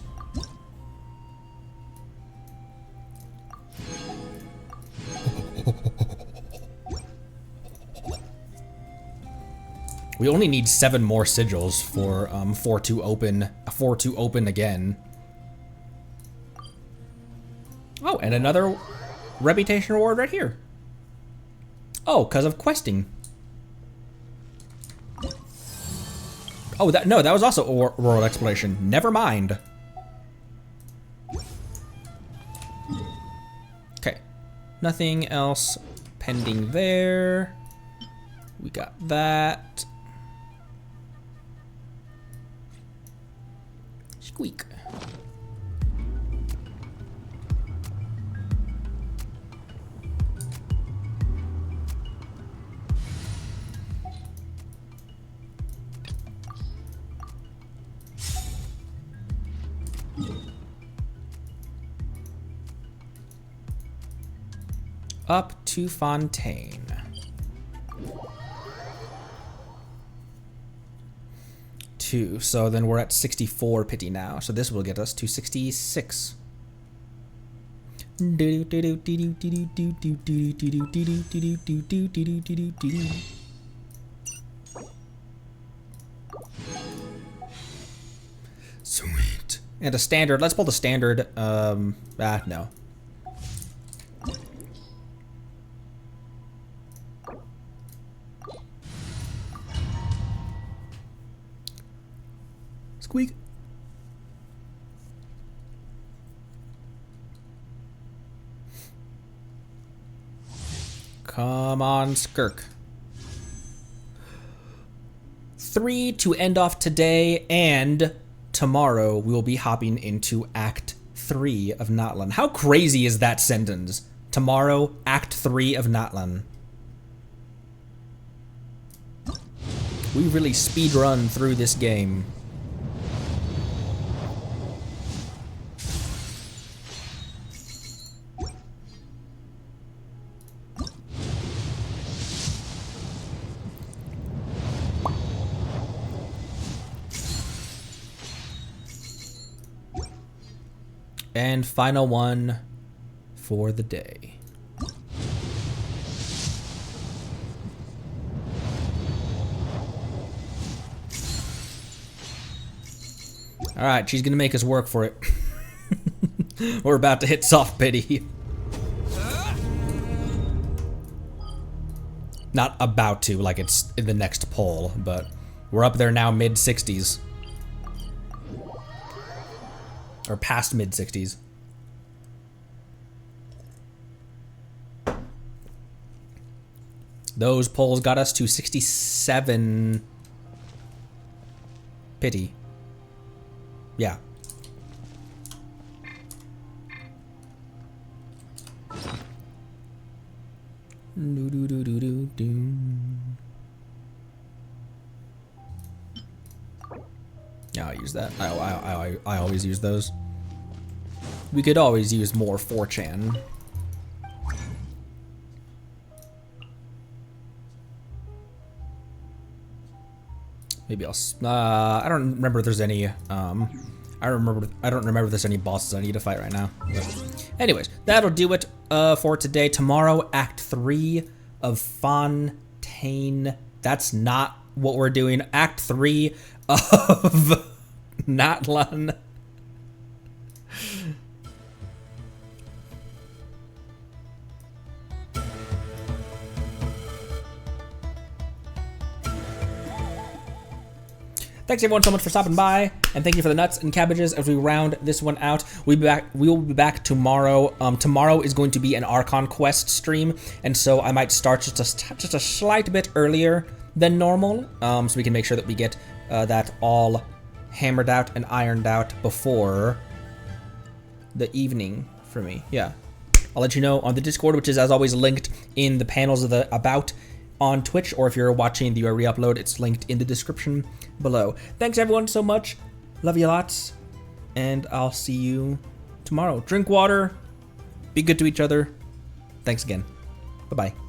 [SPEAKER 1] We only need 7 more sigils for to open again. Oh, and another reputation reward right here. Oh, because of questing. Oh, that was also a world exploration. Never mind. Okay, nothing else pending there. We got that. Squeak. Up to Fontaine. Two, so then we're at 64 pity now. So this will get us to 66. Sweet. And a standard. Let's pull the standard. No. Squeak. Come on, Skirk. 3 to end off today, and tomorrow we will be hopping into Act 3 of Natlan. How crazy is that sentence? Tomorrow, Act 3 of Natlan. We really speedrun through this game. And final one for the day. All right, she's gonna make us work for it. We're about to hit soft pity. Not about to, like it's in the next poll, but we're up there now, mid 60s. Or past mid 60s. Those polls got us to 67 pity. Yeah. Do do do do do do. Yeah, I'll use that. I always use those. We could always use more 4chan. Maybe I'll. I don't remember if there's any. I don't remember if there's any bosses I need to fight right now. But anyways, that'll do it for today. Tomorrow, Act 3 of Fontaine. That's not what we're doing. Act 3 of Natlan. Thanks everyone so much for stopping by, and thank you for the nuts and cabbages as we round this one out. We will be back tomorrow. Tomorrow is going to be an Archon Quest stream, and so I might start just a slight bit earlier than normal, so we can make sure that we get that all hammered out and ironed out before the evening for me. Yeah, I'll let you know on the Discord, which is as always linked in the panels of the About on Twitch, or if you're watching the re-upload, it's linked in the description below. Thanks everyone so much. Love you lots, and I'll see you tomorrow. Drink water. Be good to each other. Thanks again. Bye-bye.